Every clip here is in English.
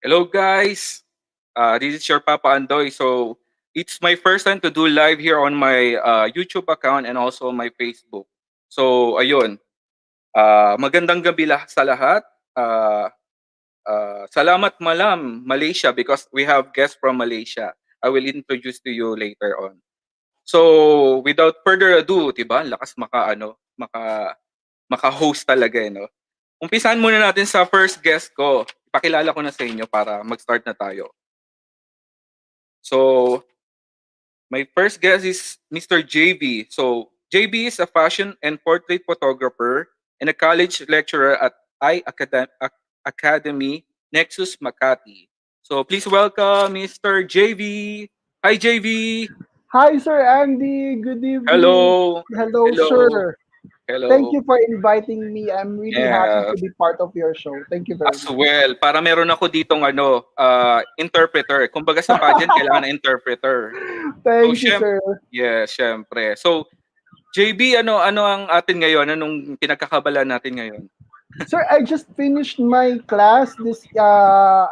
Hello guys, this is your Papa Andoy. So it's my first time to do live here on my YouTube account and also my Facebook. So ayun, magandang gabi sa lahat. Uh, Salamat Malam, Malaysia, because we have guests from Malaysia. I will introduce to you later on. So without further ado, 'di ba? Lakas maka-host talaga no. Umpisahan muna natin sa first guest ko. Ipakilala ko na sa inyo para mag-start na tayo. So, my first guest is Mr. JB. So, JB is a fashion and portrait photographer and a college lecturer at Academy, Nexus Makati. So, please welcome Mr. JB. Hi, JB. Hi, Sir Andy. Good evening. Hello. Hello, Hello. sir. Thank Hello. you for inviting me. I'm really happy Yeah. to be part of your show. Thank you very As much. well, para meron ako ditong interpreter. Kumbaga sa pageant, kailangan ng interpreter. So, Thank you, sir. syempre. So, JB, ano ang atin ngayon? Anong pinagkakabalan natin ngayon? Sir, I just finished my class this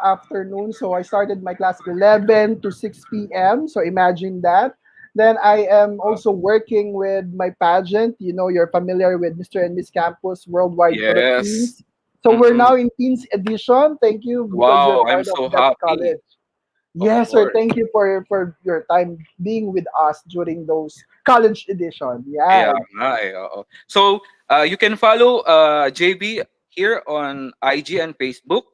afternoon. So I started my class 11 to 6 p.m. So imagine that. Then I am also working with my pageant. You know, you're familiar with Mr. and Miss Campus Worldwide Yes. Philippines. So we're now in Teens Edition. Thank you because you're Wow, I'm part of so that happy. college. Of Yes, sir. course. Thank you for your time being with us during those college edition. Kaya Yeah. nga oo. So, you can follow JB here on IG and Facebook.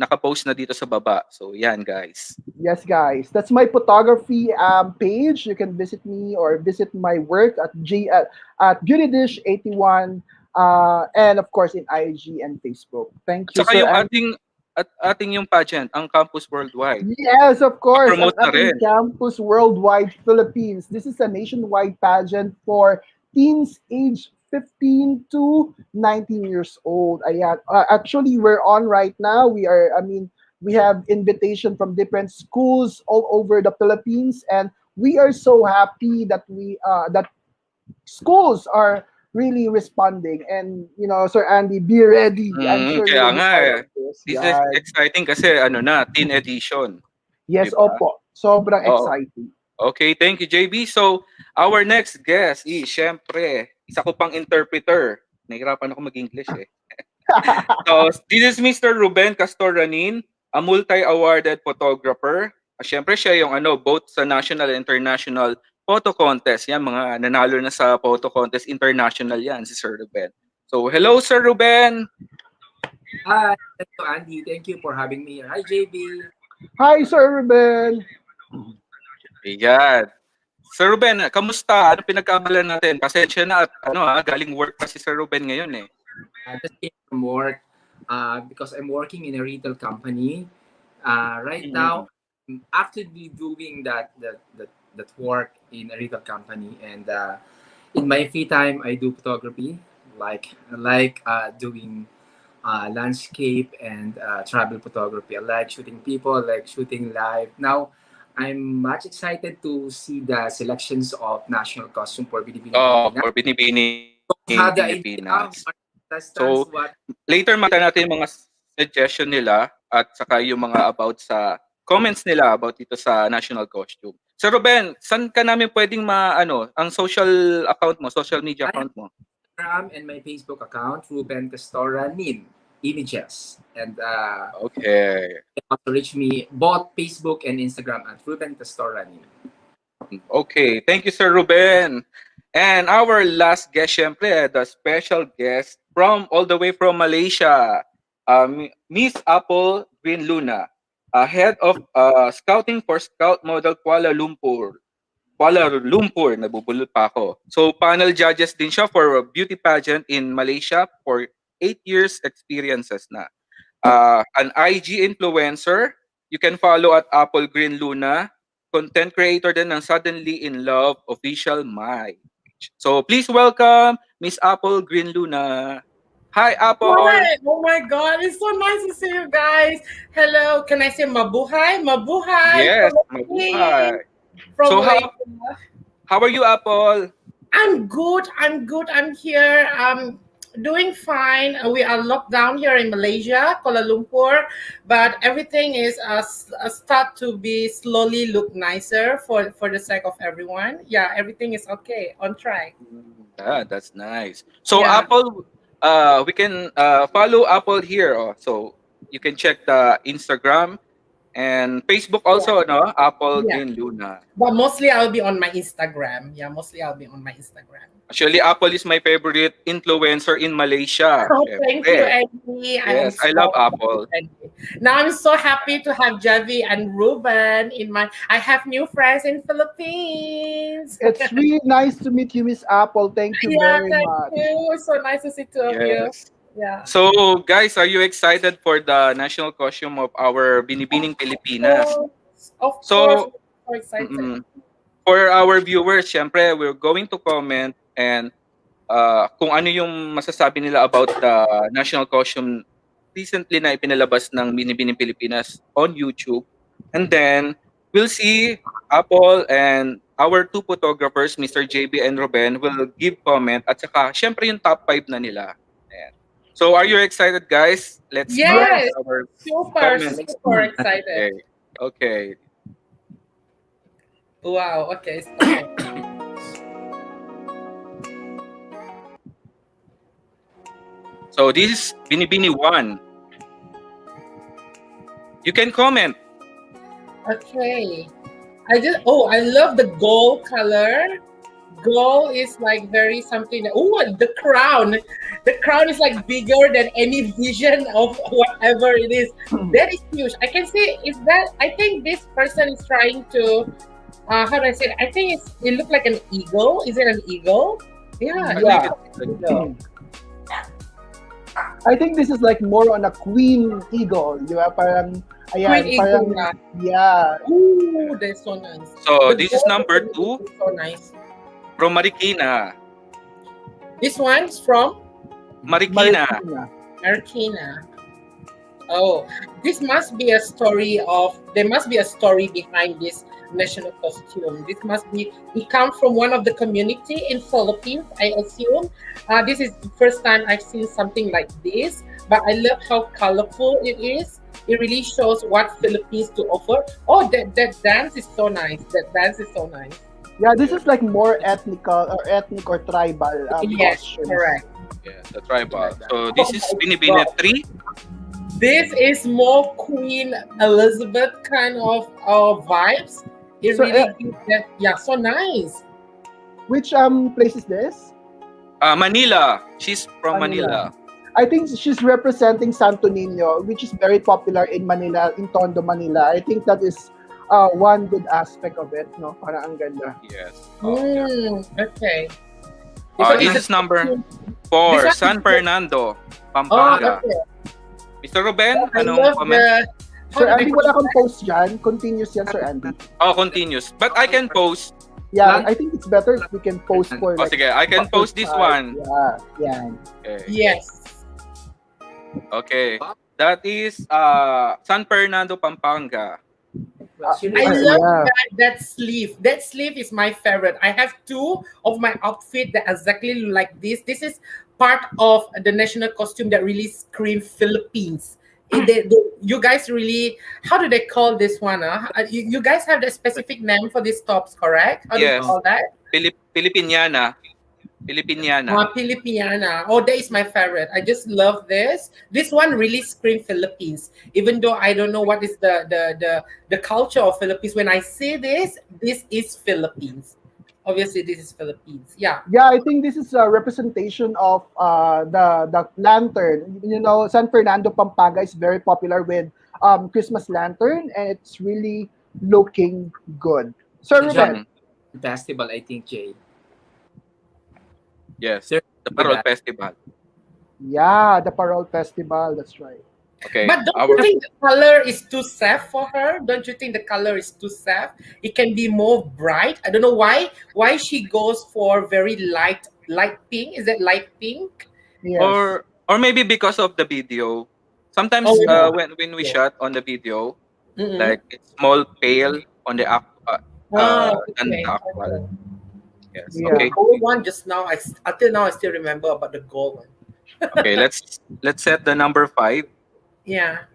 Nakapost na dito sa baba. So, yan guys. Yes, guys. That's my photography page. You can visit me or visit my work at BeautyDish81 and of course in IG and Facebook. Thank you, Tsaka sir. yung And ating yung pageant, ang Campus Worldwide. yes, of course, ang Pa-promote na ating rin. Campus Worldwide Philippines. This is a nationwide pageant for teens aged 15 to 19 years old. Ayan. Actually, we're on right now. We have invitation from different schools all over the Philippines, and we are so happy that that schools are really responding. And Sir Andy, be ready. I'm sure you Kaya will be nga part eh. of this. This is Yeah. exciting kasi teen edition, 'di Yes, ba? opo. Sobrang Oo. exciting. Okay, thank you JB. So, our next guest is syempre, isa ko pang interpreter. Nahirapan ako mag-English eh. So, this is Mr. Ruben Castor Ranin, a multi-awarded photographer. Syempre siya yung both sa national and international photo contest. Yan, mga nanalo na sa photo contest international yan, si Sir Ruben. So, hello Sir Ruben! Hi, Andy. Thank you for having me here. Hi, JB. Hi, Sir Ruben. Ayan. Sir Ruben, kamusta? Ano pinagkakabalan natin? Pasensya na at galing work pa si Sir Ruben ngayon eh. I just came from work because I'm working in a retail company. Right now, I'm actively doing that work in a retail company, and in my free time, I do photography, like doing landscape and travel photography. I like shooting people, I like shooting live. Now, I'm much excited to see the selections of national costume for Binibini Oh, Pilipinas. for Binibini Had the idea, Pilipinas. that's So, what later makita natin yung mga suggestion nila at saka yung mga about sa comments nila about dito sa national costume. Sir Ruben, saan ka namin pwedeng ang social account mo, social media account mo? Instagram and my Facebook account, Ruben Castor Ranin Images. And Okay. you can also reach me both Facebook and Instagram at Ruben Castor Ranin. Okay, thank you Sir Ruben. And our last guest, syempre, the special guest from all the way from Malaysia, Miss Apple Green Luna, head of scouting for Scout Model Kuala Lumpur. Kuala Lumpur, nabubulot pa ako. So panel judges din siya for a beauty pageant in Malaysia for 8 years experiences na. An IG influencer, you can follow at Apple Green Luna. Content creator din ng Suddenly in Love official my. So please welcome Miss Apple Green Luna. Hi Apple. Hi. Oh my God, it's so nice to see you guys. Hello, can I say mabuhay? Mabuhay. Yes, from mabuhay. From So Malaysia. how are you Apple? I'm good. I'm here. Doing fine. We are locked down here in Malaysia, Kuala Lumpur, but everything is start to be slowly look nicer for the sake of everyone. Yeah, everything is okay on track. Yeah, that's nice. So Yeah, Apple, we can follow Apple here. Oh, so you can check the Instagram and Facebook yeah, also, no? Apple yeah. Green Luna. But mostly I'll be on my Instagram. Yeah, mostly I'll be on my Instagram. Actually, Apple is my favorite influencer in Malaysia. Oh, thank you, Syempre. Andy. I am Yes, I love so Apple. Andy. Now I'm so happy to have Javi and Ruben in my. I have new friends in Philippines. It's really nice to meet you, Miss Apple. Thank you Yeah, very thank much. you. So nice to see two of you. Yes. Yeah. So, guys, are you excited for the national costume of our Binibining Pilipinas? Of course, So, we're so excited. mm, for our viewers, syempre, we're going to comment and kung ano yung masasabi nila about the national costume recently na ipinalabas ng Binibining Pilipinas on YouTube. And then, we'll see Apple and our two photographers, Mr. JB and Ruben, will give comment at saka, syempre yung top 5 na nila. Ayan. So, are you excited, guys? Let's start Yes. with Yes, our super, comments. super excited. Okay. Okay. Wow. Okay. Okay. So, this is Binibini 1. You can comment. Okay. I love the gold color. Gold is like very something. Oh, the crown. The crown is like bigger than any vision of whatever it is. That is huge. I can see is that I think this person is trying to how do I say it? I think it looked like an eagle. Is it an eagle? Yeah, I Yeah. think it's I think this is like more on a queen eagle, di ba? Parang, Queen ayan, eagle. parang, yeah. Ooh, that's so nice. So, The this is gold number is 2 so nice. from Marikina. This one's from Marikina. Marikina. Arcana. Oh, this must be a story of. There must be a story behind this national costume. This must be. It comes from one of the community in Philippines, I assume. This is the first time I've seen something like this. But I love how colorful it is. It really shows what Philippines to offer. Oh, that dance is so nice. That dance is so nice. Yeah, this is like more ethnic or tribal Yes, costumes. correct. Yeah, the tribal. So, this is Oh my Binibini God. 3. This is more Queen Elizabeth kind of vibes. It So, really gives that, yeah, so nice. which place is this? Manila. She's from Manila. Manila. I think she's representing Santo Niño, which is very popular in Manila, in Tondo, Manila. I think that is one good aspect of it, no? Parang ang ganda. Yes. Oh, yeah. Okay. This is number This 4, one San is- Fernando, Oh, Pampanga. okay. Mr. Ruben, I anong love comment? the. Sir how do Andy, they wala call kang post dyan. Continuous yan, Sir Andy. Oh, continuous. But I can post. Yeah, I think it's better if we can post for Oh, like... sige, I can post this one. Yeah, yeah. Okay. Yes. Okay. That is San Fernando, Pampanga. I Uh, love yeah. that sleeve. That sleeve is my favorite. I have two of my outfit that exactly look like this. This is part of the national costume that really scream Philippines. You guys really, how do they call this one? You guys have the specific name for these tops, correct? How do you Yes. call that? Filipiniana. Filipiniana. Pilipiana. Oh, that is my favorite. I just love this. This one really screams Philippines. Even though I don't know what is the culture of Philippines, when I say this is Philippines. Obviously, this is Philippines. Yeah. Yeah, I think this is a representation of the lantern. You know, San Fernando, Pampanga is very popular with Christmas lantern, and it's really looking good. Sir Ruben, Festival, I think, Jay. Yes. Sir, The Parol that. Festival. yeah, the Parol Festival, that's right. Okay. But don't you think the color is too soft for her? Don't you think the color is too soft? It can be more bright. I don't know why she goes for very light pink. Is it light pink? Yes. Or maybe because of the video. Sometimes Oh, yeah. when we Yeah. shot on the video, Mm-mm. like it's small pale on the than Okay. the actual. Yes. Yeah. Okay. The gold one just now, until now I still remember about the gold one. Okay, let's set the number 5. Yeah.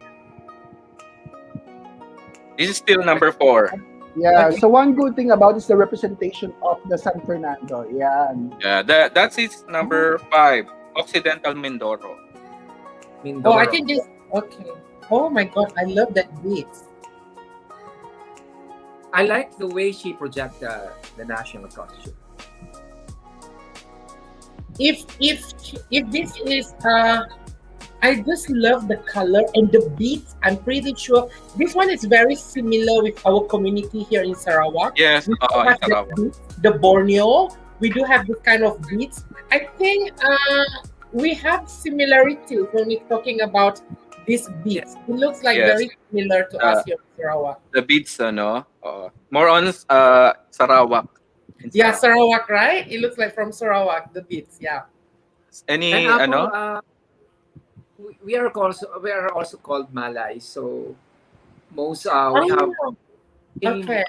This is still number 4. Yeah. Okay. So one good thing about is the representation of the San Fernando. Yeah. Yeah, that's its number 5. Occidental Mindoro. Oh, I Mindoro. think this. Okay. Oh my God, I love that beat. I like the way she project the national costume. If this is I just love the color and the beats. I'm pretty sure this one is very similar with our community here in Sarawak. Yes, We do in have the Sarawak. beats, the Borneo. We do have this kind of beats. I think we have similarities when we're talking about these Yeah. beats. It looks like Yes. very similar to us The here in Sarawak. the beats more on Sarawak. In Yeah, Sarawak. Sarawak, right? It looks like from Sarawak, the beats. Yeah. And Any Apple, we are also called Malay. So most we have Oh, in okay.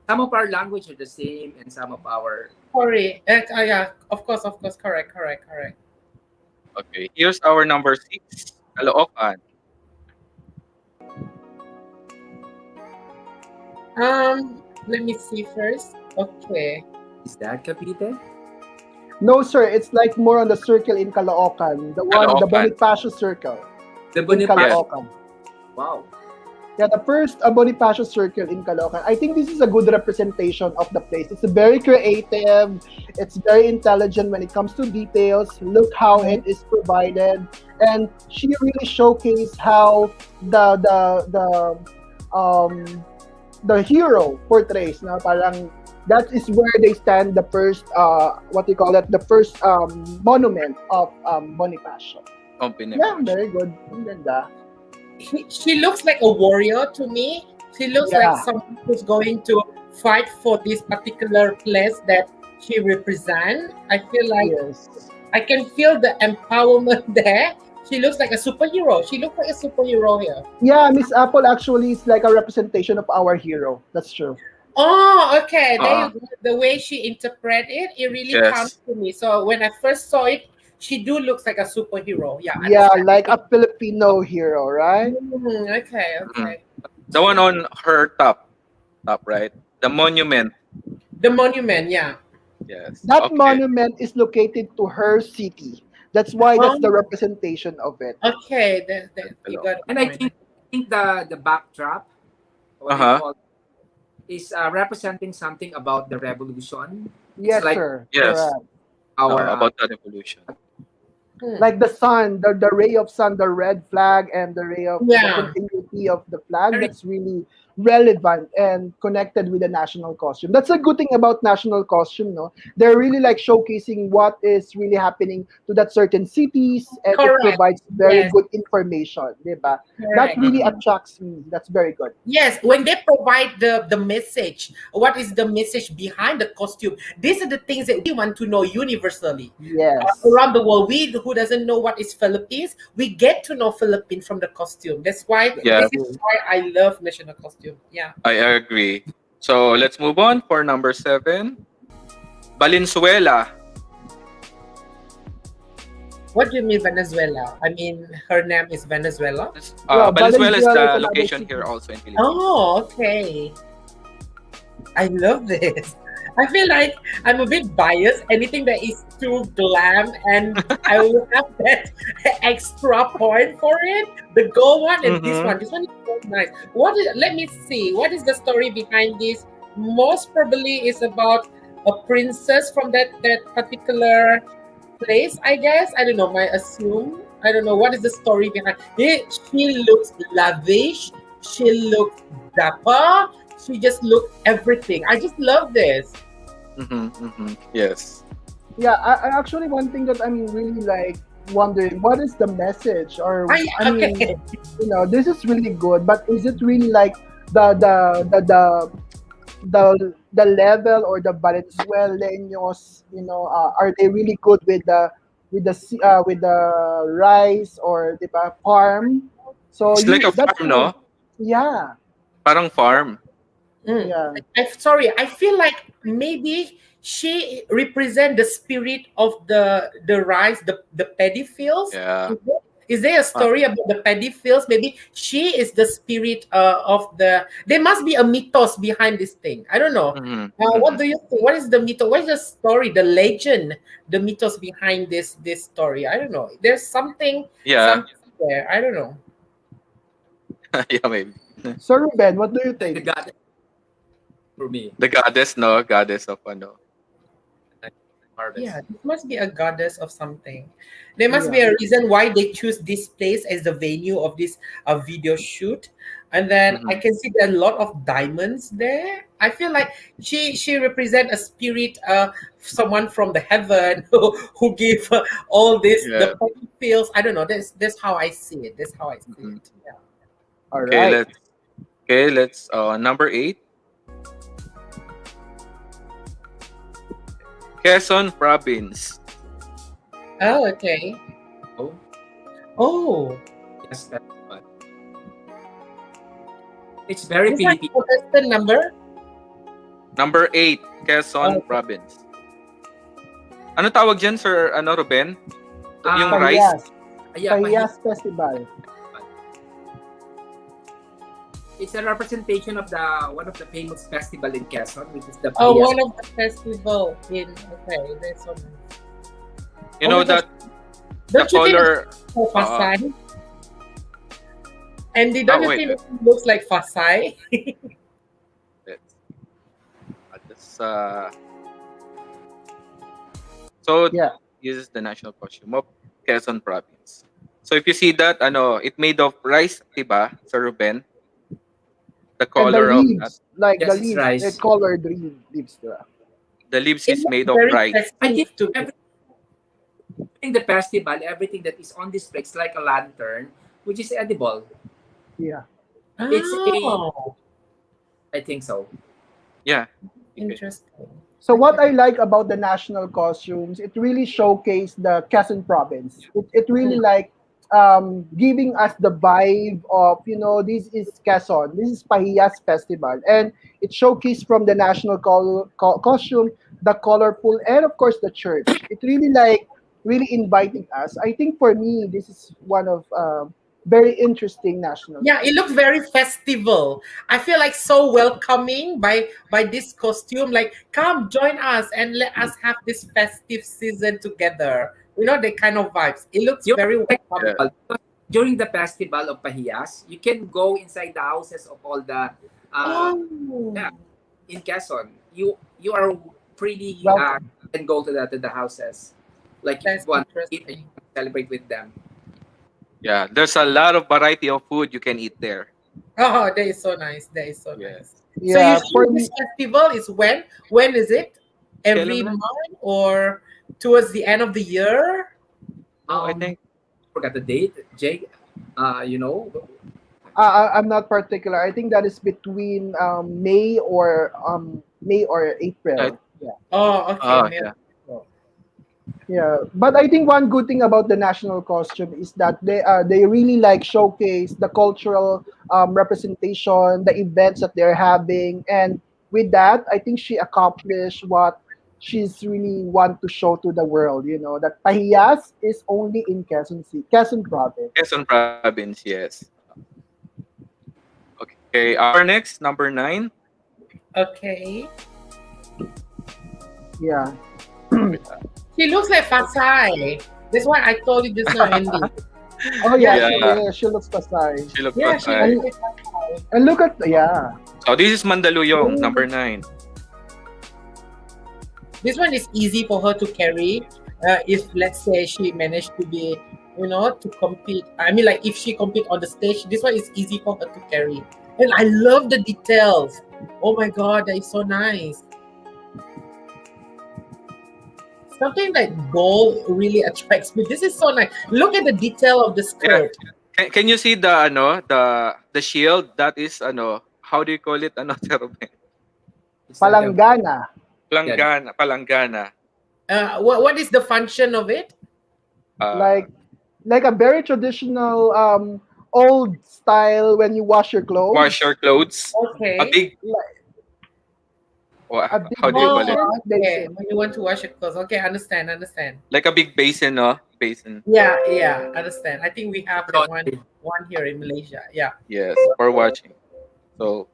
some of our language are the same, and some of our Sorry. Yeah, of course. Correct, correct, correct. Okay, here's our number 6, Caloocan. Let me see first. Okay. is that Cavite? No, sir. It's like more on the circle in Caloocan. The Caloocan. Bonifacio circle The in Bonifacio. Yes. Caloocan. Wow. Yeah, the first Bonifacio circle in Caloocan. I think this is a good representation of the place. It's very creative. It's very intelligent when it comes to details. Look how Mhm. it is provided, and she really showcased how um the hero portrays. Na parang that is where they stand. The first what you call that? The first monument of Bonifacio. Yeah, Combination. very good. Ang ganda. She looks like a warrior to me. She looks like Yeah. someone who's going to fight for this particular place that she represents. I feel like Yes. I can feel the empowerment there. She looks like a superhero. She looks like a superhero here. Yeah, Miss Apple actually is like a representation of our hero. That's true. Oh, okay. There you Uh, go. The way she interpret it, it really comes yes. to me. So when I first saw it, she do looks like a superhero. Yeah, Yeah, understand. like a Filipino hero, right? Okay, Mhm. okay. The one on her top right? The monument. The monument, yeah. Yes. That Okay. monument is located to her city. That's why that's the Oh, representation of it. okay. You got Caloocan. a And I point. think the backdrop, what they Uh-huh. call, is representing something about the revolution. It's Yes, like sir. Yes. Correct. our About the revolution. Hmm. Like the sun, the ray of sun, the red flag, and the ray of the Yeah, continuity of the flag. very That's really relevant and connected with the national costume. That's a good thing about national costume, no? They're really like showcasing what is really happening to that certain cities, and it correct. provides very Yes, good information, diba? That correct. really Mhm. attracts me. That's very good. Yes, when they provide the message, what is the message behind the costume? These are the things that we want to know universally. Yes. Around the world, we who doesn't know what is Philippines, we get to know Philippines from the costume. That's why Yeah, this is Exactly. why I love national costume. Yeah. I agree. So let's move on for number 7. Valenzuela. What do you mean Venezuela? I mean her name is Venezuela. Yeah, Valenzuela is Valenzuela is the another location city. here also in Philippines. Oh, okay. I love this. I feel like I'm a bit biased. Anything that is too glam, and I will have that extra point for it. The gold one and this Mm-hmm. one. This one is so nice. What is? Let me see. What is the story behind this? Most probably is about a princess from that particular place. I guess I don't know. My assume. I don't know what is the story behind it. She looks lavish. She looks dapper. She just looked everything. I just love this. Mm-hmm. Mm-hmm. Yes. Yeah, I actually one thing that I'm really like wondering what is the message, or I I mean, okay. this is really good, but is it really like the the the the the level or the Valenzuelanos, are they really good with with the rice or the farm? So It's like you a that's farm, why, no? yeah. Parang farm. Mm. Yeah. Sorry, I feel like maybe she represent the spirit of the rice, the paddy fields. Yeah. Is there a Uh, story about the paddy fields? Maybe she is the spirit of the. There must be a mythos behind this thing. I don't know. mhm, What mhm. do you think? What is the mythos? What is the story, the legend, the mythos behind this story? I don't know. There's Yeah. something there. I don't know. Yeah, maybe. So Ruben, what do you Like the think? god for me, The goddess, no? Goddess of ano. like Yeah, harvest. this must be a goddess of something. There must be Yeah. a reason why they choose this place as the venue of this video shoot. And then I Mhm. can see there are a lot of diamonds there. I feel like she represent a spirit, someone from the heaven who gave all this the Yeah. petty fields. I don't know. That's how I see it. That's how I see Mhm. it. Yeah. All Okay, right. let's number 8, Quezon province. Oh, okay. Oh, Oh, yes, that's fun. It's very this one Filipino. contestant number. Number 8, Quezon Okay. province. Ano tawag diyan, Sir Ruben? Yung Ah, rice? Pahiyas. yeah, Pahiyas Festival. it's a representation of the one of the famous festival in Quezon, which is the Oh, Pilipinas. one of the festival in okay. That's so nice. You Oh know my gosh, that the don't you think it's color so uh Fasai? And don't you wait, think it looks like Fasai? let's this so Yeah. this is the national costume of Quezon province. So if you see that it made of rice, 'di ba, Sir Ruben? The And the color of that. leaves, like the Yes, it's leaves, the rice. colored leaves. The leaves It is looks made of very rice. I think festive to me. during the festival, everything that is on display is like a lantern, which is edible. Yeah. It's a, Oh, I think so. Yeah. Okay. interesting. So what I like about the national costumes, it really showcased the Quezon province. It really Mm. like giving us the vibe of, this is Quezon, this is Pahiyas Festival, and it showcased from the national costume, the colorful, and of course the church. It really like really inviting us. I think for me, this is one of very interesting national Yeah, it looks costume. very festival. I feel like so welcoming by this costume. Like, come join us and let us have this festive season together. You know the kind of vibes. It looks You very like Yeah. welcoming. because during the festival of Pahiyas, you can go inside the houses of all the Oh, yeah, in Quezon. You are pretty Welcome. can go to the houses. Like if you that's want to eat and interesting. celebrate with them. Yeah. There's a lot of variety of food you can eat there. Oh, that is so nice. That is so Yeah. nice. So Yeah, usually for this me, festival is when? When is it? Kailan Every na? month or towards the end of the year? No, I think Forgot the date, Jake. You know, I'm not particular. I think that is between May or I, April. Yeah, Oh, okay. oh May- yeah. yeah. But I think one good thing about the national costume is that they really like showcase the cultural representation, the events that they're having, and with that, I think she accomplished what she's really want to show to the world. That Pahiyas is only in Quezon Province. Quezon province, yes. Okay, our next number 9. Okay. Yeah. She looks like Fasai. That's why I told you just now, Andy. Oh Yeah, yeah, she, Yeah, she looks Pasay. she looks yeah, she Pasay. looks And like Fasai. and look at yeah. So this is Mandaluyong, Oh, number 9. This one is easy for her to carry. If let's say she managed to be, to compete. I mean, like if she compete on the stage, this one is easy for her to carry. And I love the details. Oh my god, that is so nice. Something like gold really attracts me. This is so nice. Look at the detail of the Yeah. skirt. Can you see the the shield that is how do you call it Sir Ruben? it's like a Palanggana. yeah, Palanggana. What is the function of it? Uh like like a very traditional old style when you wash your Wash clothes. your clothes. A Okay. big Like, Or A big how do you call it? Oh, basin, okay. basin. When you want to wash your clothes. Okay, understand, understand. Like a big basin, no? Basin. Yeah, yeah, understand. I think we have that Laundry. one here in Malaysia. Yeah. Yes, for watching. So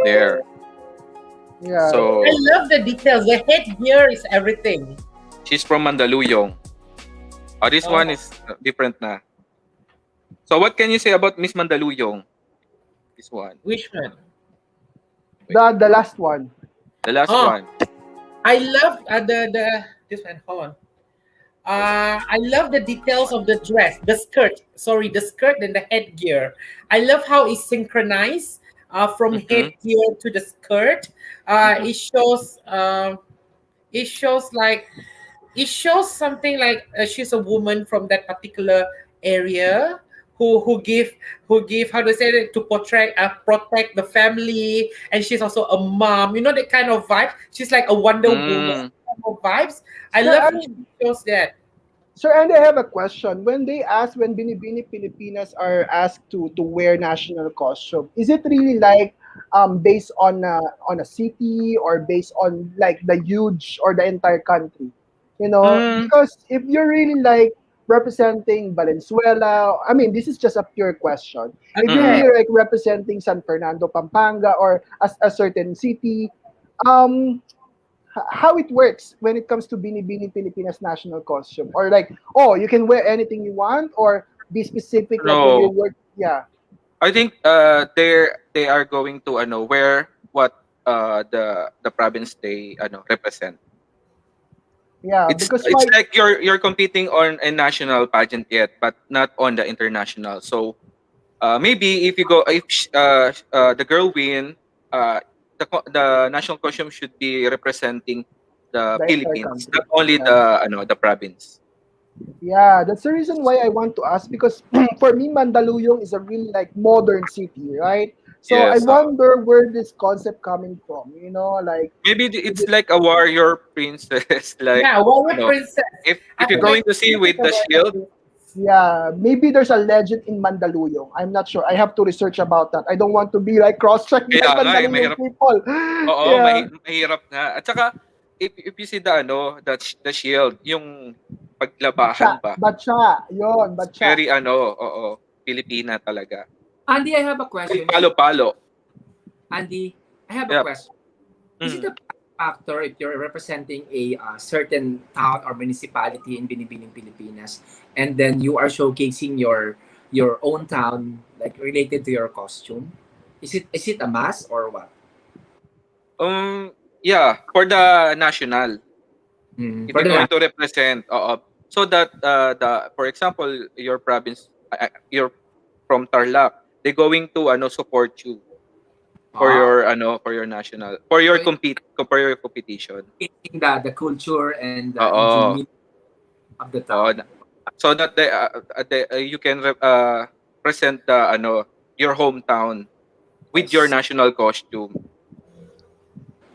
there. Yeah. I So love the details. The headgear is everything. she's from Mandaluyong. This one Oh, is different na. So what can you say about Miss Mandaluyong? This one. which one? Wait. The last one. The last Oh, one. I love the this one. Hold on. I love the details of the dress, the skirt. Sorry, the skirt and the headgear. I love how it's synchronized from Mm-hmm. headgear to the skirt. Mm-hmm. It shows like it shows something like she's a woman from that particular area who give how to say it to portray protect the family, and she's also a mom. You know that kind of vibe. She's like a Wonder Woman Mm. kind of vibes. I Sir, love how she shows that. Sir, and I have a question. When Binibini Filipinas are asked to wear national costume, is it really like based on a city or based on like the huge or the entire country? You know, Mm. because if you're really like representing Valenzuela, I mean, this is just a pure question. If you're Mm. really Okay. like representing San Fernando, Pampanga, or a certain city, um, how it works when it comes to Binibini Pilipinas national costume, or like, oh, you can wear anything you want, or be specific like when you No. work. Yeah, I think they are going to where what the province they represent. yeah, because It's my like you're competing on a national pageant yet, but not on the international. So maybe if you go if the girl win, the national costume should be representing the the entire Philippines, country. not only Yeah, the province. yeah, that's the reason why I want to ask, because for me, Mandaluyong is a really like modern city, right? So I Yes. wonder where this concept coming from. Like Maybe is it's it like a warrior princess, like Yeah, you Warrior know, Princess. if I you're like going to see this is with a the Warrior shield. Princess. yeah, maybe there's a legend in Mandaluyong. I'm not sure. I have to research about that. I don't want to be like cross-checked by Kaya nga eh, Mandaluyong mahirap. people. Oo, Yeah. mahirap nga. At saka if you see the shield, yung Batsa, paglabahan ba, batsa, yon, it's batsa. very oo, Pilipina talaga. Andy, I have a Like question. Is it palo-palo. Andy? I have a Yep. question. Is it Mm. a factor if you're representing a certain town or municipality in Binibining Pilipinas, and then you are showcasing your own town, like related to your costume? Is it a mass or what? Yeah, for the national, if For you're the going national. to represent, so that the for example, your province, you're from Tarlac, they're going to support you Ah, for your national, for your so it's competition. showcasing the culture and the Oo. ingenuity of the Oo. town. So that you can present the your hometown I with your see. national costume.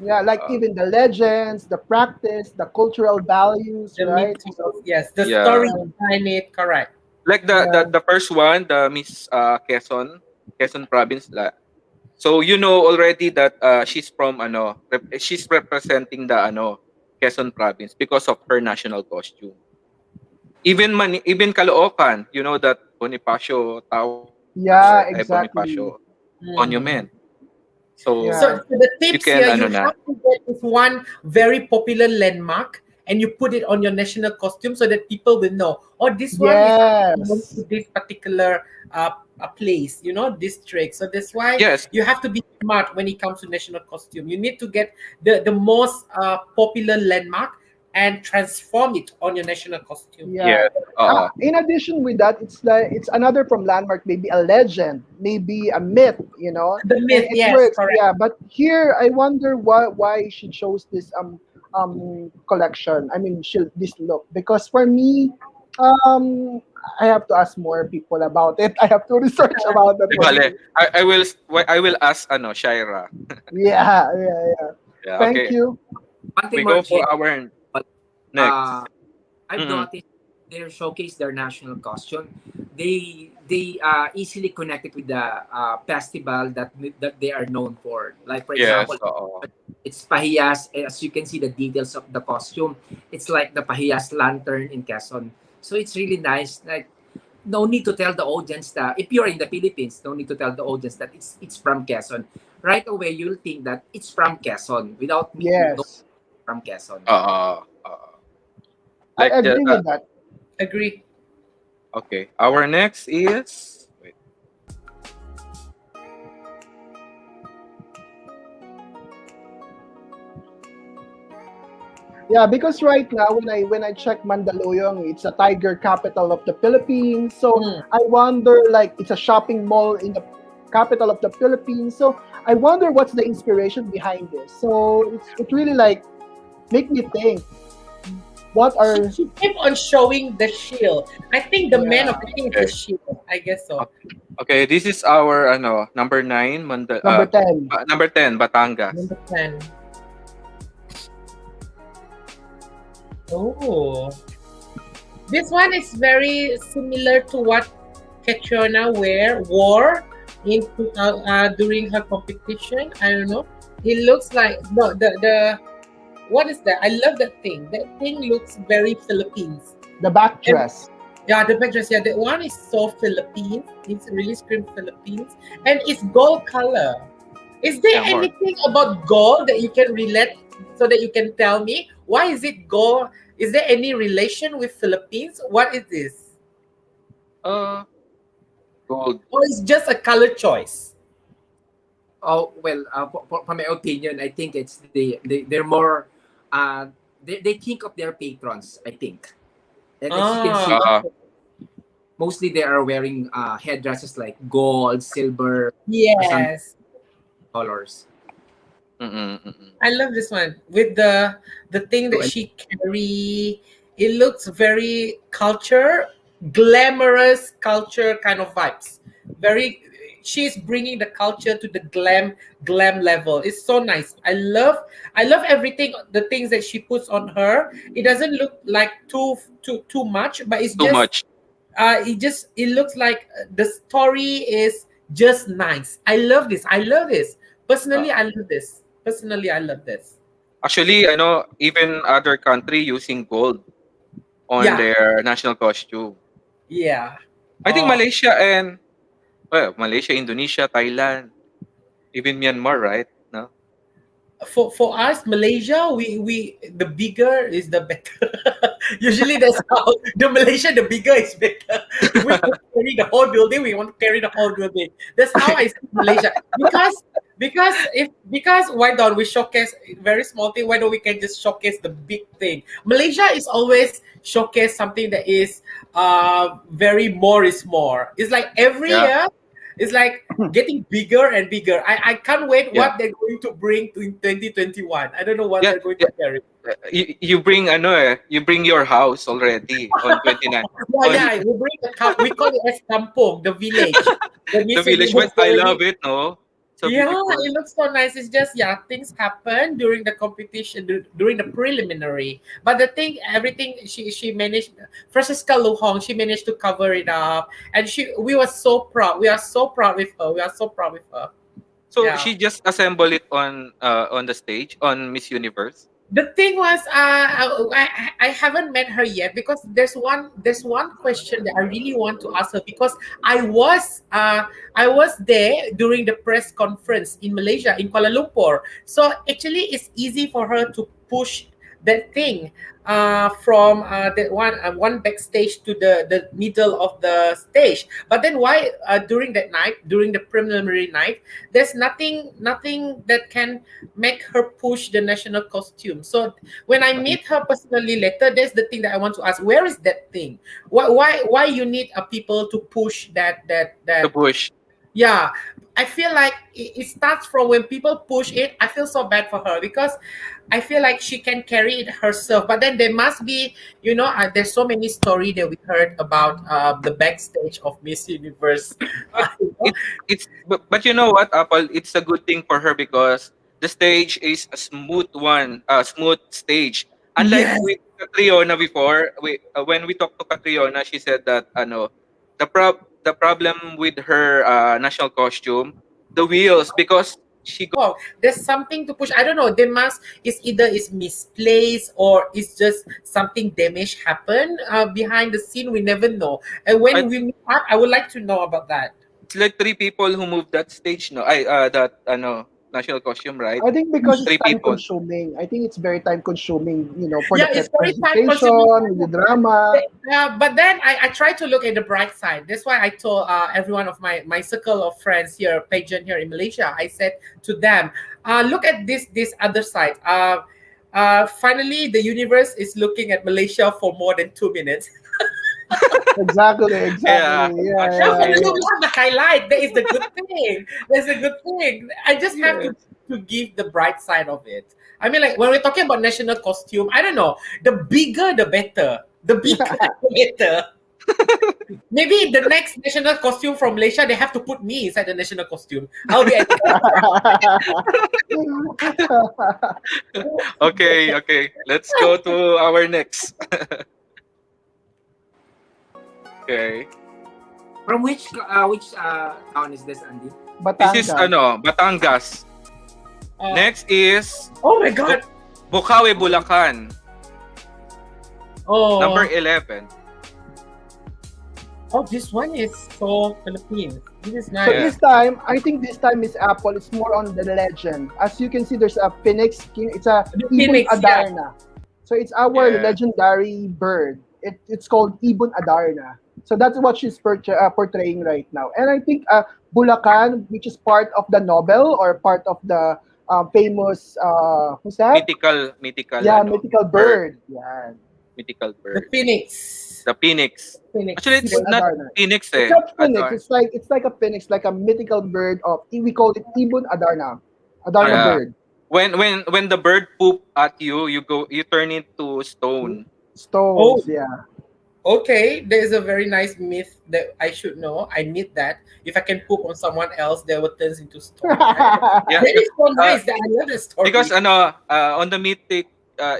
Yeah, like Uh, even the legends, the practice, the cultural values, The right? mythos, So yes, the yeah. story yeah, behind it, correct. Like yeah, the first one, the Miss Quezon province la. So you know already that she's from she's representing the Quezon province because of her national costume. Even Caloocan, you know that Bonifacio Tower, yeah, Bonifacio exactly. Monument. Mm. So Yeah, So the you tips can here, you na. have to get this one very popular landmark and you put it on your national costume so that people will know, oh, this one is belongs to yes, this particular place, district. So that's why Yes, you have to be smart when it comes to national costume. You need to get the most popular landmark and transform it on your national costume. yeah. yes. Oo. In addition with that, it's another from landmark, maybe a legend, maybe a myth, The and myth, it yes, works. correct. Yeah, but here I wonder why she chose this collection. I mean, this look, because for me, um, I have to ask more people about it. I have to research about that Di one. bale. I will ask Shaira. Yeah, yeah, yeah. Yeah, Thank okay. you. One thing We more, go for Jay. our Uh, next. I've Mm-mm. noticed they showcase their national costume. They easily connect it with the festival that they are known for. Like for Yes, example, oo. It's pahiyas. As you can see the details of the costume, it's like the pahiyas lantern in Quezon. So it's really nice. Like no need to tell the audience that if you're in the Philippines, no need to tell the audience that it's from Quezon. Right away, you'll think that it's from Quezon without me no Yes, from Quezon. I Like the agree with that. Agree. okay. Our next is wait. Yeah, because right now when I check Mandaluyong, it's a tiger capital of the Philippines. So Mm. I wonder, like, it's a shopping mall in the capital of the Philippines. So I wonder what's the inspiration behind this. So it really like make me think what She, are she kept on showing the shield. I think the man of yeah, the thing is the Okay. shield. I guess so. Okay, this is our number 9 number 10. number 10 Batangas. Number 10. Oh. This one is very similar to what Catriona wore in during her competition. I don't know. It looks like no the what is that? I love that thing. That thing looks very Philippines. The back And dress. yeah, the backdress. Yeah, that one is so Philippines. It's really scream Philippines, and it's gold color. Is there Yeah, more. anything about gold that you can relate so that you can tell me why is it gold? Is there any relation with Philippines? What is this? Uh Gold. Or it's just a color choice? Oh well, for my opinion, I think it's they're more uh, they think of their patrons. I think, and as you can Ah, see, Uh okay. mostly they are wearing headdresses like gold, silver, some Yes. colors. mm. I love this one with the thing So that she carry. It looks very culture, glamorous culture kind of vibes. Very, she's bringing the culture to the glam level. It's so nice. I love everything. The things that she puts on her. It doesn't look like too much, but it's Too just much. it looks like the story is just nice. I love this. I love this. Uh, Personally, I love this. Personally, I love this. Actually, I know even other country using gold on Yeah, their national costume. yeah. I think Oh, Malaysia and well, Malaysia, Indonesia, Thailand, even Myanmar, right? No. for us, Malaysia, we the bigger is the better. Usually, that's how the Malaysia, the bigger is better. If we can carry the whole building, we want to carry the whole building. That's how I see Malaysia. Because why don't we showcase very small thing? Why don't we can just showcase the big thing? Malaysia is always showcase something that is very more is more. It's like every Yeah, year, it's like getting bigger and bigger. I can't wait yeah, what they're going to bring to in 2021. I don't know what yeah, they're going yeah. to carry. You bring you bring your house already on 29 Yeah, on yeah, we bring the camp. We call it as kampong, the village. The the Miss village, Universe but I already. love it. No, so Yeah, beautiful. it looks so nice. It's just yeah, things happen during the competition, during the preliminary. But the thing, everything she managed. Francisca Luhong, she managed to cover it up, and we were so proud. We are so proud with her. We are so proud with her. So Yeah. she just assemble it on the stage on Miss Universe. The thing was, I haven't met her yet because there's one question that I really want to ask her because I was there during the press conference in Malaysia in Kuala Lumpur. So actually, it's easy for her to push that thing from that one backstage to the middle of the stage. But then why during that night, during the preliminary night, there's nothing that can make her push the national costume. So when I Mhm. meet her personally later, that's the thing that I want to ask. Where is that thing? Why you need people to push The that bush. yeah, I feel like it starts from when people push it. I feel so bad for her because I feel like she can carry it herself. But then there must be, there's so many story that we heard about the backstage of Miss Universe. But You know? but you know what, Apple? It's a good thing for her because the stage is a smooth one, a smooth stage. Unlike Yes, with Catriona before, when we talked to Catriona, she said that the problem with her national costume, the wheels, because she go Oh, there's something to push. I don't know. They must. It's either it's misplaced or it's just something damage happened behind the scene. We never know. And I, when we meet up, I would like to know about that. it's like three people who moved that stage, no? I that national costume, right? I think because it's Three time people. consuming. I think it's very time consuming, for the Yeah, it's very time consuming. presentation, the drama. But then I try to look at the bright side. That's why I told every one of my circle of friends here, pageant here in Malaysia. I said to them, look at this other side. Finally, the universe is looking at Malaysia for more than 2 minutes. Exactly, Yeah, exactly. Yeah, Now, yeah, actually. finally, yeah. we have the highlight. That is the good thing. That's a good thing. I just have Yes. to give the bright side of it. I mean, like when we're talking about national costume, I don't know. The bigger, the better. The bigger, the better. Maybe the next national costume from Malaysia, they have to put me inside the national costume. I'll be. Okay, okay. Let's go to our next. Okay. From which town is this, Andy? This is Batangas. Batangas. Uh, Next is oh my God. Bukawi, Bulacan. Oh. Number 11. Oh, this one is so Philippines. This is So nice. Yeah. this time, I think this time is Apple. It's more on the legend. As you can see, there's a phoenix. It's a The Ibon Phoenix, yeah. Adarna. So it's our Yeah. legendary bird. It's called Ibon Adarna. So that's what she's portraying right now. And I think Bulacan, which is part of the novel or part of the famous, who's that? Mythical, Yeah, mythical bird. bird. Yeah, Mythical The bird. Phoenix. The phoenix. Phoenix. Actually, it's Ibon not Adarna. phoenix It's eh. not phoenix. Adar. It's like a phoenix, like a mythical bird of. We call it Ibon Adarna, Adarna Yeah. bird. When the bird poop at you, you turn into stone. Oh, Stones. Yeah. okay. There is a very nice myth that I should know. I need that. If I can poop on someone else, they will turn into stone. Yeah. That is so Uh, nice. That I love the because story. on the mythic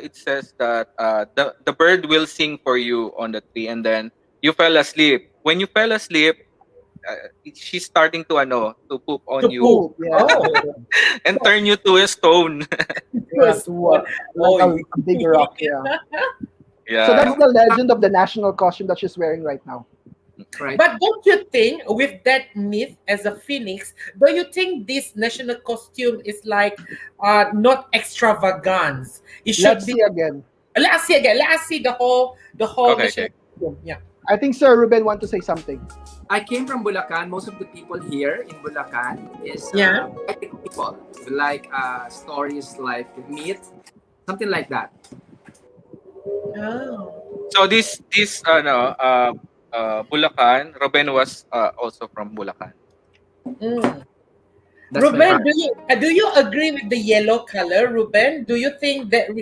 it says that the bird will sing for you on the tree, and then you fell asleep. When you fell asleep, she's starting to to poop on To you poop. Poop. Yeah. Oh, and turn you to a stone. to a Yeah. stone. Like Oh, a big rock. Yeah. So Yeah. that's the legend of the national costume that she's wearing right now. Right. But don't you think, with that myth as a phoenix, do you think this national costume is like not extravagance? It should Let's be. see again. Let us see again. Let us see the whole Okay. national Okay. costume. Yeah. I think Sir Ruben want to say something. I came from Bulacan. Most of the people here in Bulacan is Yeah. white people. We like stories like myth, something like that. Oh. So this Bulacan, Ruben was also from Bulacan. Mm. That's my Ruben, part. do you agree with the yellow color, Ruben? Do you think that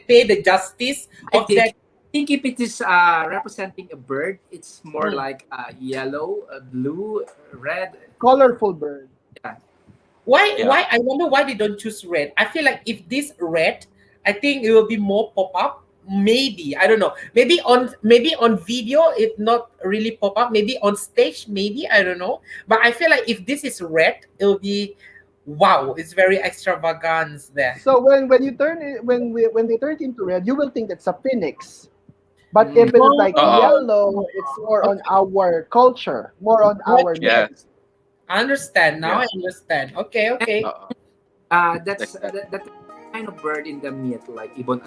pay the justice I of think that? I think if it is representing a bird, it's more Mm. like yellow, blue, red. Colorful bird. Yeah. Why? Yeah. Why? I wonder why they don't choose red. I feel like if this red, I think it will be more pop up. Maybe I don't know. Maybe on video it not really pop up. Maybe on stage, maybe I don't know. But I feel like if this is red, it will be wow. It's very extravagance there. So when you turn it when they turn it into red, you will think it's a phoenix. But Mm. if it is like Uh-uh. yellow, it's more on Okay. our culture, more on our Okay. Yeah. myths. I understand now. Yeah. I understand. Okay. Okay. Uh-uh. Like That's that. that kind of bird in the myth, like Ibon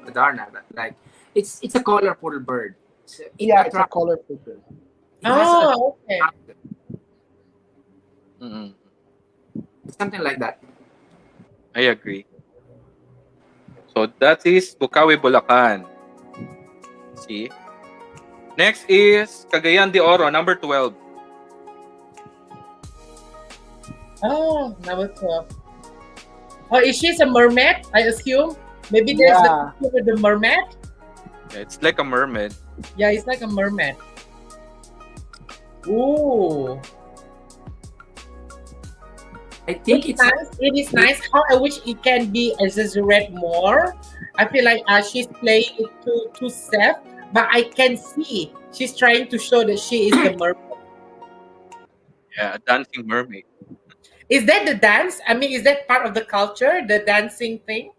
Adarna. Like it's a colorful bird. So it Yeah, it's a attracts. colorful bird. It has a Oh, okay. Mm-mm. something like that. I agree. So that is Bukawi, Bulacan. See? Next is Cagayan de Oro, number 12. Oh, number 12. Oh, is she a mermaid? I assume. Maybe there's Yeah. the with the mermaid. Yeah, it's like a mermaid. Yeah, it's like a mermaid. Ooh, I think it's it's nice. It is nice. How I wish it can be exaggerate more. I feel like she's playing it too safe, but I can see she's trying to show that she is the mermaid. Yeah, a dancing mermaid. Is that the dance? I mean, is that part of the culture, the dancing thing?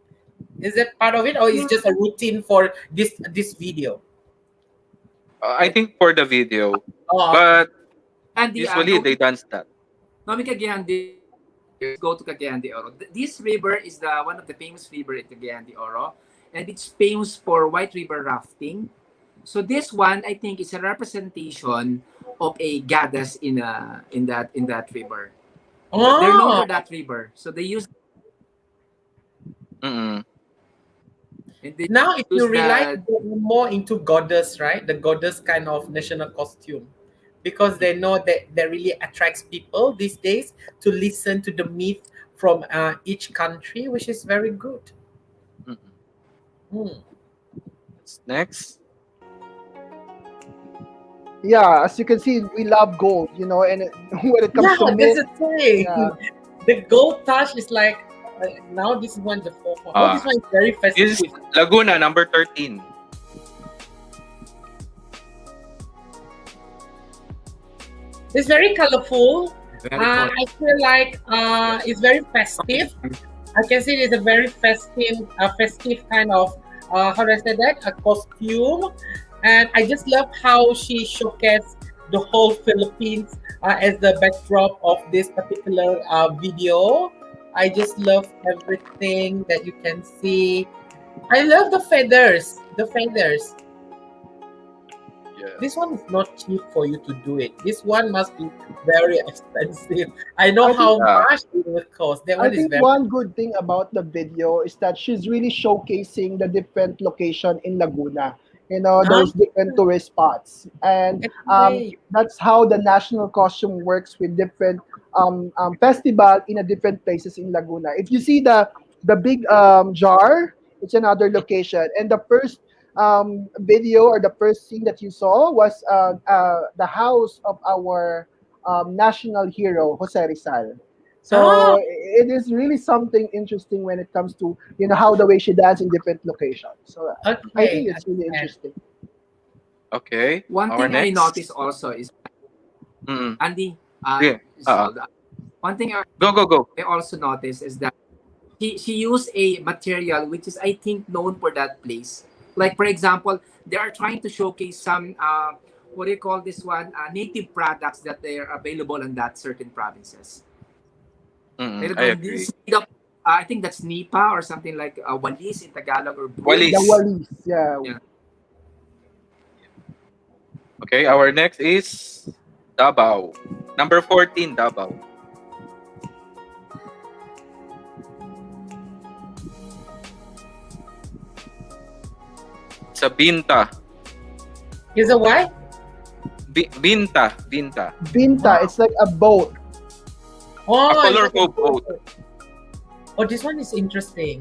Is that part of it, or is just a routine for this video? I think for the video, Oh, okay. but And the usually they dance that. Nomi Cagayan de Oro, let's go to Cagayan de Oro. This river is the one of the famous river in Cagayan de Oro, and it's famous for white river rafting. So this one, I think, is a representation of a goddess in that river. They're known Oh, for that river, so they use Mm-mm. and they now if you use realize that. they're more into goddess, right? The goddess kind of national costume, because they know that really attracts people these days to listen to the myth from each country, which is very good. Mm-mm. Hmm. Next. Yeah, as you can see, we love gold, and when it comes Yeah, to that's mint, the thing. yeah, The gold touch is like now this is one the fourth one. Oh, Uh, this one is very is festive. Laguna number 13. It's very colorful. Very colorful. I feel like it's very festive. I can see it's a very festive kind of how do I say that? A costume, and I just love how she showcased the whole Philippines as the backdrop of this particular video. I just love everything that you can see. I love the feathers. The feathers. Yeah. This one is not cheap for you to do it. This one must be very expensive. I know I think how Yeah. much it will cost. That I one is think very. one good thing about the video is that she's really showcasing the different location in Laguna. Ah, Those different tourist spots, and okay. that's how the national costume works with different festival in a different places in Laguna. If you see the big jar, it's another location, and the first video or the first scene that you saw was the house of our national hero Jose Rizal. Ah, So it is really something interesting when it comes to how the way she dance in different locations. So I okay. think it's really Understand. interesting. Okay. One Our thing I next. noticed also is Mm-mm. Andy. Okay. Zelda. One thing Go, go, go. I also noticed is that she used a material which is, I think, known for that place. Like, for example, they are trying to showcase some what do you call this one, native products that they are available in that certain provinces. Mm-mm. Like I when agree. I think that's Nipa or something like Walis in Tagalog, or Broom. The Walis. Wallis, yeah. Yeah. Okay. Our next is Davao. Number 14, Davao. Sa Binta. Is a what? Binta. Binta. Binta, Wow. it's like a boat. A Oh, it's like a colorful boat. boat. Oh, this one is interesting.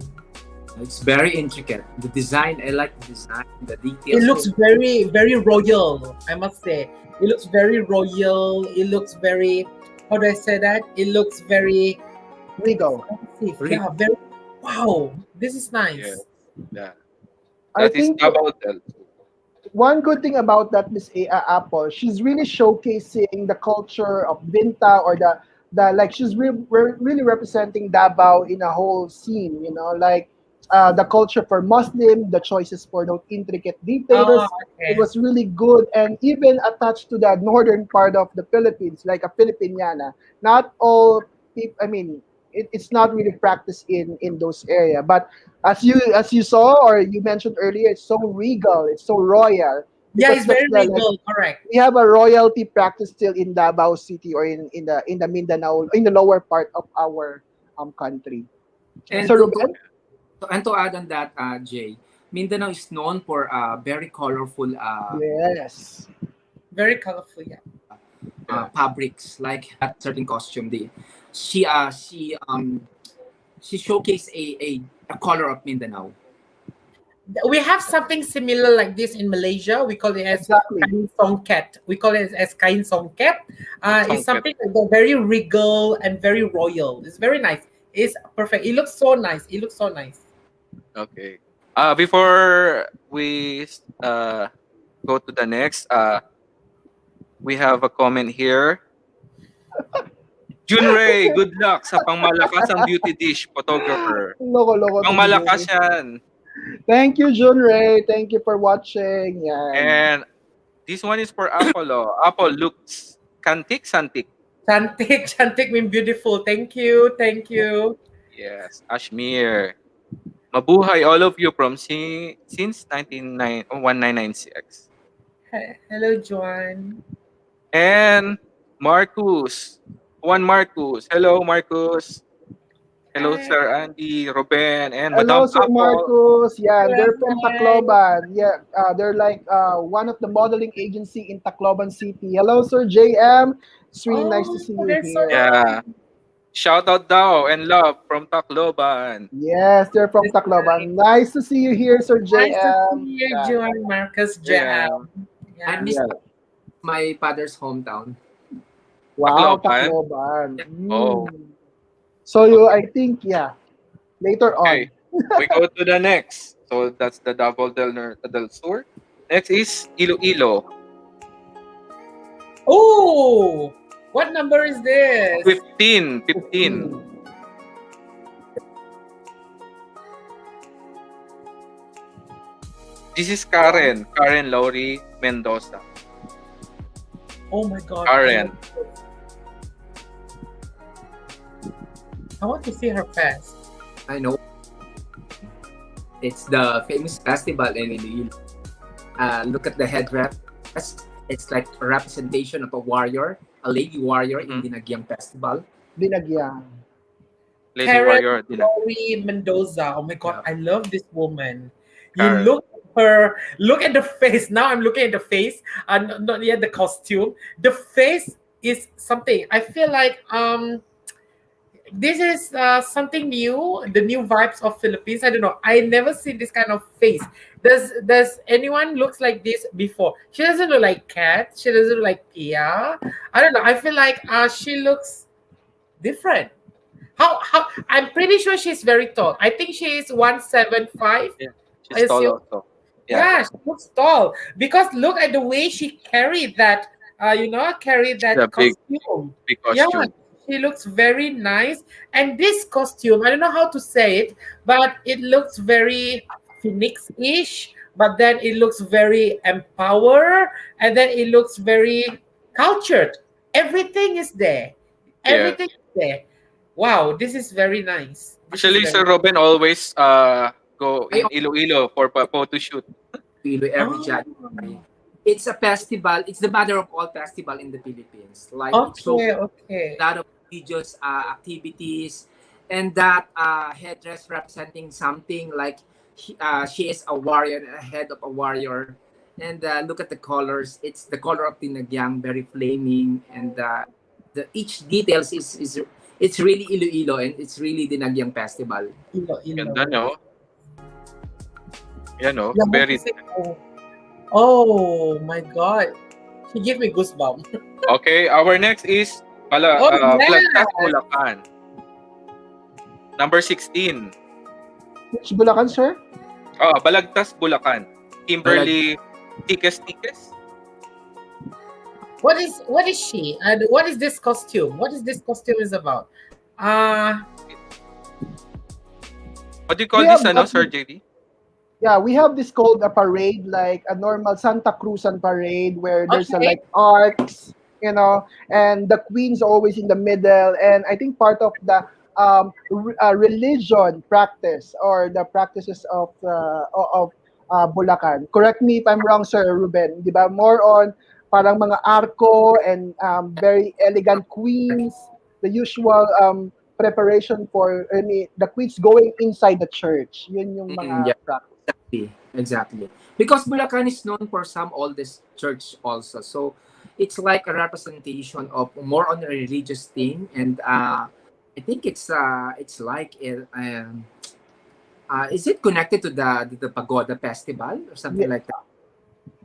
It's very intricate. The design, I like the design, the It details. looks very, very royal, I must say. It looks very royal. It looks very, how do I say that? It looks very Regal. expensive. Really. Yeah, very, wow. This is Yeah. nice. Yeah. I That is think Davao Del. one good thing about that Miss Apple, she's really showcasing the culture of Binta or the like she's really representing Davao in a whole scene, like the culture for Muslim, the choices for those intricate Oh, details. It okay. was really good and even attached to the northern part of the Philippines, like a Filipiniana. Not all people, I mean, it's not really practiced in those area, but as you saw or you mentioned earlier, it's so regal, it's so royal Yeah, because it's that's very the like regal, correct. we have a royalty practice still in Davao City or in the Mindanao in the lower part of our country. And So to Ruben, to add on that, Jay, Mindanao is known for very colorful yes, Very colorful, yeah. Yeah. fabrics, like that certain costume. She uh she um she showcased a color of Mindanao. We have something similar like this in Malaysia. We call it as exactly. kain songket. We call it as kain songket. It's Songket. something like very regal and very royal. It's very nice. It's perfect. It looks so nice. It looks so nice. Okay. Before we go to the next, we have a comment here. Junray, good luck sa pangmalakasang beauty dish photographer. Loko-loko to si Pangmalakas Junray. yan. Thank you, Junray. Thank you for watching. Yan. And this one is for Apple. Oh. Apple looks kantik-santik. Chantik, Chantik mean beautiful. Thank you. Thank you. Yes, Ashmir. Mabuhay all of you from since 1996. Hello, Joan. And Marcus. Juan Marcus. Hello, Marcus. Hello, Hi. Sir Andy, Ruben, and Hello, Madam Sir Apple. Marcos. Yeah, they're from Hi. Tacloban. Yeah, they're like one of the modeling agency in Tacloban City. Hello, Sir JM. It's really nice to Oh, see you they're so here. Yeah. Shout out daw and love from Tacloban. Yes, they're from nice. Tacloban. Nice to see you here, Sir Nice to JM. see you, Yeah, Joan, Marcus, Jam. Yeah. I Yeah. miss yeah. my father's hometown. Wow, Tacloban. Tacloban. Yeah. Oh, So you, okay. I think, yeah, later Okay. on. We go to the next. So that's the Double Del Sur. Next is Iloilo. Oh, what number is this? 15. 15. 15. This is Karen. Karen Lowry Mendoza. Oh my God. Karen. I want to see her face. I know it's the famous festival in Iloilo. Look at the headdress. It's like a representation of a warrior, a lady warrior in Mhm. Dinagyang Festival. Binagyang. Lady Karen Warrior. Lori Mendoza. Oh my God, Yeah. I love this woman. You Karen. look at her, look at the face. Now I'm looking at the face, and not yet the costume. The face is something. I feel like this is something new, the new vibes of Philippines. I don't know. I never seen this kind of face. Does anyone looks like this before? She doesn't look like Kat. She doesn't look like Pia. I don't know. I feel like she looks different. How I'm pretty sure she's very tall. I think she is 175. Yeah. I She's tall assume. also. Yeah. Yeah, she looks tall because look at the way she carried that. Carried The that costume. big Yeah, costume. she looks very nice. And this costume, I don't know how to say it, but it looks very phoenix-ish. But then it looks very empowered, and then it looks very cultured. Everything is there. Yes. Everything is there. Wow, this is very nice. This is Actually, Sir very. Robin always go I in Iloilo for photo shoot. Iloilo every Oh, January. It's a festival. It's the mother of all festival in the Philippines. Like it shows okay, okay. a lot of religious activities, and that headdress representing something like she is a warrior, a head of a warrior. And look at the colors. It's the color of Tinagyang, very flaming, and the each details is it's really Iloilo and it's really Dinagyang festival. Ganda, Ilo. no? Yan, no? Yeah, what Very. is it? Oh my God. She gave me goosebumps. Okay, our next is Oh Balagtas, yeah. Bulacan. Number 16. Which Bulacan, sir? Balagtas, Bulacan. Kimberly Tikes. What is she? And what is this costume? What is this costume is about? Uh What do you call We this, have ano, what Sir we, JD? yeah, we have this called a parade, like a normal Santa Cruzan parade where there's a okay. like arcs, and the queen's always in the middle. And I think part of the religion practice or the practices of Bulacan. Correct me if I'm wrong, Sir Ruben. Di ba? More on parang mga arco and very elegant queens, the usual preparation for the queens going inside the church. Yun yung Yeah, mga practice. exactly. Because Bulacan is known for some oldest church also. So it's like a representation of more on a religious thing, and I think it's like is it connected to the Pagoda Festival or something Yeah, like that?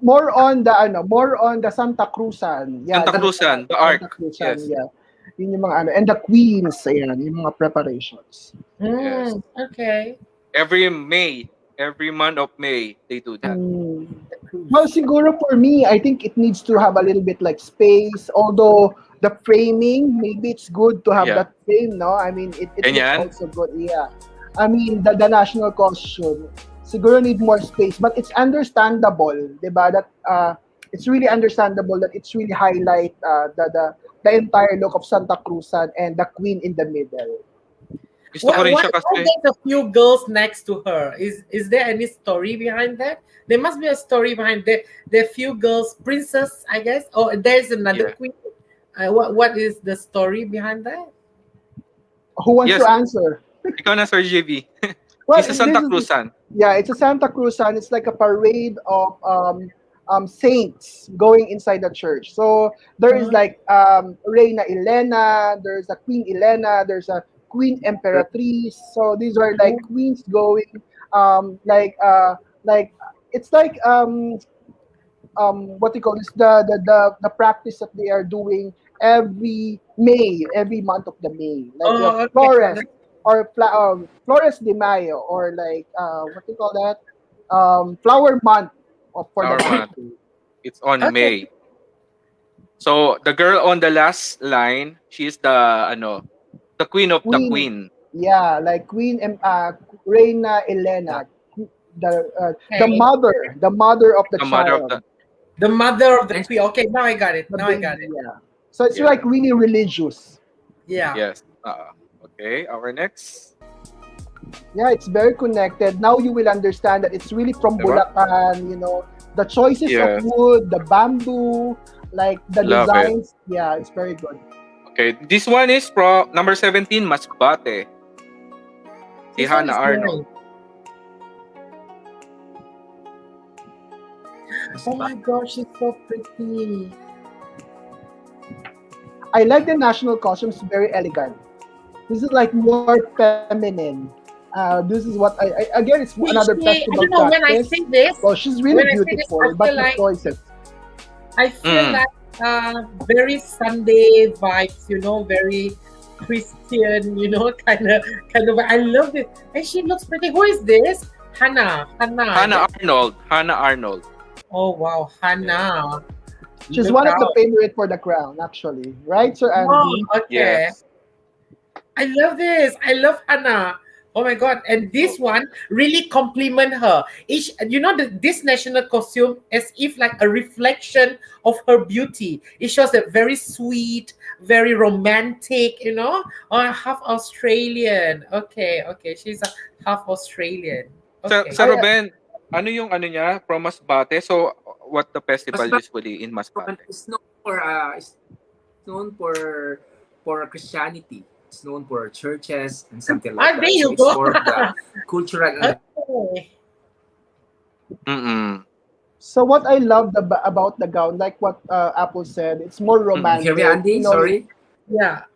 more on the Santa Cruzan. Yeah, Santa that's Cruzan, the Santa Ark. Cruzan, Yes. yeah. Yun yung mga and the queens, ayan, yung mga preparations. Yes. Okay. Every month of May, they do that. Mm. Well, siguro for me, I think it needs to have a little bit like space. Although the framing, maybe it's good to have Yeah. that frame, no? I mean, it looks Ganyan. also good. Yeah. I mean, the national costume, siguro need more space, but it's understandable, diba? That it's really understandable that it's really highlight the entire look of Santa Cruzan and the queen in the middle. Gusto ko rin siya Why kasi. there's a few girls next to her? Is there any story behind that? There must be a story behind that. There are few girls, princess, I guess. Oh, there's another Yeah. queen. What is the story behind that? Who wants to Yes, answer? ikaw na Sir JV. Well, She's a this Santa is Cruzan. yeah, it's a Santa Cruzan. It's like a parade of saints going inside the church. So there is Uh, like Reina Elena, there's a Queen Elena, there's a Queen Emperatrice. So these are like oh, queens going like it's like what you call this the practice that they are doing every May, every month of the May. Like we have okay. Flores or Flores de Mayo or like what do you call that? Flower month for the Our month of month. May. It's on Okay. May. So the girl on the last line, she's the the queen of the Queen, queen. yeah, like Reina Yeah. Elena, the Okay. mother of the The mother of child, the The mother of the And queen. Okay, now I got it. the Now I got baby. it. Yeah, so it's yeah. like really religious. Yeah. Yes. Okay, our next. Yeah, it's very connected. Now you will understand that it's really from Diba? Bulacan, the choices of Yes. wood, the bamboo, like the Love it. designs. Yeah, it's very good. Okay, this one is from number 17, Masbate. Si This one Hannah is Arnold. nice. Oh my gosh, she's so pretty. I like the national costumes, very elegant. This is like more feminine. This is what again, it's another festival I don't know, when I practice. see this, Well, she's really when I see this, beautiful, but the choices. I feel Mm. like very Sunday vibes, very Christian, kind of. I love it, and she looks pretty. Who is this? Hannah, is Hannah it? Arnold. Hannah Arnold. Oh wow, Yeah. Hannah. She's Look one of the out. favorite for the crown, actually. Right, Sir Oh, Andy? okay. Yes. I love this. I love Hannah. Oh my god! And Oh, this one really compliment her. This national costume as if like a reflection of her beauty. It shows that very sweet, very romantic. Half Australian. Okay, okay. She's a half Australian. Okay. Sir Ruben, ano yung ano niya from Masbate? So what the festival Masbate usually in Masbate? is known for known for Christianity. It's known for churches and something like There that. So you it's go. more of the cultural element. Okay. Mm. So what I love about the gown, like what Apple said, it's more Hear me, romantic. Andy? Sorry. Yeah.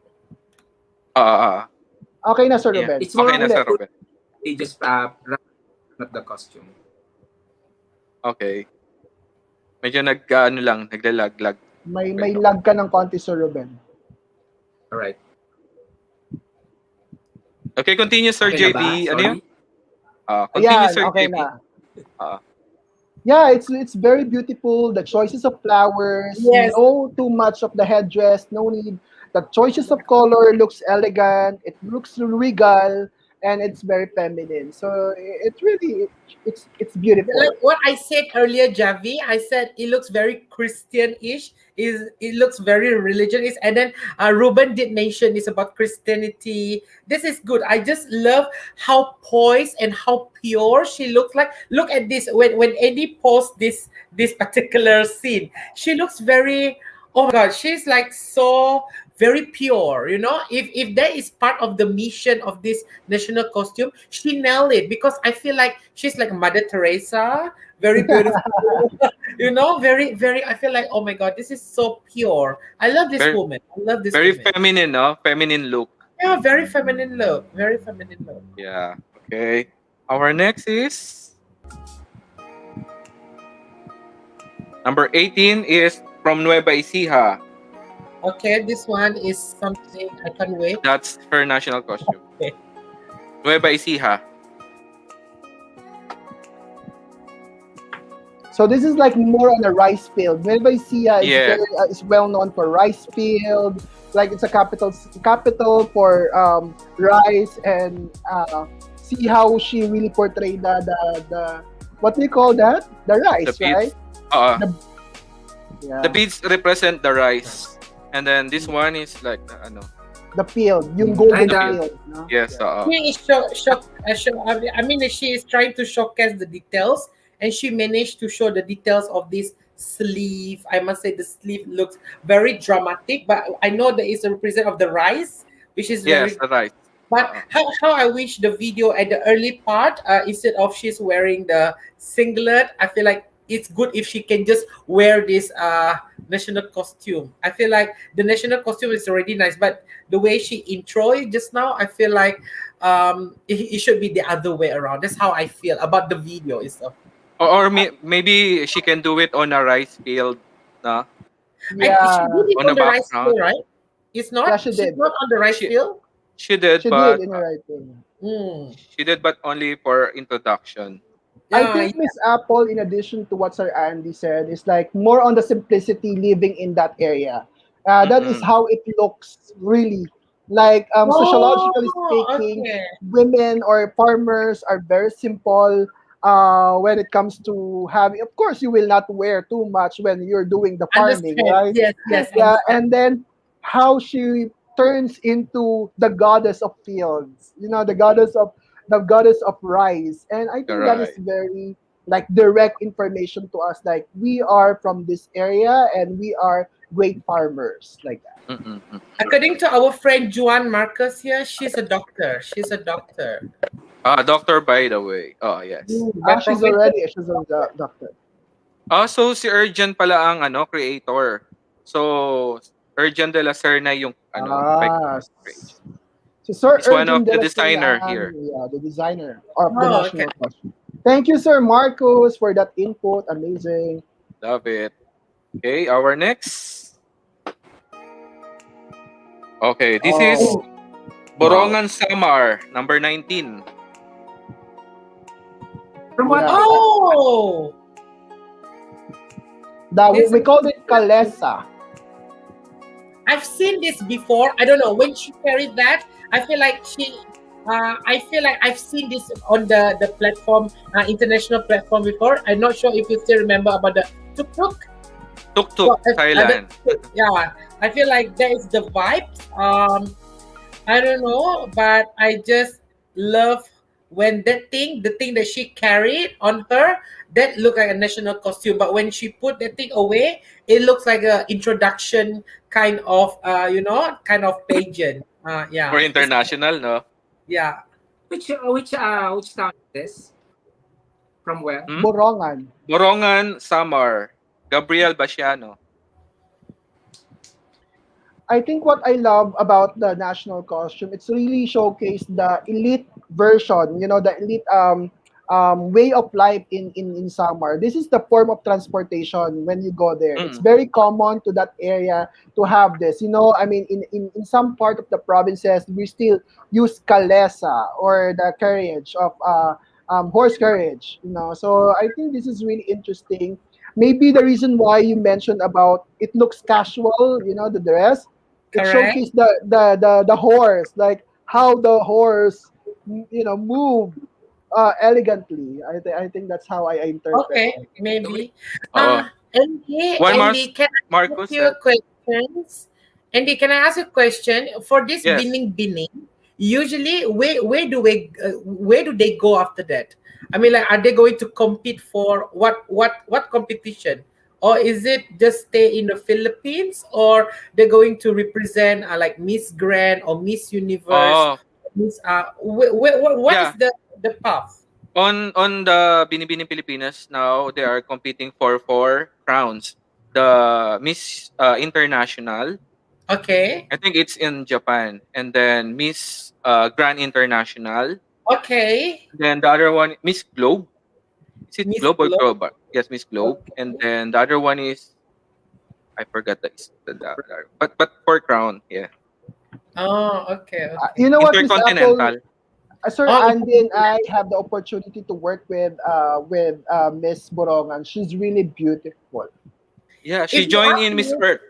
Ah. Okay na, Sir Yeah. Ruben. It's more Okay of na the Sir Ruben. they just not the costume. Okay. Medyo naglalaglag. May lag ka ng konti, Sir Ruben. All right. Okay, continue Sir Okay na ba? JV. Ano yun? Sorry. Continue Ayan, Sir okay JV. na. Ah. Yeah, it's very beautiful. The choices of flowers, Yes. no too much of the headdress, no need. The choices of color looks elegant. It looks regal, and it's very feminine. So it really it's beautiful. Like what I said earlier, Javi, I said it looks very Christian-ish. It looks very religious, and then Ruben did mention it's about Christianity. This is good. I just love how poised and how pure she looks like. Look at this when Eddie posts this particular scene. She looks very. Oh my God, she's like so very pure. If that is part of the mission of this national costume, she nailed it because I feel like she's like Mother Teresa, very beautiful. Very, very. I feel like, oh my God, this is so pure. I love this Very, woman. I love this very woman. feminine, no? Feminine look. Yeah, very feminine look. Very feminine look. Yeah. Okay. Our next is number 18 is from Nueva Ecija. Okay, this one is something I can't wait. That's her national costume. Okay. Nueva Ecija. So this is like more on a rice field. Nueva Ecija is Yeah, very is well known for rice field. Like it's a capital for rice, and see how she really portrayed the what do you call that, the the rice, right? beads. Uh, The the yeah, beads represent the rice, and then this one is like ano, the field, yung And golden the field. field, no? Yes. Yeah. She is I mean, she is trying to showcase the details, and she managed to show the details of this sleeve. I must say, the sleeve looks very dramatic, but I know that it's a represent of the rice, which is Yes, very. the rice. But how I wish the video at the early part, instead of she's wearing the singlet, I feel like it's good if she can just wear this national costume. I feel like the national costume is already nice, but the way she intro it just now, I feel like it should be the other way around. That's how I feel about the video itself. Maybe she can do it on a rice field, no? She Yeah, did it On on the the rice background. field, right? It's yeah, not. she She's did. not on the rice She field. she did, She did but in the right way. Mm. only for introduction. I Yeah, think Miss Apple, in addition to what Sir Andy said, is like more on the simplicity living in that area. That is Mm-mm. how it looks really. Like sociologically oh, speaking, okay. women or farmers are very simple when it comes to having. Of course, you will not wear too much when you're doing the farming, Understand. right? Yes, yes, Yeah, understand. and then how she turns into the goddess of fields, the goddess of rice. And I You're think that is right. very like direct information to us, like we are from this area and we are great farmers like that. Mm-mm. According to our friend Juan Marcos here, she's a doctor. She's a doctor. Doctor, by the way. Oh, yes. By profession. She's a doctor. So si Urgent pala ang ano, creator. So, Urgent de la Serna yung ano, if I Ah, correct. so Sir He's one of Urgent de the la designer Serna, here. yeah, the designer of the Oh, okay. national costume. Thank you, Sir Marcos, for that input. Amazing. Love it. Okay, our next. Okay, this is Oh, wow. Borongan Samar, number 19. From what? yeah. Oh, That this we called it Kalesa. I've seen this before. I don't know when she carried that. I feel like she. I feel like I've seen this on the platform, international platform before. I'm not sure if you still remember about the tuk tuk. Tuk Tuk, So, Thailand. yeah, I feel like that is the vibe. I don't know, but I just love when the thing that she carried on her, that looked like a national costume. But when she put the thing away, it looks like a introduction kind of, kind of pageant. For Yeah, it's international, no? yeah. Which town is this? From where? Hmm? Borongan. Borongan Samar, Gabriel Basiano. I think what I love about the national costume, it's really showcased the elite version, the elite way of life in Samar. This is the form of transportation when you go there. It's Mm. very common to that area to have this. I mean, in some part of the provinces, we still use kalesa or the carriage of horse carriage. So I think this is really interesting. Maybe the reason why you mentioned about it looks casual, the dress, it Correct. showcased the horse, like how the horse, move elegantly. I think that's how I interpret Okay, it. maybe. Oh. Why Andy, can I ask Marcus you a said? question? Andy, can I ask a question? For this Yes. bining, usually where do they go after that? I mean, like, are they going to compete for what competition, or is it just stay in the Philippines, or they're going to represent like Miss Grand or Miss Universe? Oh, Miss, what is yeah. the path? On the Binibining Pilipinas now, they are competing for four crowns. The Miss International, Okay, I think it's in Japan, and then Miss Grand International, okay, then the other one Miss Globe. Is it Miss Globe or Globe. Globe? Yes, Miss Globe, and Okay. then the other one is I forgot but four crown, yeah. Oh, okay, okay. You know what, Miss Apple? Intercontinental. Sir Oh, Andy and I have the opportunity to work with Miss Borongan. She's really beautiful. Yeah, she if you joined ask in Miss me, Earth.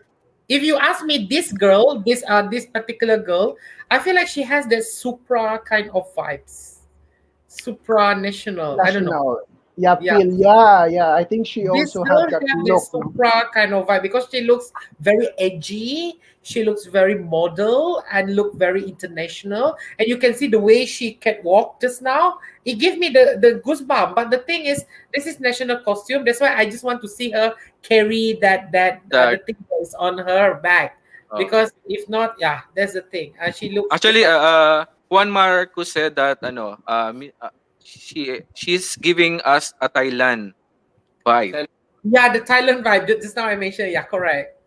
if you ask me, this girl, this particular girl, I feel like she has this supra kind of vibes, supranational. I don't know. National. Yeah, Yeah, Phil. Yeah, yeah. I think she this also girl have that have look, this no? supra kind of vibe because she looks very edgy. She looks very model and look very international. And you can see the way she can walk just now. It gives me the goosebump. But the thing is, this is national costume. That's why I just want to see her carry the That thing that is on her back. uh, Because if not, yeah, that's the thing. She looks just actually like Juan Marcos said that she's giving us a Thailand vibe. yeah, the Thailand vibe. Just now I mentioned, yeah, correct.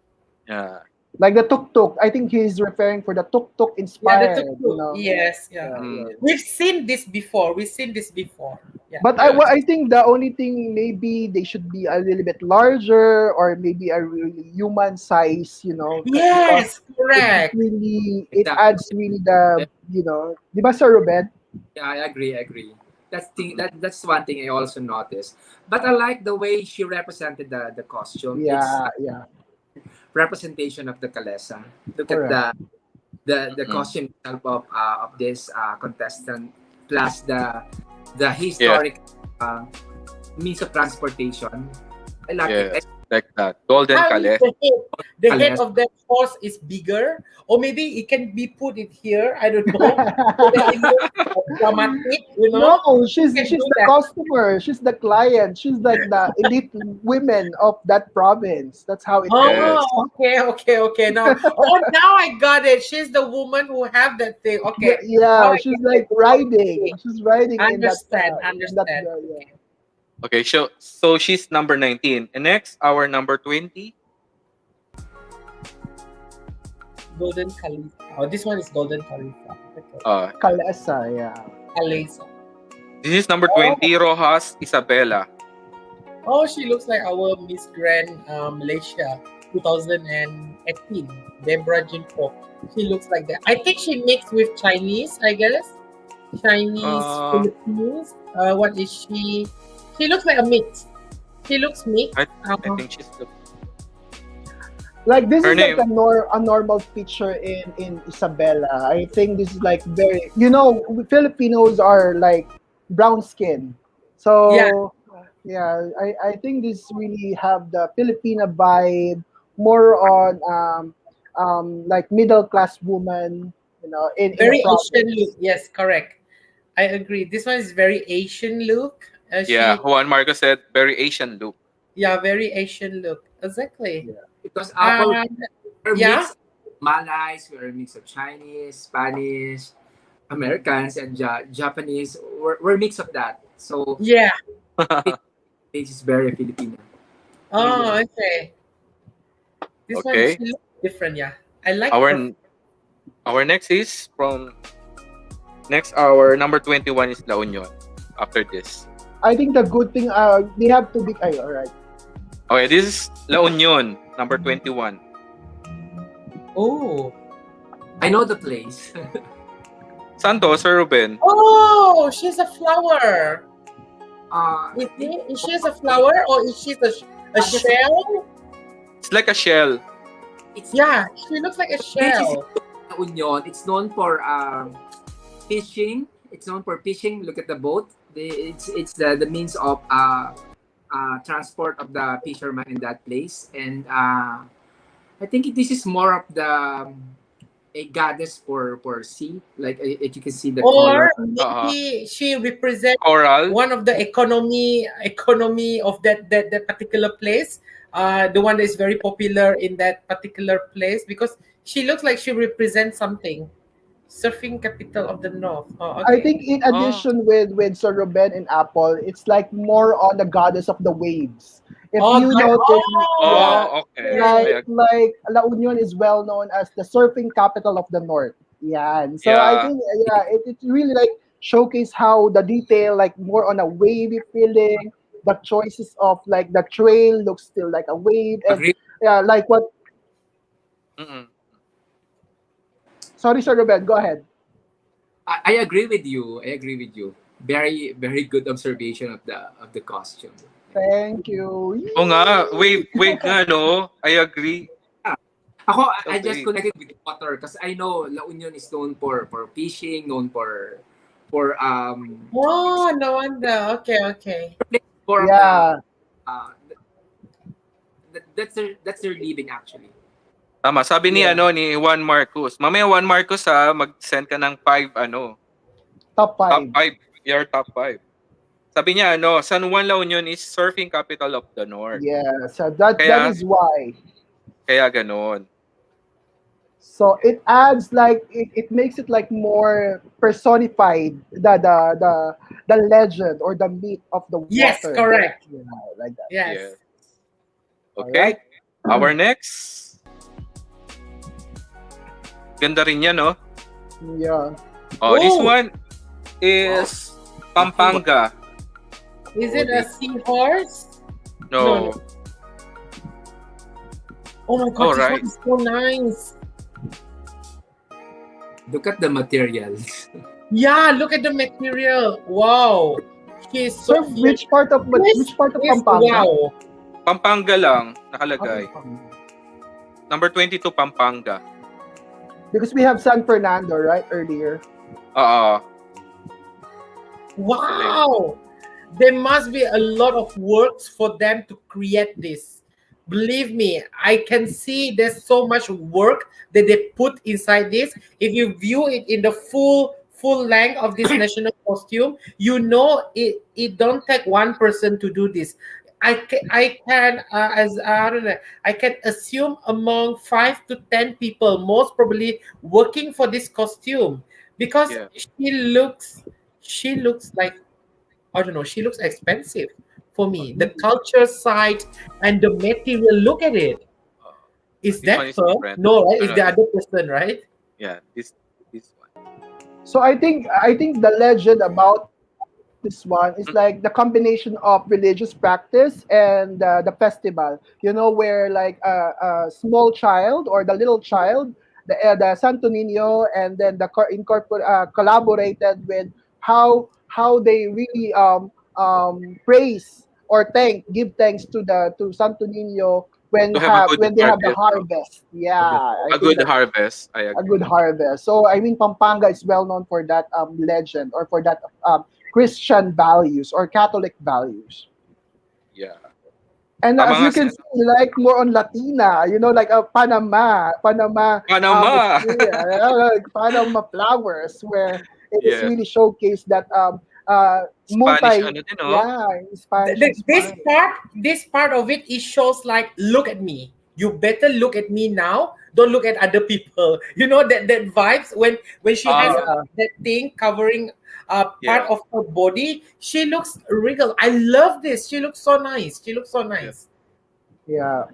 Yeah. Like the tuk tuk. I think he's referring for the tuk tuk Yeah, the inspired. You tuk-tuk. know. Yes, yeah. Yeah, Mm. yeah. We've seen this before. We've seen this before. Yeah. But Yes. I think the only thing maybe they should be a little bit larger or maybe a really human size, because Yes, it correct. really it Exactly. adds really the di ba Sir Ruben? Yeah, I agree. I agree. That's one thing I also noticed. But I like the way she represented the costume. It's Yeah, yeah, representation of the Kalesa. Look at correct. the Mm. costume itself of this contestant, plus the Yeah. historic uh, means of transportation. I like it. Yes. Like that. Golden I wish Kales. the head Kalesa. of that horse is bigger, or maybe it can be put in here. I don't know. So that it looks dramatic, you know. No, You she's can she's do the that. customer. She's the client. She's like the elite women of that province. That's how it Yes. works. Oh, okay, okay, okay. Now I got it. She's the woman who have that thing. Okay, now Yeah, I she's get it. like Okay, riding. She's riding understand, in that understand. yeah. Okay, so she's number 19. And next, our number 20. Golden Khalifa. Oh, this one is Golden Khalifa. Okay, Uh Kalesa, yeah. Khalifa. this is number Oh, 20, Rojas Isabella. oh, she looks like our Miss Grand Malaysia 2018, Deborah Jinko. She looks like that. I think she mixed with Chinese, I guess. Chinese, Uh Philippines. What is she? She looks like a mix. She looks mixed. I I think she's Like this her is like name. a normal picture in Isabela. I think this is like very Filipinos are like brown skin. Yeah, So yeah, I think this really have the Filipina vibe, more on like middle class woman, in a very Asian look. province. Yes, correct. I agree. This one is very Asian look. Yeah, She, Juan Marcos said very Asian look. yeah, very Asian look. Exactly. Yeah. Because Apple, And we're a yeah, mix of Malays, we're a mix of Chinese, Spanish, Americans, and Japanese. We're a mix of that. So yeah. this is very Filipino. Oh, Yeah. okay. This one Okay. she looks different. Yeah, I like Our her. our next is from next our number 21 is La Union after this. I think the good thing they have to be all right. Okay, this is La Union number 21. Oh, I know the place. Santos or Ruben? oh, she's a flower. I think Is she a flower or is she a just shell? It's like a shell. it's Yeah, she looks like a this is shell. Union. It's known for fishing. It's known for fishing. Look at the boat. It's the means of transport of the fishermen in that place. And I think this is more of the a goddess for sea. Like if you can see the color. Or Uh-huh. maybe she represents Coral. one of the economy of that particular place. The one that is very popular in that particular place because she looks like she represents something. Surfing capital of the north. Oh, I okay. think in Oh. addition with Sir Ruben and Apple, it's like more on the goddess of the waves. If Oh, you God. notice, yeah, Oh, Oh, okay. like okay. I like La Union is well known as the surfing capital of the north. Yeah, and so I Yeah. think it really like showcase how the detail like more on a wavy feeling. The choices of like the trail looks still like a wave, and Agree. yeah, like what. Mm-mm. Sorry, Sir Ruben, go ahead. I agree with you. I agree with you. Very very good observation of the costume. Thank you. Oo nga, Yee! wave nga, no? I agree. Yeah. Ako, The I just wave. connected with water because I know La Union is known for fishing, known for Oh, no wonder. Okay, okay. more of the Yeah. uh, that's their living actually. Tama, sabi ni Yeah. ni Juan Marcos. Mamaya Juan Marcos ha, mag-send ka ng Top top five. 5, your top 5. Sabi niya San Juan La Union is surfing capital of the North. Yeah. So that Kaya is why. kaya ganoon. So it adds like it makes it like more personified the legend or the myth of the Yes, water. correct. Yeah, like that. Yeah. Yes. All Okay. right. Our next. Ganda rin yan, no? Yeah. Oh, this Oh, one is Pampanga. is it a seahorse? No, no. No. Oh my Oh, God, this right. one is so nice. Look at the materials. Yeah, look at the material. Wow. She's so So which part of This is Pampanga? wow. Pampanga lang Ah, nakalagay. Pampanga. Number 22 Pampanga. Because we have San Fernando, right? Earlier. Oo. Wow. There must be a lot of works for them to create this. Believe me, I can see there's so much work that they put inside this. If you view it in the full length of this national costume, you know it don't take one person to do this. I can as I don't know, I can assume among 5 to 10 people, most probably working for this costume, because Yeah. she looks like, I don't know, she looks expensive for me. The Mhm. culture side and the material, look at it. Uh, Is this one that is her? different. No, right? No, It's no, the this, other person, right? yeah, this one. So I think the legend about this one is like the combination of religious practice and the festival. You know, where like a small child or the little child, the Santo Niño, and then collaborated with how they really praise or give thanks to Santo Niño To have a good when they have the harvest, no? harvest. Yeah, I A think good that harvest, I a good agree. harvest. So I mean, Pampanga is well known for that legend or for that Christian values or Catholic values. Yeah. And Tama as nga you si can see, like more on Latina, like Panama, Panama. like Panama flowers, where it is Yes. really showcased that Spanish ano din, no? yeah, Spanish inspired. This part of it, it shows like, look at me. You better look at me now. Don't look at other people. You know that vibes when she has Ah, Yeah, that thing covering part yeah. of her body. She looks regal. I love this. She looks so nice. She looks so Yeah. nice. yeah.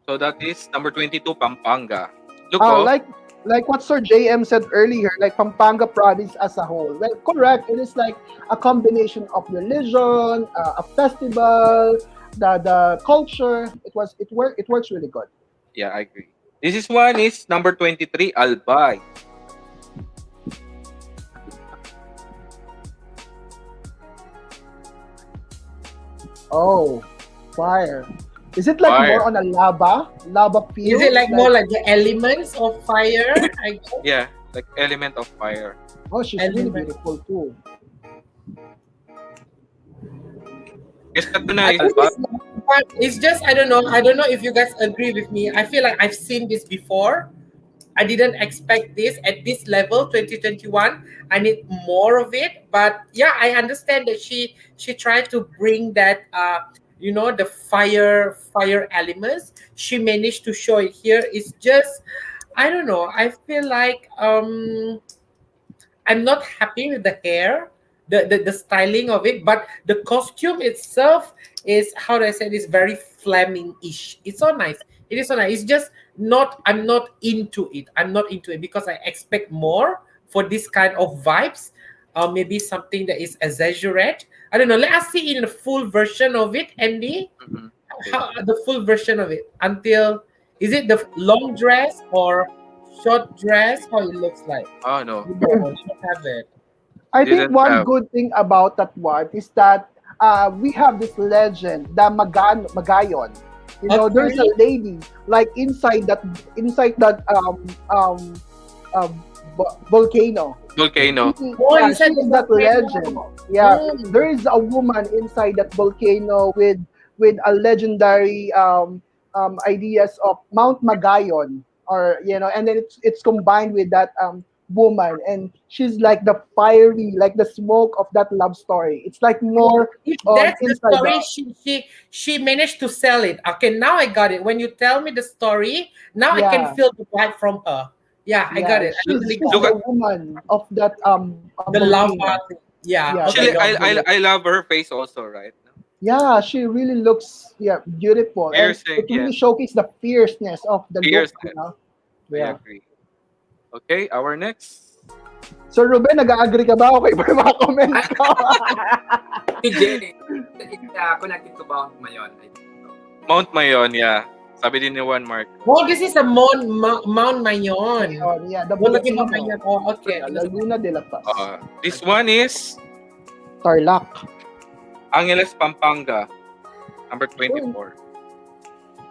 So that is number 22 Pampanga. Look Like what Sir JM said earlier, like Pampanga province as a whole. Well, correct. It is like a combination of religion, a festival, the culture. It works really good. Yeah, I agree. This is one is number 23 Albay. Oh, fire! Is it like more Fire. on a lava Is it fields? like more like the elements of fire? I guess. Yeah, like element of fire. Oh, she's really Element. beautiful too. Yes, ito na I is think Albay. it's just, I don't know. I don't know if you guys agree with me. I feel like I've seen this before. I didn't expect this at this level, 2021. I need more of it. But yeah, I understand that she tried to bring that the fire elements. She managed to show it here. It's just, I don't know. I feel like I'm not happy with the hair, the styling of it, but the costume itself is, how do I say this, very flaming-ish. It's so nice. It is so nice. It's just not, I'm not into it. I'm not into it because I expect more for this kind of vibes. Maybe something that is exaggerate. I don't know. Let us see in the full version of it, Andy. Mhm. Okay. How the full version of it until, is it the long dress or short dress, how it looks like. Oh no, You know, you have it. I think didn't one have. good thing about that one is that we have this legend, the Magayon. You know, there's a Okay. lady like inside that volcano. Volcano. Oh, Yeah, she inside the is that legend. volcano. Yeah, Mm. there is a woman inside that volcano with a legendary ideas of Mount Magayon, or and then it's combined with that woman, and she's like the fiery, like the smoke of that love story. It's like more If on that's the inside the. story, she managed to sell it. Okay, now I got it. When you tell me the story, now I can Yeah, feel the vibe from her. Yeah, I got yeah, it. I she's totally she's Look got at it. the woman of that The love volcano. thing. Yeah. Yeah, Okay. actually, the No. I love her face also, right? Yeah, she really looks, beautiful, and Piercing, it really yes, showcases the fierceness of the look. fierceness. I Yeah. agree. Okay, our next. So Ruben, nag-agree ka ba? Okay ba yung mga comments ko? To Jay, it's connected to Mount Mayon. Mount Mayon, yeah. Sabi din ni Juan Mark. Oh, this is a Mount Mayon. Yeah, the Wala ba volcano. Mayon? Oh, okay. Yeah, Laguna de la Paz. This one is Tarlac. Angeles, Pampanga, number Oh, 24.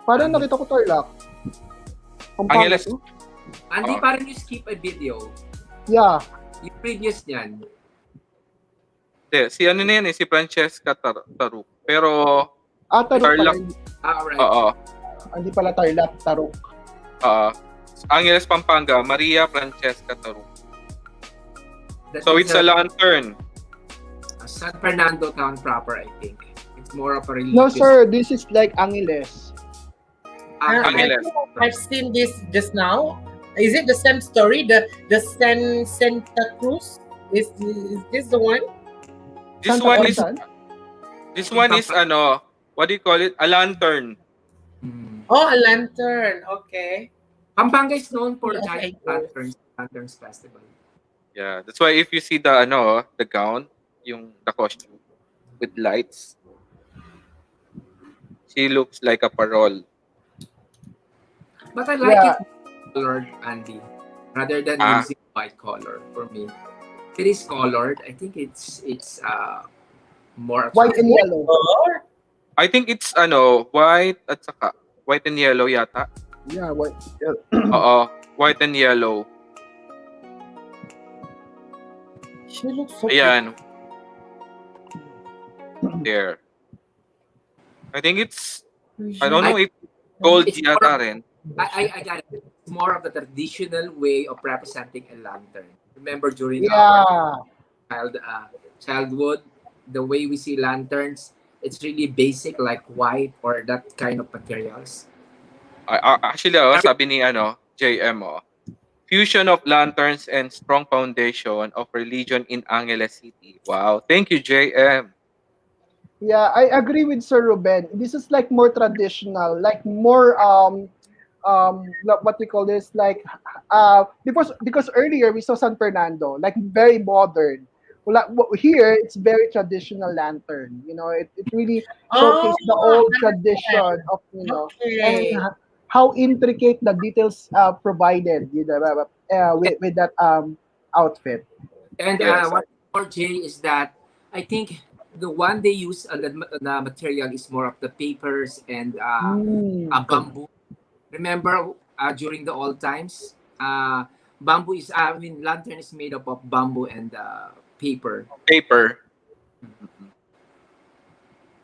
parang nakita ko Tarlac. Pampanga Angeles. to? Andy, parang you skip a video. Yeah. Yung previous niyan. Si ano na yan si Francesca Taruk. Pero, Taruk pala. Tarlac, Alright. oo, Hindi pala Tarlac, Taruk. Angeles, Pampanga, Maria Francesca Taruk. That So is it's a lantern. San Fernando town proper, I think. It's more of a religious. No, sir. This is like Angeles. Angeles. I've seen this just now. Is it the same story? The Santa Cruz? Is this the one? This Santa one Cruz, is saan? what do you call it? A lantern. Mm. Oh, a lantern. Okay. Pampanga is known for Yes, giant I know. lanterns festival. Yeah, that's why if you see the gown, the costume with lights, she looks like a parol. But I like Yeah. it colored, Andy, rather than Ah. using white color for me. If it is colored, I think it's more White and attractive. yellow. Or I think it's white at saka white and yellow yata. Yeah, white. Oo, white and yellow. she looks so Ayan. There. I think it's pretty. I don't know if gold It's yata rin. I got it. It's more of the traditional way of representing a lantern. Remember during our Yeah. childhood, the way we see lanterns, it's really basic, like white or that kind of materials. Actually, sabi ni JM, fusion of lanterns and strong foundation of religion in Angeles City. Wow. Thank you, JM. Yeah, I agree with Sir Ruben. This is like more traditional, like more what we call this, like because earlier we saw San Fernando, like very modern. Here it's very traditional lantern. It really Oh, showcases the old tradition of and okay. how intricate the details provided, with that outfit. And Yes. what more, Jay, is that I think the one they use on the material is more of the papers and a bamboo. Remember, during the old times, bamboo is, lantern is made up of bamboo and paper. Paper.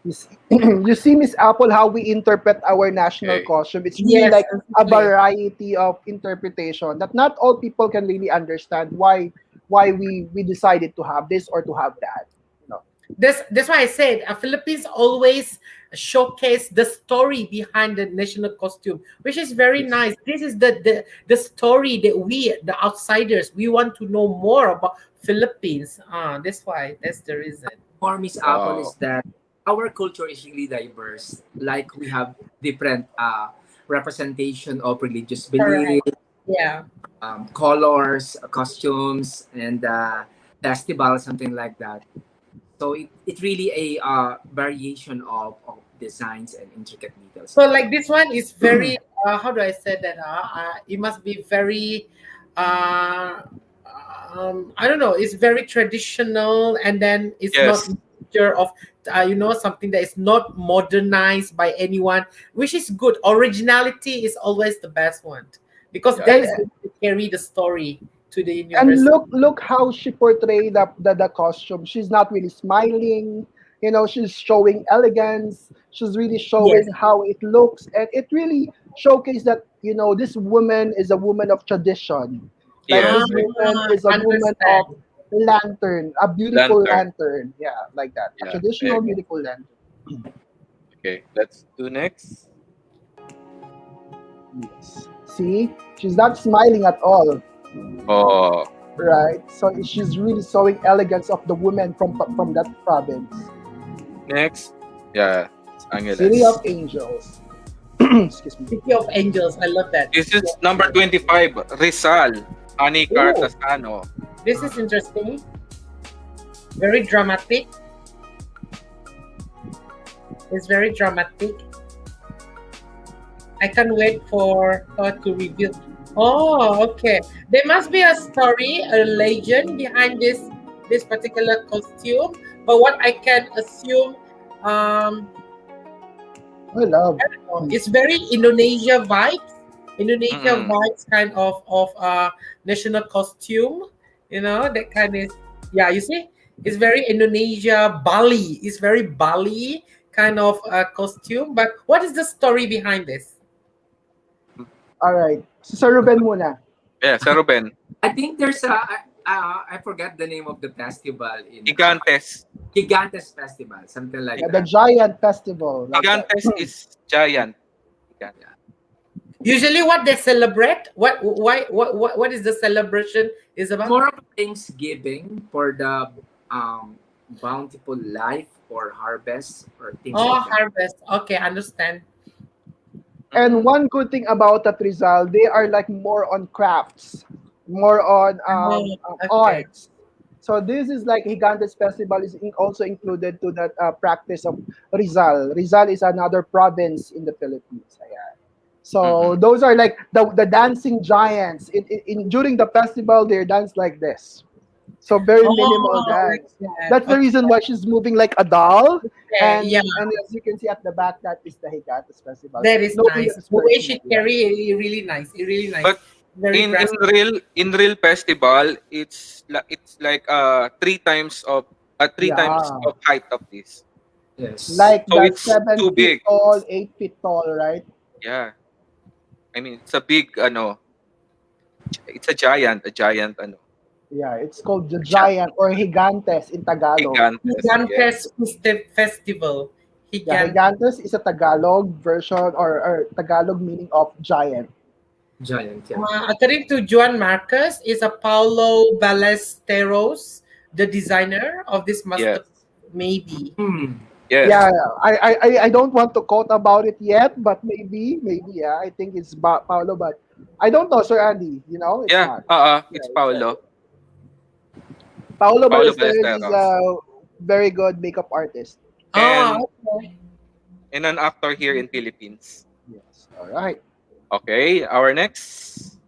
You see, Miss Apple, how we interpret our national Okay. costume. It's really Yes, like a exactly. variety of interpretation that not all people can really understand why we decided to have this or to have that. That's why I said Philippines always showcase the story behind the national costume, which is very nice. This is the story that we, the outsiders, we want to know more about Philippines. That's why. That's the reason. For Miss Apple Wow. is that our culture is really diverse. Like we have different representation of religious Correct. belief, Yeah. colors, costumes, and festivals, something like that. So it really a variation of designs and intricate details. So like this one is very how do I say that? It must be very, uh, I don't know. It's very traditional, and then it's not Yes. mixture of, something that is not modernized by anyone, which is good. Originality is always the best one because Yeah. that And is going to carry the story to the and universe. look how she portrayed the costume. She's not really smiling. She's showing elegance. She's really Yes. showing how it looks, and it really showcased that this woman is a woman of tradition. Like Yes. Ah, this woman is a woman of understand. lantern, a beautiful Lantern. lantern. Yeah, like that, a Yeah, I traditional agree. beautiful lantern. Okay, let's do next. Yes. See, she's not smiling at all, Oh, right? So she's really showing elegance of the woman from that province. next. Yeah, it's City of Angeles. Angels. Excuse me. City of Angels. I love that. This City is of number Angels. 25, Rizal, Ani Oh, Cartasano. this is interesting. Very dramatic. It's very dramatic. I can't wait for her to reveal. Oh, okay. There must be a story, a legend behind this particular costume. But what I can assume, um, I love. it's very Indonesia vibes. Indonesia Mm-mm. vibes kind of national costume. That kind is, yeah. You see, it's very Indonesia Bali. It's very Bali kind of costume. But what is the story behind this? All right. So Sir Ruben muna. Yeah, Sir Ruben. I think there's I forgot the name of the festival in Gigantes. Gigantes Festival, something like Yeah, the that. Giant Festival, like that. Gigantes is giant. Gigantes. Yeah. Usually, what they celebrate, what is the celebration is about? More of Thanksgiving for the bountiful life or harvest or things Oh, like that. harvest. Okay, understand. And Mm-mm. one good thing about that Rizal, they are like more on crafts, more on Oh, okay. arts. So this is like Gigantes Festival is also included to that practice of Rizal. Rizal is another province in the Philippines. Ayan. So Mm-mm. those are like the dancing giants. During the festival, they dance like this. So very minimal Oh, like dance. that. That's the Okay, reason why she's moving like a doll. yeah, And as you can see at the back, that is the Higatas Festival. that is Nobody nice. is The way wearing she it yet. carry it, really nice. It really nice. But Very in drastic. real festival, it's like three times Yeah. of height of this. Yes. Like So the it's seven too feet big. tall, 8 feet tall, right? Yeah. I mean, it's a big it's a giant Yeah, it's called the gi- giant or Gigantes in Tagalog. gigantes. Gigantes Yes. Festival. Yeah, Gigantes. Gigantes is a Tagalog version or Tagalog meaning of giant. Giant, yeah. According to Juan Marcus, is a Paulo Ballesteros, the designer of this master, Yes. maybe. Hmm. Yeah, Yes. I don't want to quote about it yet, but maybe yeah, I think it's Paolo, but I don't know, Sir Andy. It's Yeah. not. Yeah, It's it's Paulo. Paolo Paulo Ballesteros is Ballesteros. a very good makeup artist. And Oh, okay. an actor here in Philippines. Yes. All right. Okay, our next.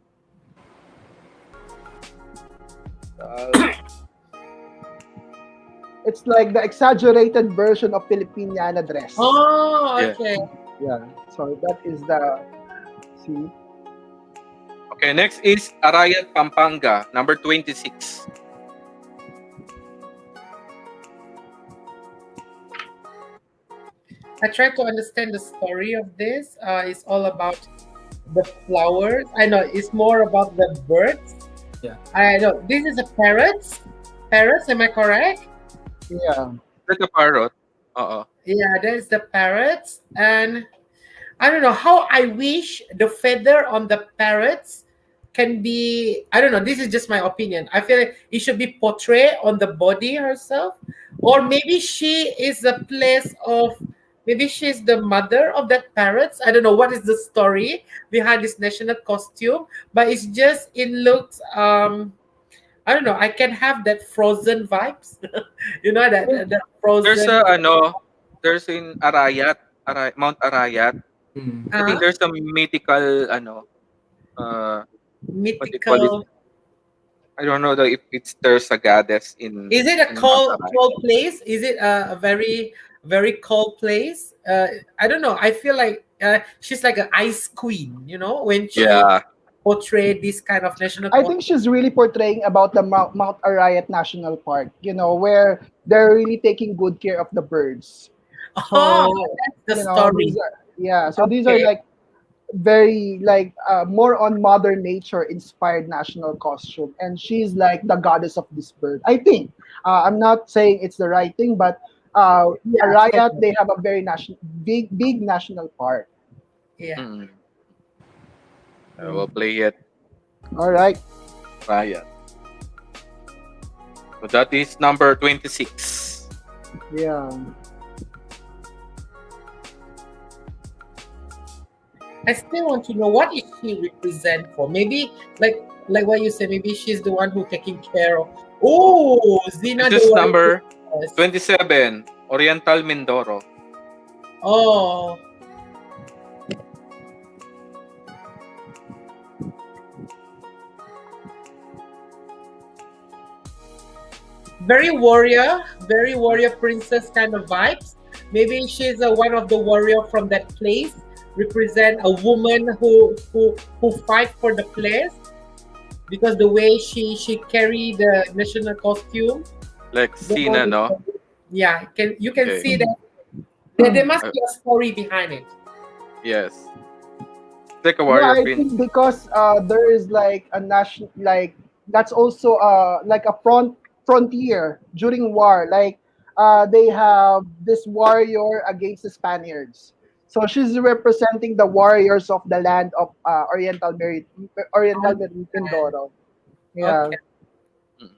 It's like the exaggerated version of Filipiniana dress. Oh, Yeah. okay. Yeah. So that is the see. Okay, next is Arayat Pampanga, number 26. I try to understand the story of this. It's all about the flowers. I know it's more about the birds. Yeah. I know this is a parrots. Parrots, am I correct? Yeah. That's a parrot. Uh-oh. Yeah, there's the parrots, and I don't know how I wish the feather on the parrots can be. I don't know. This is just my opinion. I feel like it should be portrayed on the body herself, or maybe she is a place of. Maybe she's the mother of that parrots. I don't know what is the story behind this national costume, but it's just it looks. I don't know. I can have that frozen vibes. that There's frozen. there's in Arayat, Mount Arayat. Mm. I think Uh, there's some mythical uh what they call it. mythical. I don't know if it's there's a goddess Is it a in cold Pampanga. place? Is it a very cold place? I don't know. I feel like she's like an ice queen. You know, when she Yeah. portrayed this kind of national I costume. think she's really portraying about the Mount Arayat National Park, where they're really taking good care of the birds. Oh, So, that's the story. these are Okay. like very like more on mother nature inspired national costume, and she's like the goddess of this bird, I think. I'm not saying it's the right thing, but Yeah. So Arayat, they have a very national big national park. yeah. Mm. I will Mm. play it. All right. Riot. So that is number 26. Yeah. I still want to know what is she represent for. Maybe like what you said. Maybe she's the one who taking care of. Oh, Zina This the is warrior number princess. 27. Oriental Mindoro. Oh, very warrior princess kind of vibes. Maybe she's one of the warrior from that place. Represent a woman who fight for the place because the way she carry the national costume. Like The whole Sina, no? yeah, you can Okay. see that there must Uh, be a story behind it. yes. It's like a Yeah, warrior I queen. think because there is like a national, like that's also like a frontier during war. Like they have this warrior against the Spaniards. So she's representing the warriors of the land of Oriental Okay. Mindoro. Yeah. Okay. Mm.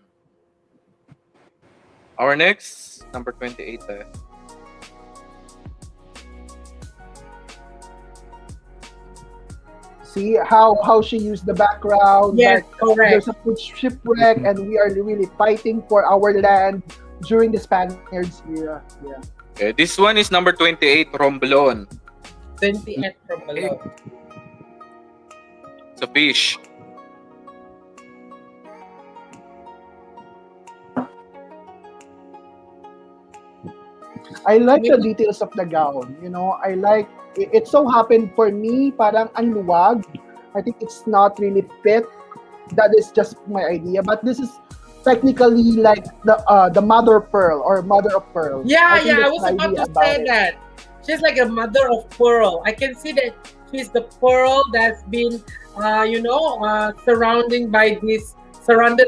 Our next, number 28. See how she used the background, Yes, like correct. there's a food shipwreck and we are really fighting for our land during the Spaniards era. Yeah. Okay, this one is number 28, Romblon. 28 from Eh, below. It's a fish. I like the Maybe details of the gown. I like it so happened for me parang ang luwag. I think it's not really fit. That is just my idea, but this is technically like the mother of pearl or mother of pearl. I yeah, think yeah, I that's was the about idea to about say it. that. She's like a mother of pearl. I can see that she's the pearl that's been surrounded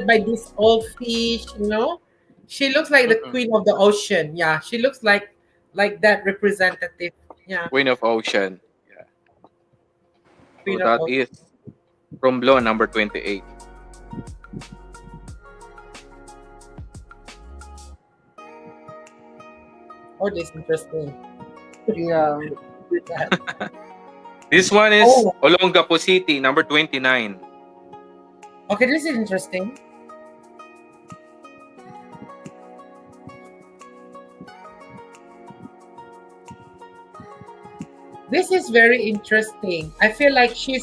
by this old fish, you know. She looks like the Mm-mm. queen of the ocean. Yeah, she looks like that representative. Yeah, Queen of Ocean. Yeah. So queen of that ocean. is Romblon, number 28. Oh, this is interesting. Yeah. This one is Oh, Olongapo City, number 29. okay, this is interesting. This is very interesting. I feel like she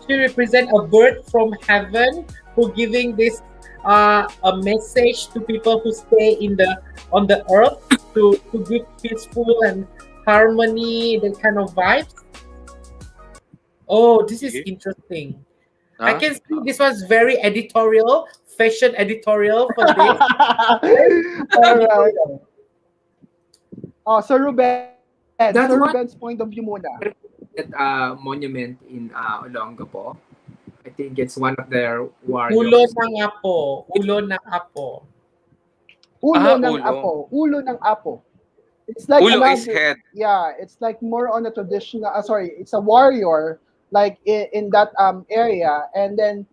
represent a bird from heaven who giving this a message to people who stay in the on the earth to give peaceful and harmony, that kind of vibes. Oh, this is Okay. interesting. I Huh? can see this was very editorial, fashion editorial for this. Very All right. editorial. Oh, so Ruben, that Ruben's one point of view muna. that monument in Olongapo. I think it's one of their Ulo warriors. ng apo, ulo ng apo. Ulo Ah, ng Ulo. apo. Ulo ng apo. It's like Ulo is another, head. yeah, it's like more on a traditional, sorry, it's a warrior, like in that area. And then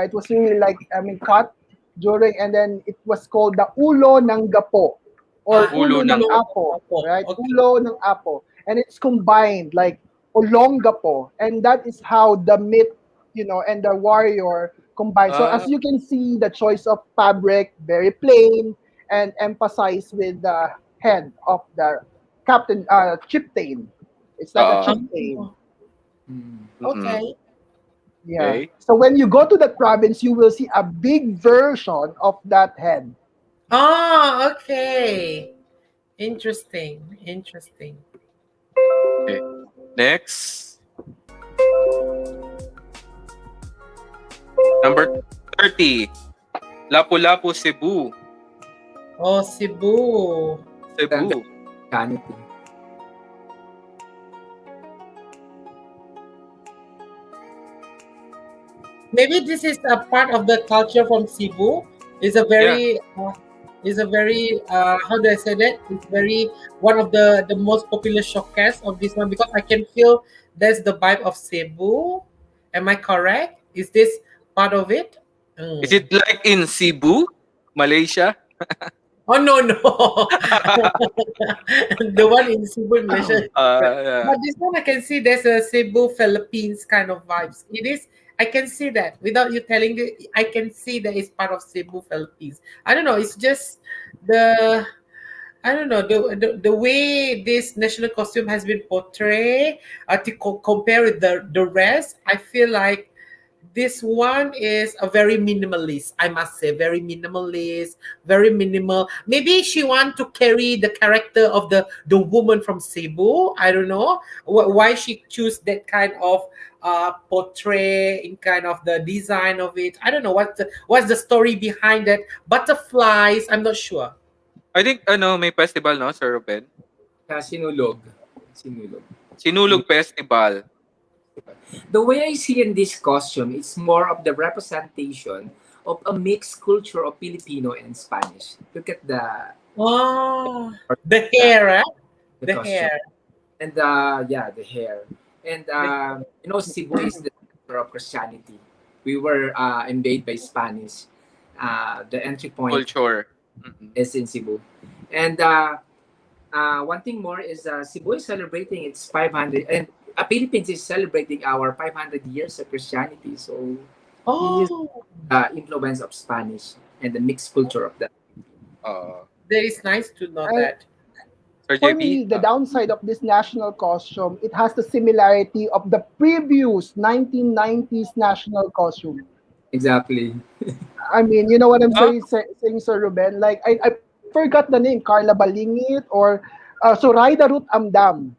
it was really like, I mean, cut during, and then it was called the Ulo ng Gapo or Ah, Ulo Ulo ng ng ulo Gapo. ng Apo, apo. right? Okay. Ulo ng Apo. And it's combined like Olongapo. And that is how the myth, and the warrior combined. So Ah, as you can see, the choice of fabric, very plain and emphasized with the head of the captain, chieftain. It's like a Uh, chieftain. Oh, Mm. mm-mm. okay. Yeah. Okay. So when you go to that province, you will see a big version of that head. Oh, okay. Interesting. Interesting. Okay. Next, number 30. Lapu-Lapu, Cebu. Oh, Cebu. And Cebu. Christianity. Maybe this is a part of the culture from Cebu. Is a Yeah. very how do I say that? It's very one of the most popular showcase of this one because I can feel there's the vibe of Cebu. Am I correct? Is this part of it? Is Mm. it like in Cebu, Malaysia? Oh no no, the one in Cebu, Malaysia. Is different. Yeah. But this one I can see there's a Cebu Philippines kind of vibes. It is. I can see that without you telling me. I can see that it's part of Cebu Philippines. I don't know. It's just the I don't know the way this national costume has been portrayed to compare with the rest. I feel like this one is a very minimalist. I must say, very minimalist, very minimal. Maybe she want to carry the character of the woman from Cebu. I don't know why she choose that kind of portray in kind of the design of it. I don't know what's the story behind that. Butterflies. I'm not sure. I think may festival no, Sir Ruben? Sinulog. Sinulog. Sinulog Festival. The way I see in this costume, it's more of the representation of a mixed culture of Filipino and Spanish. Look at Oh, the the, hair, huh? the The costume. hair. And yeah, the hair. And The, Cebu is the center of Christianity. We were invaded by Spanish. The entry point Culture. Mm-mm. is in Cebu. And one thing more is Cebu is celebrating its 500, and Philippines is celebrating our 500 years of Christianity. So he is oh, influence of Spanish and the mixed culture of that. Uh, that is nice to know And that. Sir for JP? me, the downside of this national costume, it has the similarity of the previous 1990s national costume. Exactly. I mean, you know what I'm Ah, saying, Sir Ruben? Like, I forgot the name, Carla Balingit or Zoraida Ruth Amdam.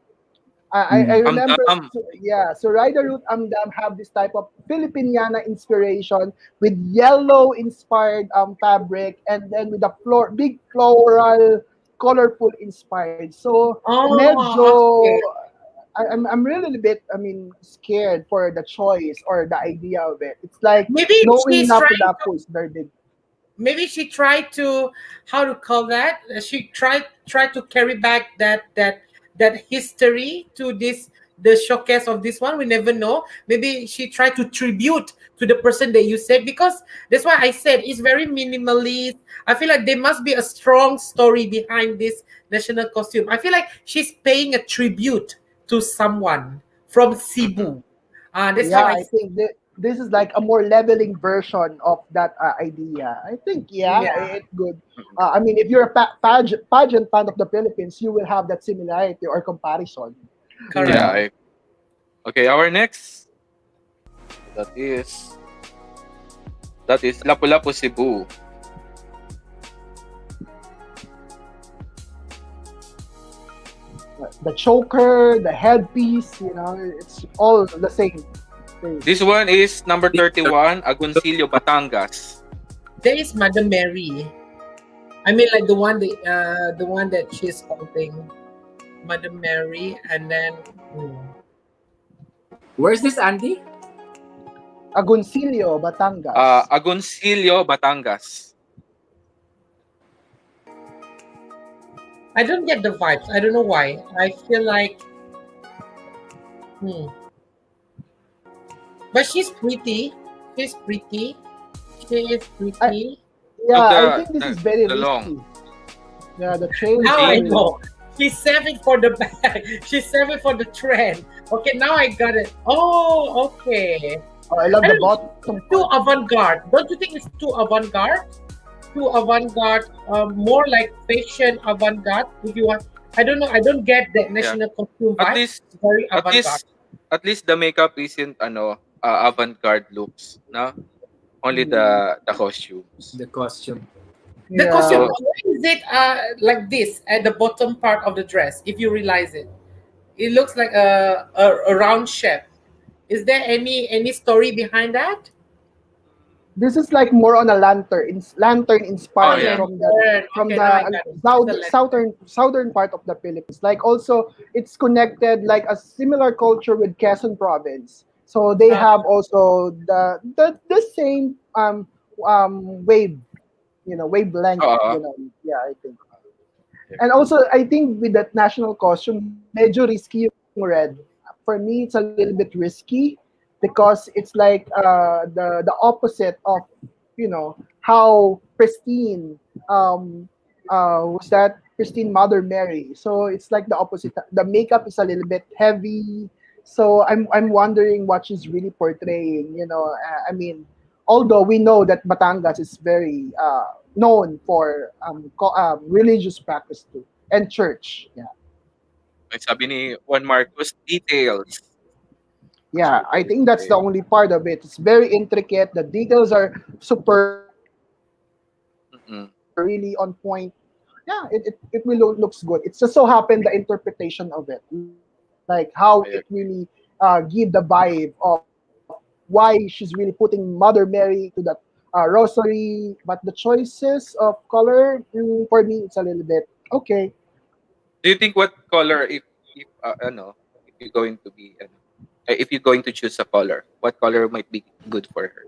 I Mm. remember, Amdam. yeah, Zoraida Ruth Amdam have this type of Filipiniana inspiration with yellow inspired fabric and then with a big floral, colorful inspired. So Oh, medyo, okay. I'm really a bit, I mean, scared for the choice or the idea of it. It's like Maybe knowing she's Lapu trying to. Lapu is very big. Maybe she tried to. How to call that? She tried to carry back that history to this the showcase of this one. We never know. Maybe she tried to tribute to the person that you said because that's why I said it's very minimalist. I feel like there must be a strong story behind this national costume. I feel like she's paying a tribute to someone from Mm-mm. Cebu. That's how Yeah, I I think this is like a more leveling version of that idea. I think, yeah, yeah, it's good. Mm-mm. I mean, if you're a pageant fan of the Philippines, you will have that similarity or comparison. Yeah. correct. Mm. Okay, our next. That is Lapu-Lapu, Cebu. The choker, the headpiece, it's all the same thing. This one is number 31, Agoncillo, Batangas. There is Mother Mary. I mean, like the one that she's holding, Mother Mary, and then hmm. Where's this, Andy? Agoncillo, Batangas. Agoncillo, Batangas. I don't get the vibes. I don't know why. I feel like, hmm. But she's pretty. She's pretty. She is I, pretty. yeah, Look I the think this the, is very the long. risky. Yeah, the train is Now I very long. know. She's saving for the bag. She's saving for the trend. Okay, now I got it. Oh, okay. Oh, I love I the don't know. bottom Too part. avant-garde. Don't you think it's too avant-garde? Too avant-garde. More like fashion avant-garde. If you want, I don't know. I don't get the Yeah. national costume At vibe. least Very at avant-garde. least at least the makeup isn't avant-garde looks, no? Only Mm, the costumes. The costume. The costume, yeah. So why is it like this at the bottom part of the dress? If you realize it, it looks like a round shape. Is there any story behind that? This is like more on a lantern, lantern oh Oh, inspired yeah. lantern. from Okay, now I the got it. It's a lantern. southern part of the Philippines. Like also, it's connected like a similar culture with Quezon province. So they Uh, have also the same wave, wavelength. Uh, Yeah, I think. yeah. And also, I think with that national costume, medyo risky yung red. For me, it's a little bit risky because it's like the opposite of how pristine was that pristine Mother Mary. So it's like the opposite. The makeup is a little bit heavy. So I'm wondering what she's really portraying. I mean, although we know that Batangas is very known for religious practice too and church. Yeah, May sabi ni Juan Marcos, details. yeah. I Super think that's the detail. only part of it. It's very intricate. The details are superb. The colors are Mm-mm. really on point. Yeah, it really looks good. It's just so happened the interpretation of it, like how it I really agree. give the vibe of why she's really putting Mother Mary to that rosary. But the choices of color, for me, it's a little bit okay. Do you think what color if if you're going to be if you're going to choose a color, what color might be good for her?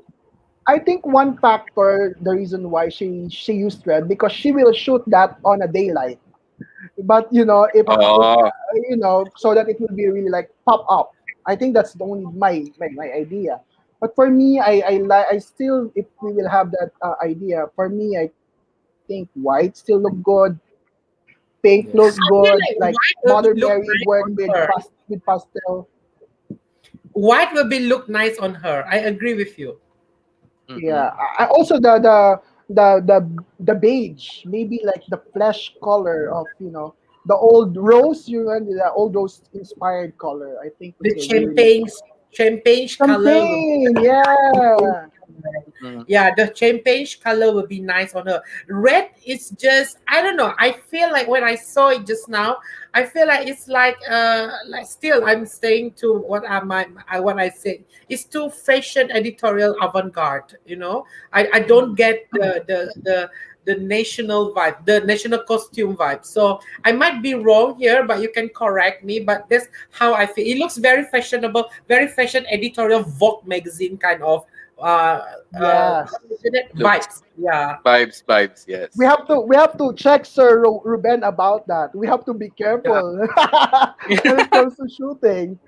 I think one factor, the reason why she used red, because she will shoot that on a daylight. But if Oh, so that it will be really like pop up. I think that's the only my idea. But for me, I still, if we will have that idea, for me, I think white still look good, pink look good, Yes. like I feel like Mother white will be Mary look wearing nice with on her. pastel. White will be look nice on her. I agree with you. Yeah. mm-mm. Also the beige, maybe like the flesh color of the old rose, the old rose inspired color. I think The it will be really champagne color will be champagne. nice. Yeah. Mm. Yeah, the champagne color would be nice on her. Red is just, I don't know. I feel like when I saw it just now, I feel like it's like still I'm staying to what I said. It's too fashion editorial avant-garde, you know. I don't get the national vibe, the national costume vibe. So I might be wrong here, but you can correct me. But that's how I feel. It looks very fashionable, very fashion editorial Vogue magazine kind of uh Yes. how do you say that? Looks Vibes. Yeah. vibes, We yes. have to we have to check Sir Ruben about that. We have to be Yeah. careful when it comes to shooting.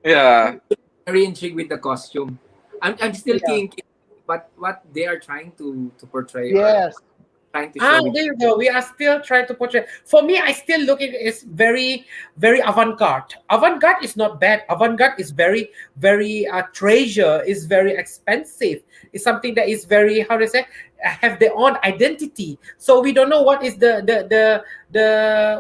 Yeah. Very intrigued with the costume. I'm still Yeah. thinking what they are trying to portray or Yes. trying to Ah, show with. there you go. We are still trying to portray. For me, I still look at it as very, very avant-garde. Avant-garde is not bad. Avant-garde is very, very treasure. Is very expensive. It's something that is very, how do I say, have their own identity. So we don't know what is the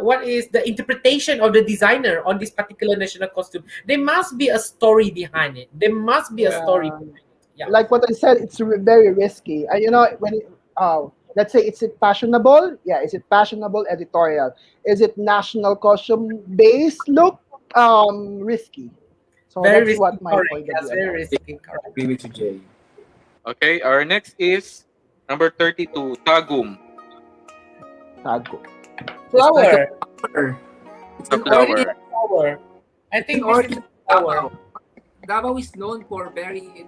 what is the interpretation of the designer on this particular national costume. There must be a story behind it. There must be a story Yeah. behind it. Yeah. Like what I said, it's very risky. Let's say, is it fashionable? Yeah, is it fashionable editorial? Is it national costume based look? Risky. So Very that's risky. what my Correct. point of Yes, view very about it. risky. Correct. Agree with you, Jay. Okay, our next is number 32, Tagum, Tago. It's like a Flower. flower. It's the an This is orchid. flower. a flower. I It's an think this is orchid a flower. Davao. Davao is known for very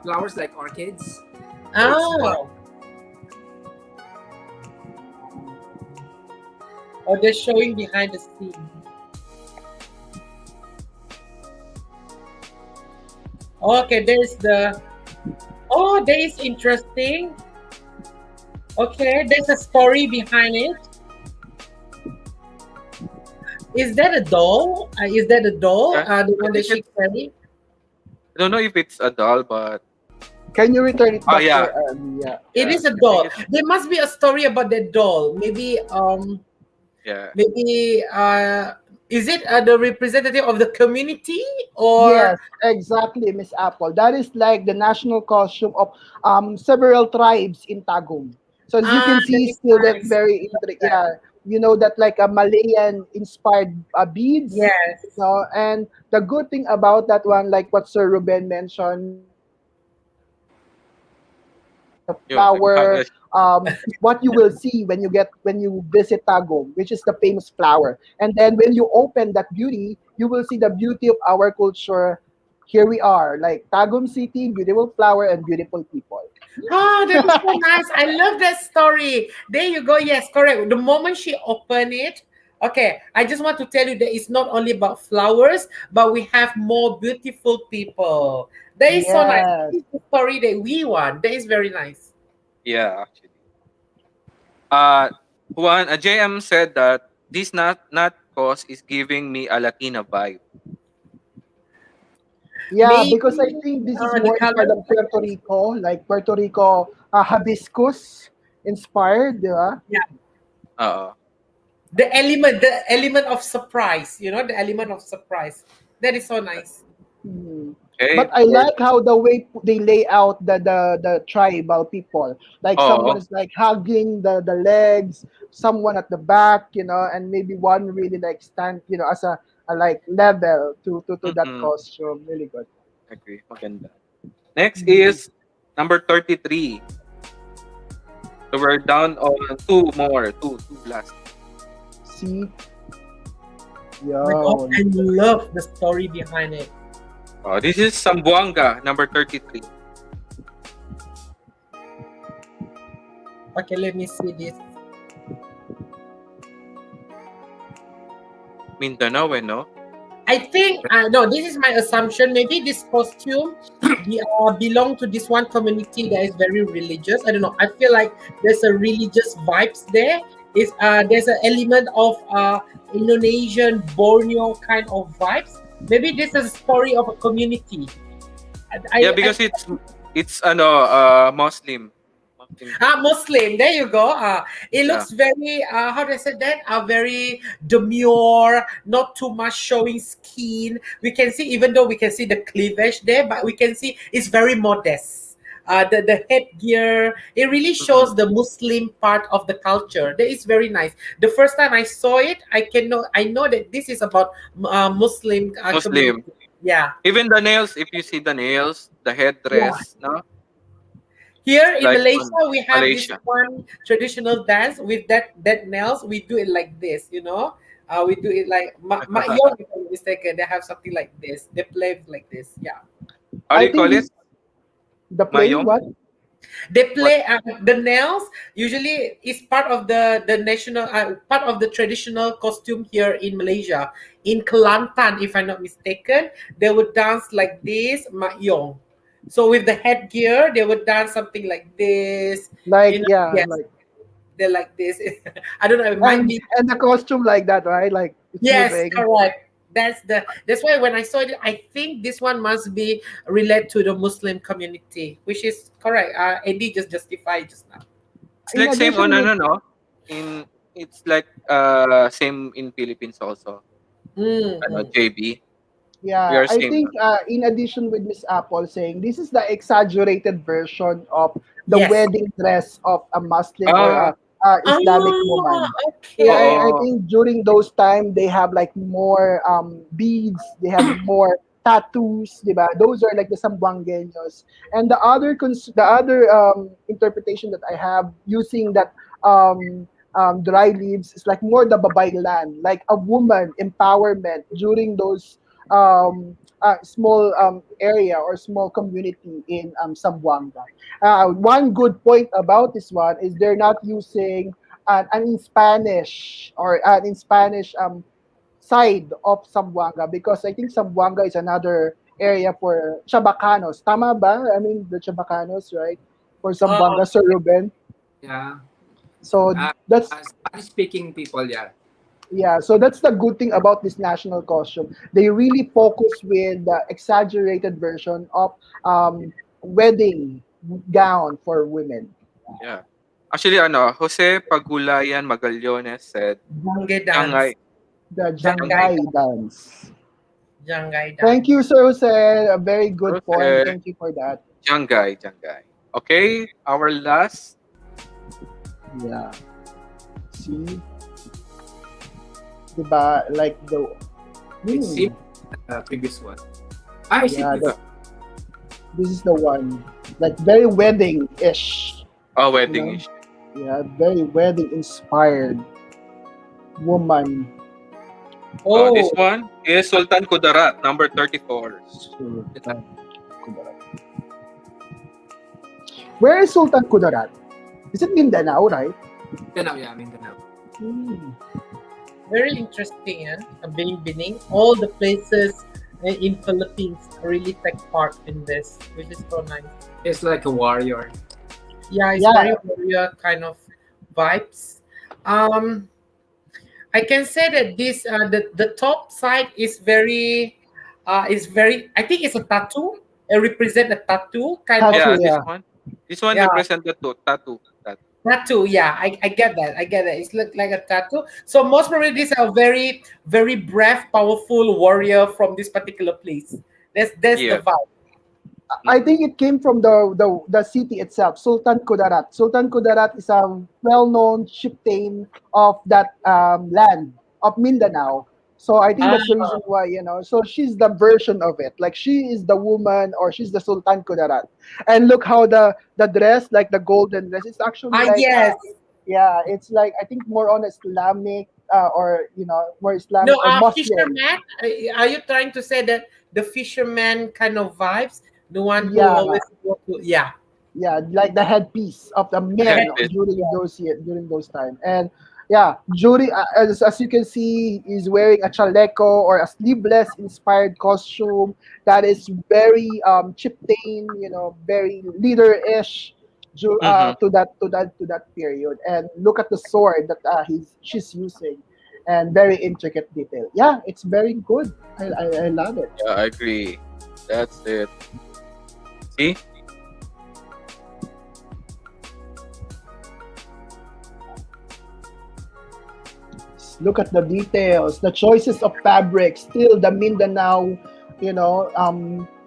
flowers like orchids. So it's for Oh, oh, they're showing behind the scene. Okay, there's the. Oh, that is interesting. Okay, there's a story behind it. Is that a doll? Is that a doll? Yeah. The I one that think she carried? I don't know if it's a doll, but Can you return it back, yeah, Sir Yeah. It yeah. is a I think doll. it's There must be a story about that doll. Maybe Yeah. Maybe is it the representative of the community or Yes, exactly, Miss Apple. That is like the national costume of several tribes in Tagum. So as you can that see, is still that nice. very That. yeah, you know that like a Malayan inspired beads. You Yes. know, and the good thing about that one, like what Sir Ruben mentioned, the Yun, flower, nagkagas. what you will see when you visit Tagum, which is the famous flower. And then when you open that beauty, you will see the beauty of our culture. Here we are, like Tagum City, beautiful flower and beautiful people. Oh, that is so nice. I love that story. There you go. Yes, correct. The moment she opened it, okay, I just want to tell you that it's not only about flowers, but we have more beautiful people. That is so nice. Yes. This is the story that we want. That is very nice. Yeah, actually. Uh, JM said that this not cause is giving me a Latina vibe. Yeah, Maybe because I think this is the more inspired color. of Puerto Rico, like Puerto Rico hibiscus inspired, di ba? Yeah. Oo. The element of surprise, the element of surprise. That is so nice. Mm. But Okay. I like how the way they lay out the tribal people. Like someone Oo. is like hugging the legs, someone at the back, you know, and maybe one really like stand, you know, as a like level to that Mm-mm. costume. Really good. Agree. Maganda. Next Mhm. is number 33. So we're down on two more. Two last. See, Oh my god, yo, I love the story behind it. Oh, this is Sambuanga, number 33. Okay, let me see this. Mindanao, eh, no? I think no, this is my assumption. Maybe this costume belong to this one community that is very religious. I don't know. I feel like there's a religious vibes there. Is there's an element of Indonesian Borneo kind of vibes. Maybe this is a story of a community. Yeah, I because it's Muslim. Muslim. Muslim. There you go. It Yeah. looks very, how do I say that? Very demure, not too much showing skin. We can see, even though we can see the cleavage there, but we can see it's very modest. The headgear, it really Mm-mm. shows the Muslim part of the culture. That is very nice. The first time I saw it, I know that this is about Muslim community. Muslim. Yeah. Even the nails, if you see the nails, the Yeah. headdress, no? Here It's in like on Malaysia, we have this Malaysia. one traditional dance with that nails. We do it like this. We do it like Yong, if I'm not mistaken. They have something like this. They play like this. Yeah, How do I you think call it? this the play Mayong? what? they What? play the nails. Usually, is part of the national part of the traditional costume here in Malaysia. In Kelantan, if I'm not mistaken, they would dance like this, Yong. So with the headgear, they would dance something like this. Like yeah, Yes, like they're like this. I don't know. It might be. and the costume like that, right? Like it's Yes, moving. correct. That's why when I saw it, I think this one must be related to the Muslim community, which is correct. Eddie just justified just now. It's In like same on addition with ano, no? In it's like same in Philippines also. Ano, Mm-hmm. JB. We yeah, are I same. think in addition with Miss Apple saying this is the exaggerated version of the Yes. wedding dress of a Muslim or Ah, a Islamic Oh, woman. Yeah, I okay. oo. think during those time they have like more beads, they have more tattoos, diba? Those are like the Sambuangueños. And the other interpretation that I have using that dry leaves is like more the babaylan, like a woman empowerment during those small area or small community in Zamboanga. One good point about this one is they're not using an in Spanish or an in Spanish side of Zamboanga because I think Zamboanga is another area for Chabacanos. Tama ba? I mean the Chabacanos, right? For Oh, Zamboanga, Sir Ruben. Yeah. So that's Spanish speaking people, yeah. yeah, so that's the good thing about this national costume. They really focus with the exaggerated version of wedding gown for women. Yeah. Actually, Jose Pagulayan Magallones said, Jangay dance. Shanghai, The Jangay Jangay dance. dance. Jangay Thank you, dance. Sir Jose. A very good point. Jose, Thank you for that. Shanghai. Okay, our last. Yeah. See, diba? Like the It's same hmm, previous one. I see yeah, this. this is the one. Like very wedding-ish. Oh, You wedding know? is. Yeah, very wedding inspired woman. This Oh, one is Sultan Kudarat, number 34. Sultan Kudarat. Where is Sultan Kudarat? Is it Mindanao, right? Mindanao, yeah, Mindanao. Hmm. very interesting. Bining-bining. All the places in Philippines really take part in this, which is so nice. It's like a warrior. Yeah, it's Yeah, very warrior kind of vibes. Um, I can say that this the top side is very. I think it's a tattoo. It represent a tattoo kind of. tattoo, Yeah, this yeah. one. This one Yeah, represent the tattoo. Tattoo. tattoo. Yeah, I get that. I get that. It's look like a tattoo. So most probably these are very brave, powerful warrior from this particular place. That's the Yeah. vibe. I Mm-mm. think it came from the city itself, Sultan Kudarat. Sultan Kudarat is a well-known chieftain of that land of Mindanao. So I think Ah, that's the reason why, So she's the version of it. Like she is the woman, or she's the Sultan Kudarat. And look how the dress, like the golden dress, it's actually like yes. yeah, it's like I think more on Islamic or more No, Islamic or Muslim. fisherman. Are you trying to say that the fisherman kind of vibes, the one who Yeah, always go to, yeah, yeah, like the headpiece of the men Headpiece. during those time. And yeah, Judy, as you can see, is wearing a chaleco or a sleeveless inspired costume that is very chieftain, very leader-ish Mm-hmm. to that period. And look at the sword that she's using, and very intricate detail. Yeah, it's very good. I love it. Yeah, I agree. That's it. See? Look at the details, the choices of fabrics, still the Mindanao,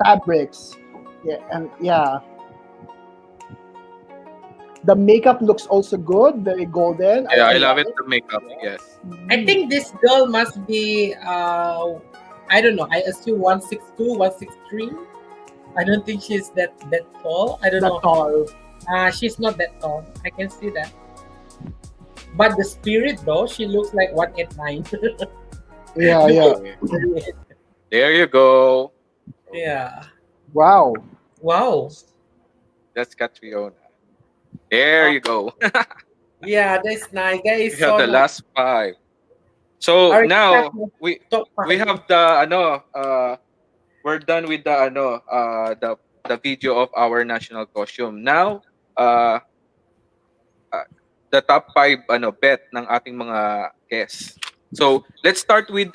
fabrics. Yeah, and yeah, the makeup looks also good, very golden. I, Yeah, I I love love it. it. The makeup. Yes. I Mm, think this girl must be I don't know. I assume 162, 163. I don't think she's that tall. I don't the know. tall. She's not that tall. I can see that. But the spirit though, she looks like 189. Yeah, Look yeah. Okay. There you go. yeah. Wow. Wow. That's Catriona. There Uh, you go. yeah, that's nice. That We is have so the nice. last five. So All right, now Castor, we top we five. have the we're done with the the video of our national costume. Now uh, uh the top five bet ng ating mga guests. So let's start with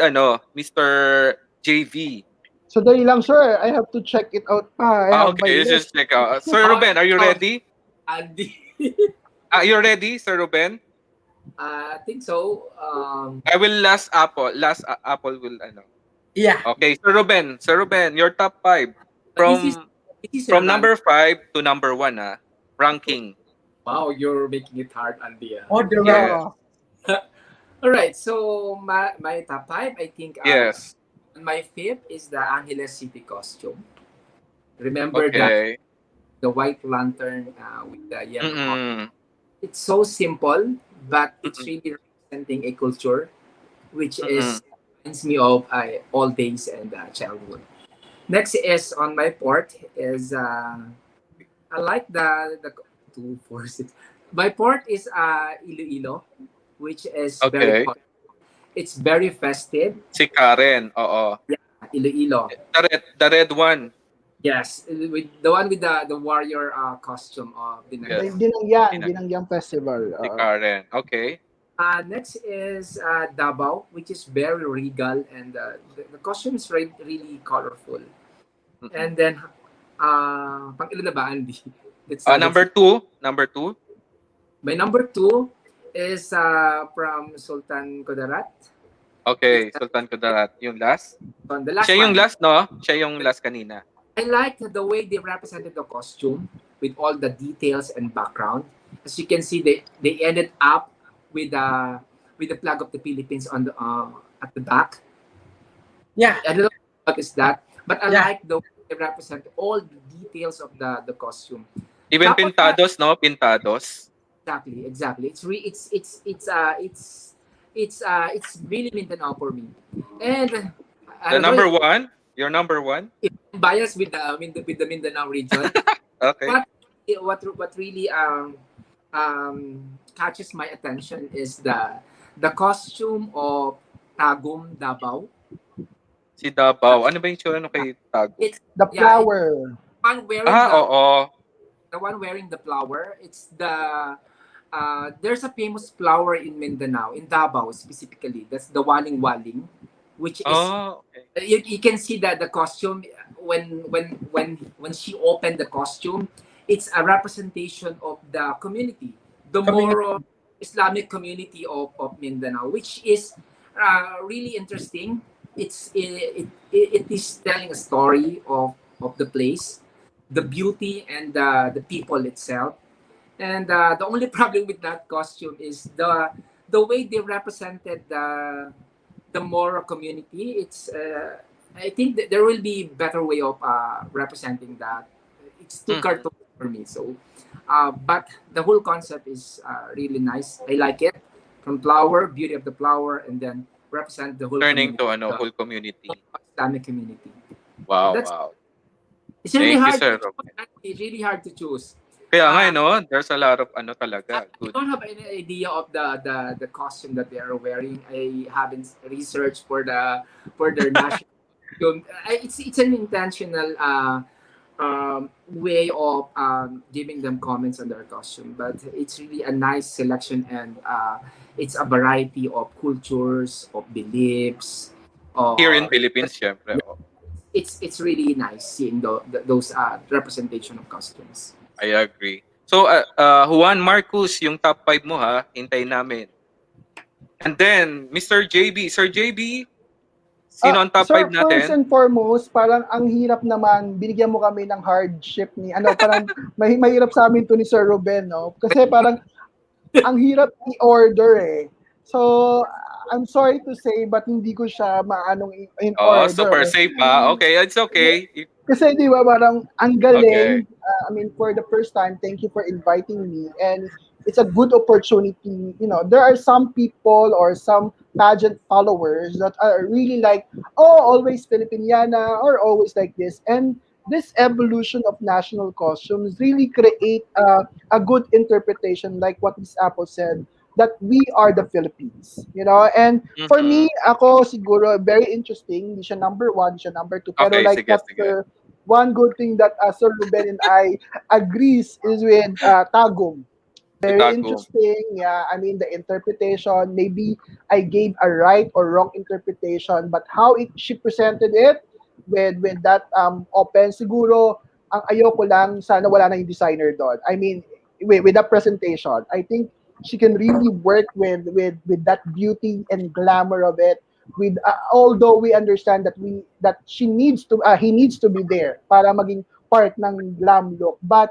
Mr. JV. So dali lang, sir. I have to check it out pa. I have my Okay, let's list. just check out. Sir Oh, Ruben, are you oh, ready? Andy. You ready, Sir Ruben? I think so. I will last Apple. Last Apple will Yeah. Okay, Sir Ruben, your top five This is from this is Ranin. number five to number one, ranking. Wow, you're making it hard, Andy. Oh, the rank. Yes, Yeah. All right, so my top five, I think yes. my fifth is the Angeles City costume. Remember that Okay. the white lantern with the yellow heart. Mm-mm. It's so simple, but it's Mm-mm. really representing a culture which Mm-mm. is reminds me of old days and childhood. Next is on my port is I like the 246. My port is Iloilo, which is very Okay. colorful. It's very festive. Si Karen, oo. Yeah, Iloilo. The red one. Yes, with the one with the warrior costume of The Yes. Binangyang. Pinag Dinangyang Festival. si Karen. Okay. Next is Davao, which is very regal, and the costume is really colorful. Mm-mm. And then, pang ilan na ba, Andy? That's Number two. Number two. My number two is from Sultan Kudarat. It's Okay, Sultan Kudarat. Yung last? on the last Siya yung one. last, no? Siya yung last kanina. I like the way they represented the costume with all the details and background. As you can see, they ended up with the flag of the Philippines on the at the back. Yeah. I don't know what is that, but I Yeah. like the way they represent all the details of the costume. Even Tapos, pintados, no? Pintados. exactly. It's really Mindanao for me. And I The don't know number one? Your number one? if I'm biased with the Mindanao region, Okay. but what really catches my attention is the costume of Tagum Davao. Si Davao. Ano ba yung tsura nung kay Tago? It's The yeah, it's flower. one wearing Oo. the one wearing the flower. It's there's a famous flower in Mindanao, in Davao specifically. That's the Waling Waling, which is Oh, okay. you can see that the costume when she opened the costume, it's a representation of the community, the Community. Moro Islamic community of Mindanao, which is really interesting. It is telling a story of the place, the beauty and the people itself. And the only problem with that costume is the way they represented the Moro community. It's I think that there will be better way of representing that. It's too Mhm. cartoon for me. So, but the whole concept is really nice. I like it. From flower, beauty of the flower, and then represent the whole Turning community, to ano, the whole community. Islamic community. Wow, That's wow. it's really Thank you, hard to sir. choose. It's really hard to choose. Kaya nga, Uh, no? There's a lot of ano I talaga. Good. don't have any idea of the costume that they are wearing. I haven't researched for their national costume. It's an intentional way of giving them comments on their costume, but it's really a nice selection and it's a variety of cultures, of beliefs. Here in Or Philippines, syempre. Oh, it's really nice seeing those representation of costumes. I agree. So, Juan Marcus, yung top 5 mo ha. Hintayin namin. And then, Mr. JB. Sir JB, sino ang top 5 Sir, first natin? and foremost, parang ang hirap naman, binigyan mo kami ng hardship ni, parang mahirap sa amin to ni Sir Ruben, no? Kasi parang ang hirap i-order eh. So, I'm sorry to say, but hindi ko siya maanong in Oh, super order. safe ha. Okay, it's okay. Kasi di ba parang ang galing, Okay. I mean, for the first time, thank you for inviting me. And it's a good opportunity. There are some people or some pageant followers that are really like, oh, always Filipiniana or always like this. And this evolution of national costumes really create a good interpretation, like what Miss Apple said, that we are the Philippines. And for Mhm. me, ako siguro, very interesting. Hindi siya number one, hindi siya number two. Pero Okay, like sige, what sige. one good thing that Sir Ruben and I agrees is with Tagum. Si Very Tagum. interesting. Yeah, I mean the interpretation. Maybe I gave a right or wrong interpretation, but how she presented it with that open, siguro ang ayoko lang sana wala na yung designer doon. I mean, with that presentation, I think she can really work with that beauty and glamour of it. With although we understand that she needs to he needs to be there para maging part ng glam look, but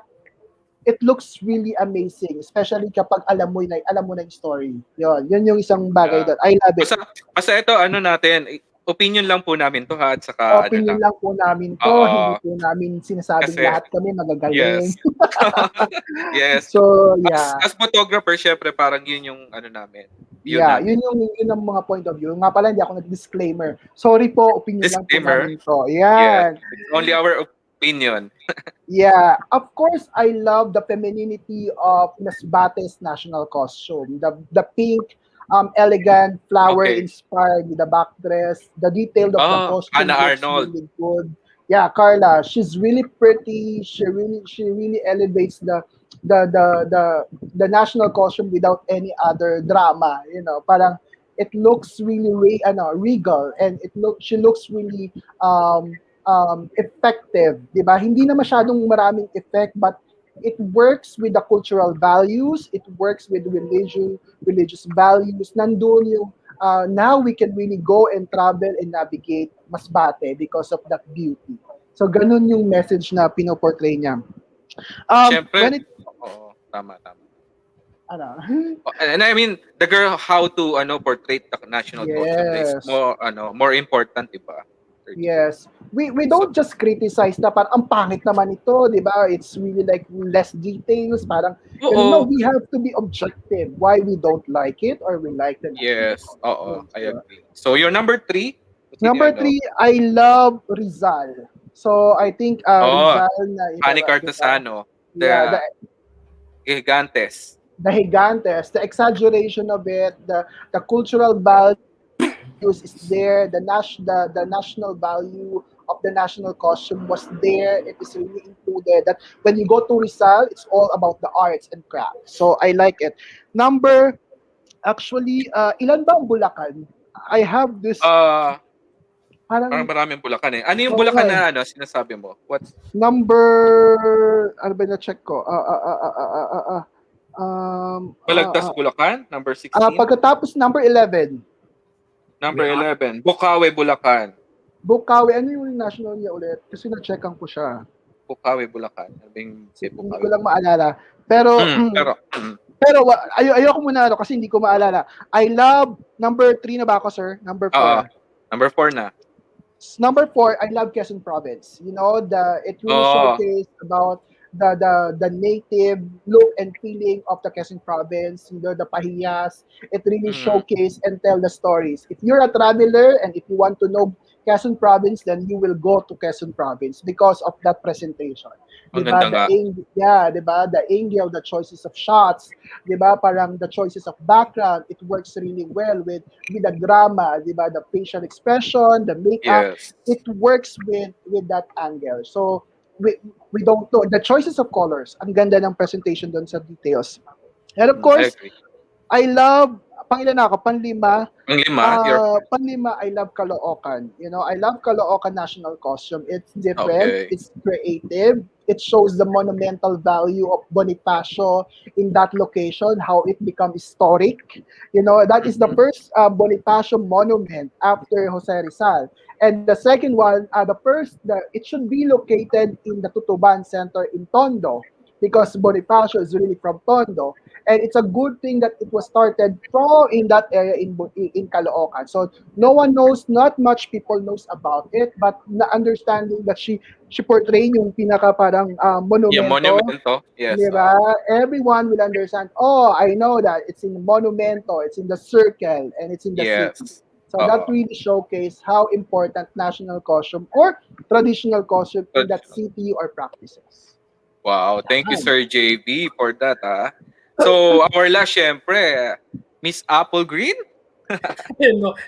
it looks really amazing, especially kapag alam mo na yung story. Yun yung isang bagay Yeah. doon. I love it. Basta ito, ano natin, opinion lang po namin to ha, at saka ano Opinion lang. lang po namin to, hindi Oo. po namin sinasabing Kasi, lahat kami magagaling. yes. Yes. So, As, yeah. as photographer, syempre, parang yun yung ano namin. View Yeah, namin. yun ang mga point of view. Nga pala, hindi ako nag-disclaimer. Sorry po, opinion lang po Disclaimer. namin to. Yes. Yan. It's only our opinion. Yeah, of course, I love the femininity of Miss Bate's national costume. The pink, elegant, flower Okay. inspired with the back dress. The detail of the Oh, costume Anna looks Arnold. really good. Yeah, Carla, she's really pretty. She really elevates the national costume without any other drama. Parang it looks really regal, and she looks really effective, 'di ba? Hindi na masyadong maraming effect, but it works with the cultural values, it works with religious values. Nandun yung, now we can really go and travel and navigate Masbate because of that beauty. So ganun yung message na pinoportray niya. Siyempre, When it, oo, tama, tama. ano, And I mean, the girl how to portray the national costume is yes. more important, 'di ba? Sir J? Yes. We So, don't just criticize na parang ang pangit naman ito, 'di ba? It's really like less details, parang no, oo. we have to be objective why we don't like it or we like the national Yes, oo, costume. I agree. So, your number 3, what's in Number ano? three, I love Rizal. So I think Oh, Rizal na ito, Hani 'di ba? Cartasano, Yeah, the Gigantes. the Gigantes, the exaggeration of it, the cultural values is there, the national value of the national costume was there. It is really included. That when you go to Rizal, it's all about the arts and crafts. So I like it. Number actually, ilan ba ang Bulacan? I have this Ah, parang parang maraming Bulacan eh. Ano yung oo nga Bulacan eh. na sinasabi mo? What's Number ano ba na check ko? Balagtas, Bulacan, number 16. Pagkatapos number 11, Number Yeah. 11, Bukawi, Bulacan. Bukawi, ano yung national niya ulit? Kasi na-checkan ko siya. Bukawi, Bulacan. Ano ba yung may Hindi ko Bukawi, lang Bulacan? maalala. Pero, Pero, ayoko muna kasi hindi ko maalala. I love, number 3 na ba ako, sir? Number oo. 4. Number 4 na. Number 4, I love Quezon Province. You know, it really Oo. showcased about the native look and feeling of the Quezon Province, the pahiyas. It really Mm, showcase and tell the stories. If you're a traveler and if you want to know Quezon Province, then you will go to Quezon Province because of that presentation. ang Diba? ganda nga. Diba? The angle, the choices of shots, diba? Parang the choices of background, it works really well with the drama, diba? The facial expression, the makeup, Yes. it works with that angle. So we don't know the choices of colors. Ang ganda ng presentation doon sa details. And of I course, agree. I love pangilan na ako, panlima, Ang lima, your panlima, I love Caloocan. I love Caloocan national costume. It's different, okay. it's creative, it shows the monumental value of Bonifacio in that location, how it become historic. That is the Mhm. first Bonifacio monument after Jose Rizal. And the second one, it should be located in the Tutuban Center in Tondo because Bonifacio is really from Tondo. And it's a good thing that it was started from in that area in Caloocan. So no one knows, not much people knows about it, but na understanding that she portrayed yung pinaka parang Yeah, monumento, monumento. Yes. di ba? Everyone will understand. Oh, I know that it's in the monumento, it's in the circle, and it's in the city. Yes. So that really showcased how important national costume or traditional costume in that Traditional. city or practices. Wow. Thank you, Sir JB, for that. So, our last, syempre, Miss Apple Green.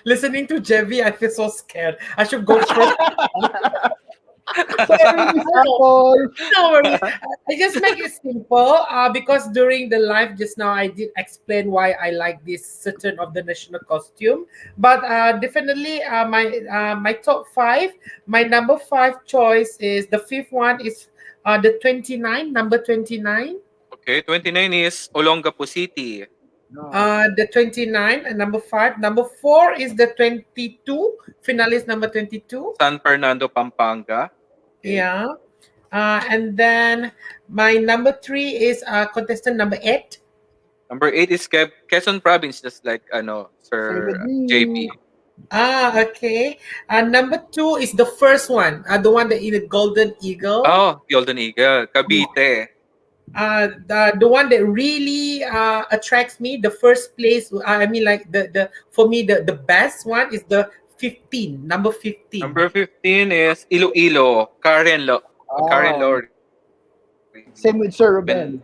Listening to Jevi, I feel so scared. I should go first. Sorry, Miss Apple. No worries. I just make it simple because during the live just now, I did explain why I like this certain of the national costume. But definitely, my top five, my number five choice is the fifth one is the 29, number 29. Okay, 29 is Olongapo City. The 29 and number 5. Number 4 is the 22. Finalist number 22. San Fernando, Pampanga. Okay. Yeah. And then my number 3 is contestant number 8. Number 8 is Quezon Province, just like Same Sir with me. JP. Okay. Number 2 is the first one, the one that is the Golden Eagle. Oh, Golden Eagle, Cavite. The one that really attracts me, the first place. I mean, like the for me the best one is the 15, number 15. Number 15 is Iloilo, Karen Lori. Same with Sir Ruben.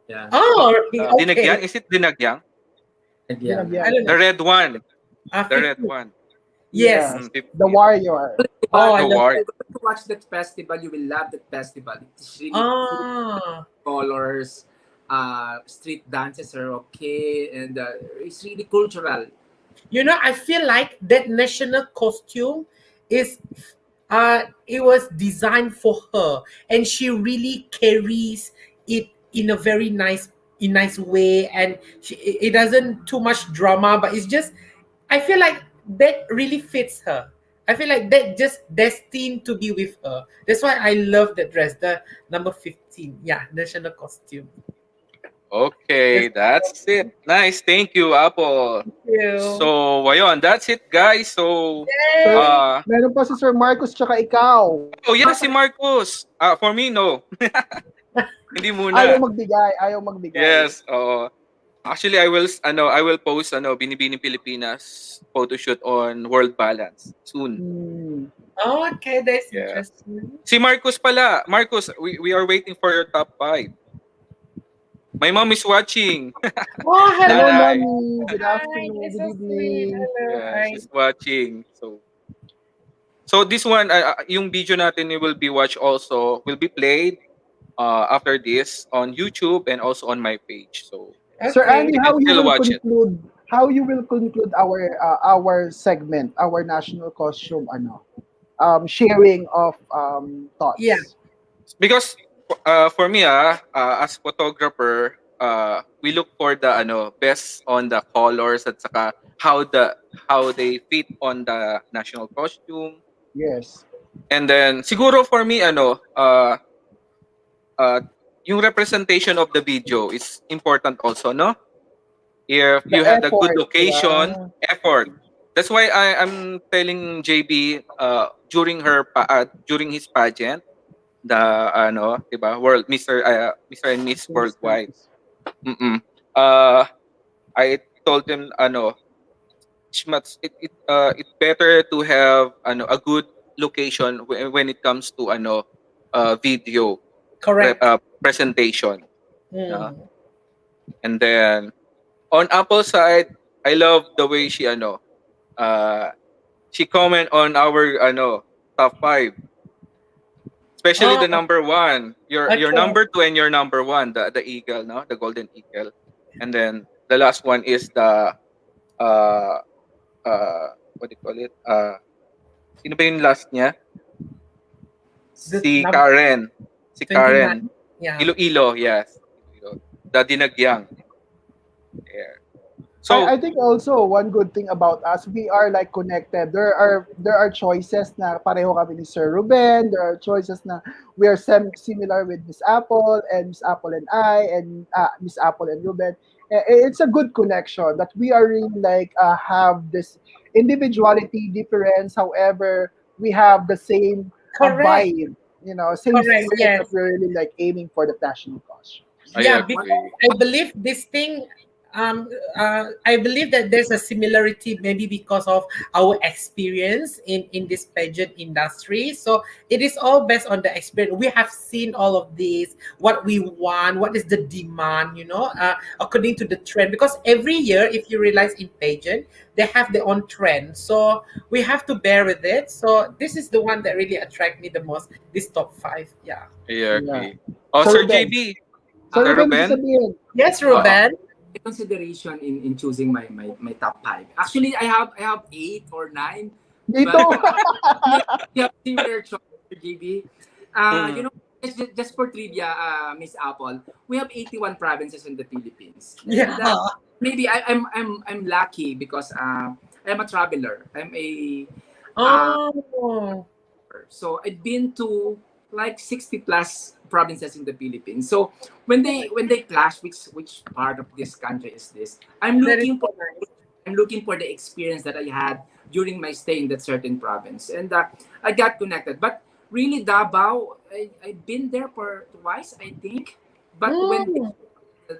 Yeah. Oh, okay. Dinagyang? Is it Dinagyang? Yeah. I don't The know. red one. The 15. red one. Yes. Yes. 15. The Warrior. Oh, I The love war. If you watch that festival, you will love that festival. It's really Ah. colors, street dances are okay, and it's really cultural. I feel like that national costume is it was designed for her and she really carries it in a very nice way, and it doesn't too much drama, but it's just, I feel like that really fits her. I feel like that just destined to be with her. That's why I love the dress, the number 15. Yeah, national costume. Okay, Yes, that's it. Nice. Thank you, Apple. thank you. So, ayun, that's it, guys. So, Sir, Yay! uh, meron pa si Sir Marcos tsaka ikaw. oh, yeah, si Marcos. For me, no. Hindi Ayaw muna. magbigay, ayaw magbigay. Yes, oo. Actually, I will post Binibining Pilipinas photo shoot on World Balance soon. Hmm. Okay, that's Yeah. interesting. Si Marcos pala. Marcos, we are waiting for your top 5. My mom is watching. Oh, Hello, hello. Nanay. mommy. Good Hi, afternoon. that's Good so sweet. evening. Hello, Yeah, hi. she's watching. So this one, yung video natin will be watched also, will be played after this on YouTube and also on my page. So Sir Okay. Andy, you can still watch it. how you will conclude our segment, our national costume sharing of Yeah, thoughts. Because for me as photographer, we look for the best on the colors at saka how they fit on the national costume. Yes. And then siguro for me uh yung representation of the video is important also, no? If The you had a good effort, di ba? location, effort. That's why I'm telling JB during his pageant, the 'di ba, world Mr. and Miss Worldwide. Miss. Mm. Uh I told him it's better to have a good location when it comes to video correct. presentation. Uh, Mm. and then on Apple side, I love the way uh she comment on our top 5, especially the Oh, number 1, your okay. number 2 and your number 1, the eagle, no, the golden eagle. And then the last one is the uh what do you call it, sino ba yung last niya? The Si number Karen. Si 29. Karen. Yeah. Iloilo, yes. Iloilo. The Dinagyang. Yeah. I So, think also one good thing about us, we are like connected. There are choices na pareho kami ni Sir Ruben. There are choices na we are similar with Miss Apple and Miss Apple and I and Miss Apple and Ruben. It's a good connection that we are really like have this individuality difference. However, we have the same Correct. vibe, same Correct. spirit that Yes. we're really like aiming for the national cause. I Yeah, One, because agree. I believe this thing, I believe that there's a similarity maybe because of our experience in this pageant industry. So it is all based on the experience. We have seen all of this, what we want, what is the demand, according to the trend. Because every year, if you realize in pageant, they have their own trend. So we have to bear with it. So this is the one that really attract me the most, this top 5. Yeah. I Yeah. agree. Oh, Sir Sir Ruben. JB. Sir uh, Sir Ruben, may Ruben? sasabihin. Yes, Oo. Ruben. consideration in choosing my top 5. Actually, I have 8 or 9, Dito. but we have similar choice, JB. You Mm. know, just for trivia, Miss Apple, we have 81 provinces in the Philippines, and Yeah. maybe I'm lucky because I'm a traveler. I'm a uh, Oh. so I've been to like 60 plus provinces in the Philippines. So when they clash, which part of this country is this? That is so nice. I'm looking for the experience that I had during my stay in that certain province, and I got connected. But really, Davao, I've been there for twice, I think. But when Mm.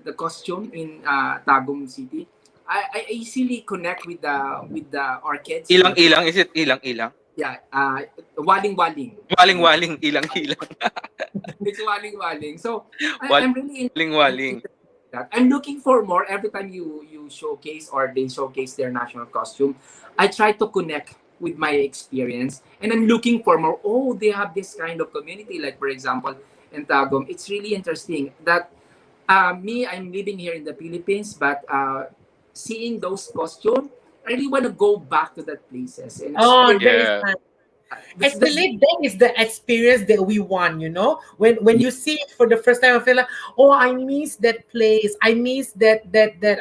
the costume in Tagum City, I easily connect with the orchids. Ilang-ilang, is it ilang-ilang? Yeah, waling-waling. Waling-waling, ilang-ilang. It's waling-waling. So I'm really Waling-waling. interested in that. I'm looking for more every time you showcase or they showcase their national costume. I try to connect with my experience, and I'm looking for more. Oh, they have this kind of community, like for example, in Tagum. It's really interesting that I'm living here in the Philippines, but seeing those costumes, I really want to go back to that places and Oh, that experience is Yeah. nice. That's Actually, that is the experience that we want, when you see it for the first time, I feel like, oh, I miss that place. I miss that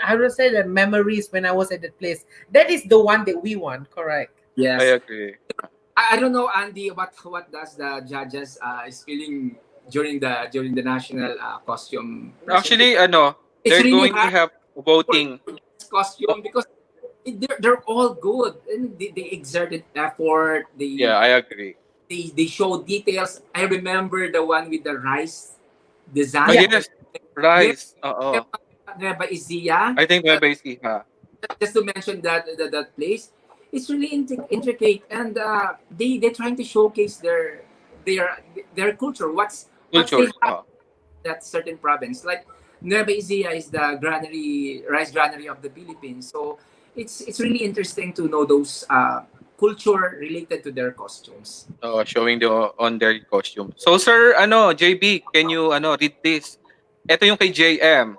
I would say that memories when I was at that place. That is the one that we want, correct? I yes. agree. I don't know, Andy, what does the judges is feeling during the national costume presentation. Actually, It's they're really going to hard have for voting. this costume because they're all good and they exerted effort. Yeah, I agree. They show details. I remember the one with the rice Oh, Yeah. design. yes, Yes, rice. Oo. Nueva Ecija. I think Nueva Ecija. Just to mention that place, it's really intricate, and they're trying to showcase their their culture. What's they Culture. have that certain province. Like Nueva Ecija is the rice granary of the Philippines. So it's really interesting to know those culture related to their costumes. Showing on their costume. So, sir, JB, can you, read this? Ito yung kay JM.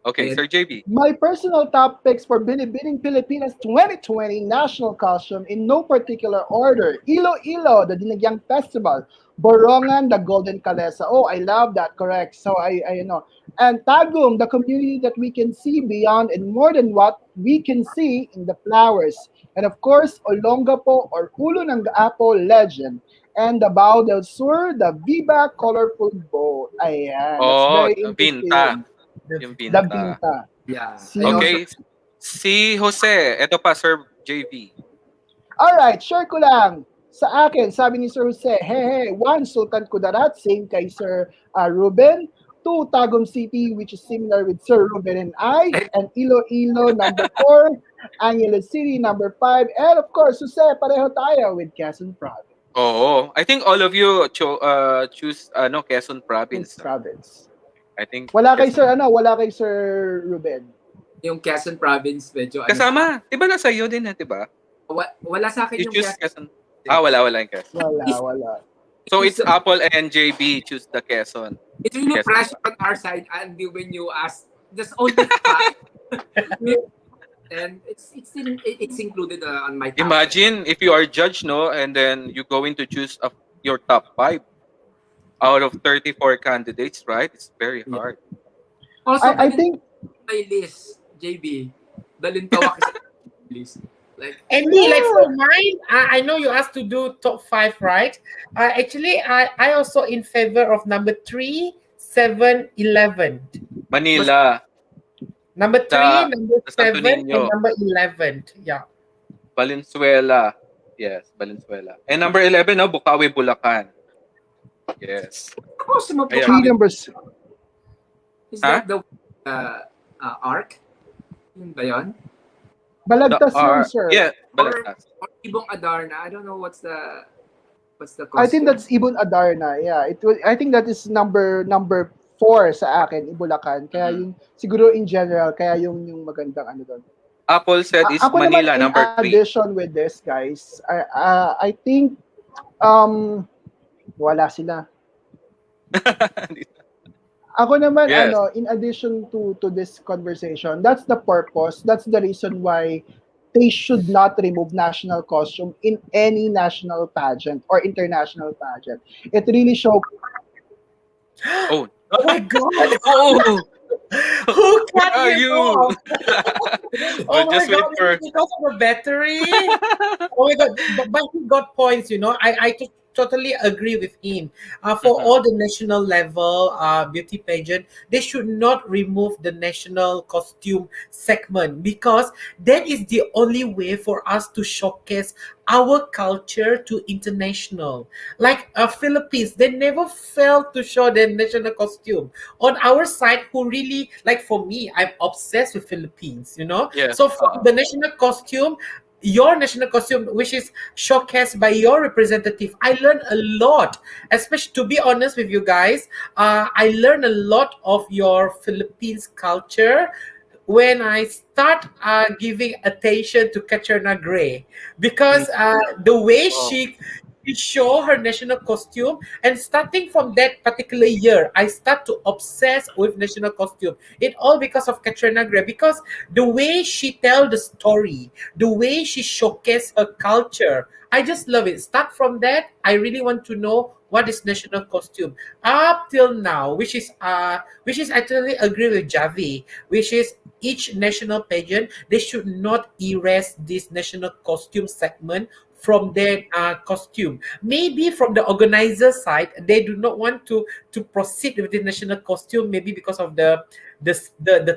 Okay, And Sir JB. My personal top picks for Binibining Pilipinas 2020 national costume in no particular order. Iloilo, the Dinagyang Festival. Borongan, the Golden Calesa. Oh, I love that. Correct. So I know. And Tagum, the community that we can see beyond and more than what we can see in the flowers. And of course, Olongapo or Ulo ng Apo legend. And the Bao del Sur, the Viva colorful boat. Ayan, that's Oh, very Binta. interesting. Yung The Binta. Binta. yeah, I See? also Okay. Si Jose. Ito pa, Sir JB. Alright, share ko lang. Sa akin, sabi ni Sir Jose, hey, hey, one, Sultan Kudarat, same kay Sir Ruben. Two, Tagum City, which is similar with Sir Ruben and I. And Iloilo, number four. Angeles City, number five. And of course, Jose, pareho tayo with Quezon Province. Oo. I think all of you choose Quezon province, It's no? province. I think Quezon. Wala kay Sir Ruben. yung Quezon province medyo ano Kasama. 'Di ba nasa iyo din, 'di ba? wala sa akin You yung choose Quezon. Quezon. Wala yung Quezon. Wala. So it's Apple and JB choose the Quezon. It's really Quezon. fresh on our side, Andy, when you ask. There's only five. And it's included on my top. Imagine if you are judged, no, and then you going to choose your top 5 out of 34 candidates, right? It's very Yeah. hard. Also, I think my list, JB. Dalintawak is list. Like, And me, like for mine, I know you asked to do top 5, right? Actually, I also in favor of number 3, 7, 11. Manila, Number 3, the number Santo 7, and Niño, number 11. Yeah. Valenzuela. Yes, Valenzuela. And number 11, no, Bukawi, Bulacan. Yes. suppose mo po Ayan. three numbers. is that the arc? Yun ba yun? Balagtas yun, R. sir. Yeah, Balagtas. Or Ibong Adarna? I don't know what's the I think costume. that's Ibon Adarna. Yeah, I think that is number 4 sa akin, Ibulacan. Kaya yung siguro in general, kaya yung magandang ano doon. Apple said is Ako Manila, naman in number 3. addition with this, guys, I think wala sila. Ako naman Yes. in addition to this conversation, that's the purpose, that's the reason why they should not remove national costume in any national pageant or international pageant. It really shows Oh. Oh my God. Oh. Who cut Are him you? off? Oh my Just wait God, for. because of the battery. Oh my God, but he got points, I totally agree with him. For Mhm. all the national level beauty pageant, they should not remove the national costume segment because that is the only way for us to showcase our culture to international. Like Philippines, they never failed to show their national costume. On our side, who really, like for me, I'm obsessed with Philippines, Yes. So for the national costume, your national costume, which is showcased by your representative, I learned a lot. Especially, to be honest with you guys, I learned a lot of your Philippines culture when I start giving attention to Katrina Gray, because the way Oh. she she show her national costume, and starting from that particular year, I start to obsess with national costume. It all because of Katrina Gray, because the way she tell the story, the way she showcase her culture, I just love it. Start from that, I really want to know what is national costume up till now, which is I totally agree with Javi, which is each national pageant, they should not erase this national costume segment from their costume. Maybe from the organizer side, they do not want to proceed with the national costume. Maybe because of the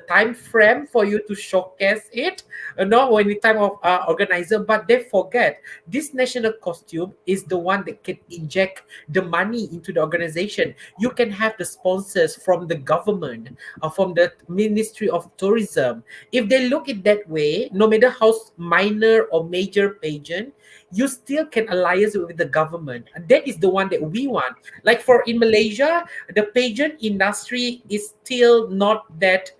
time frame for you to showcase it, not when the time of organizer. But they forget this national costume is the one that can inject the money into the organization. You can have the sponsors from the government, from the Ministry of Tourism. If they look it that way, no matter how minor or major pageant, you still can alliance with the government. And that is the one that we want. Like for in Malaysia, the pageant industry is still not that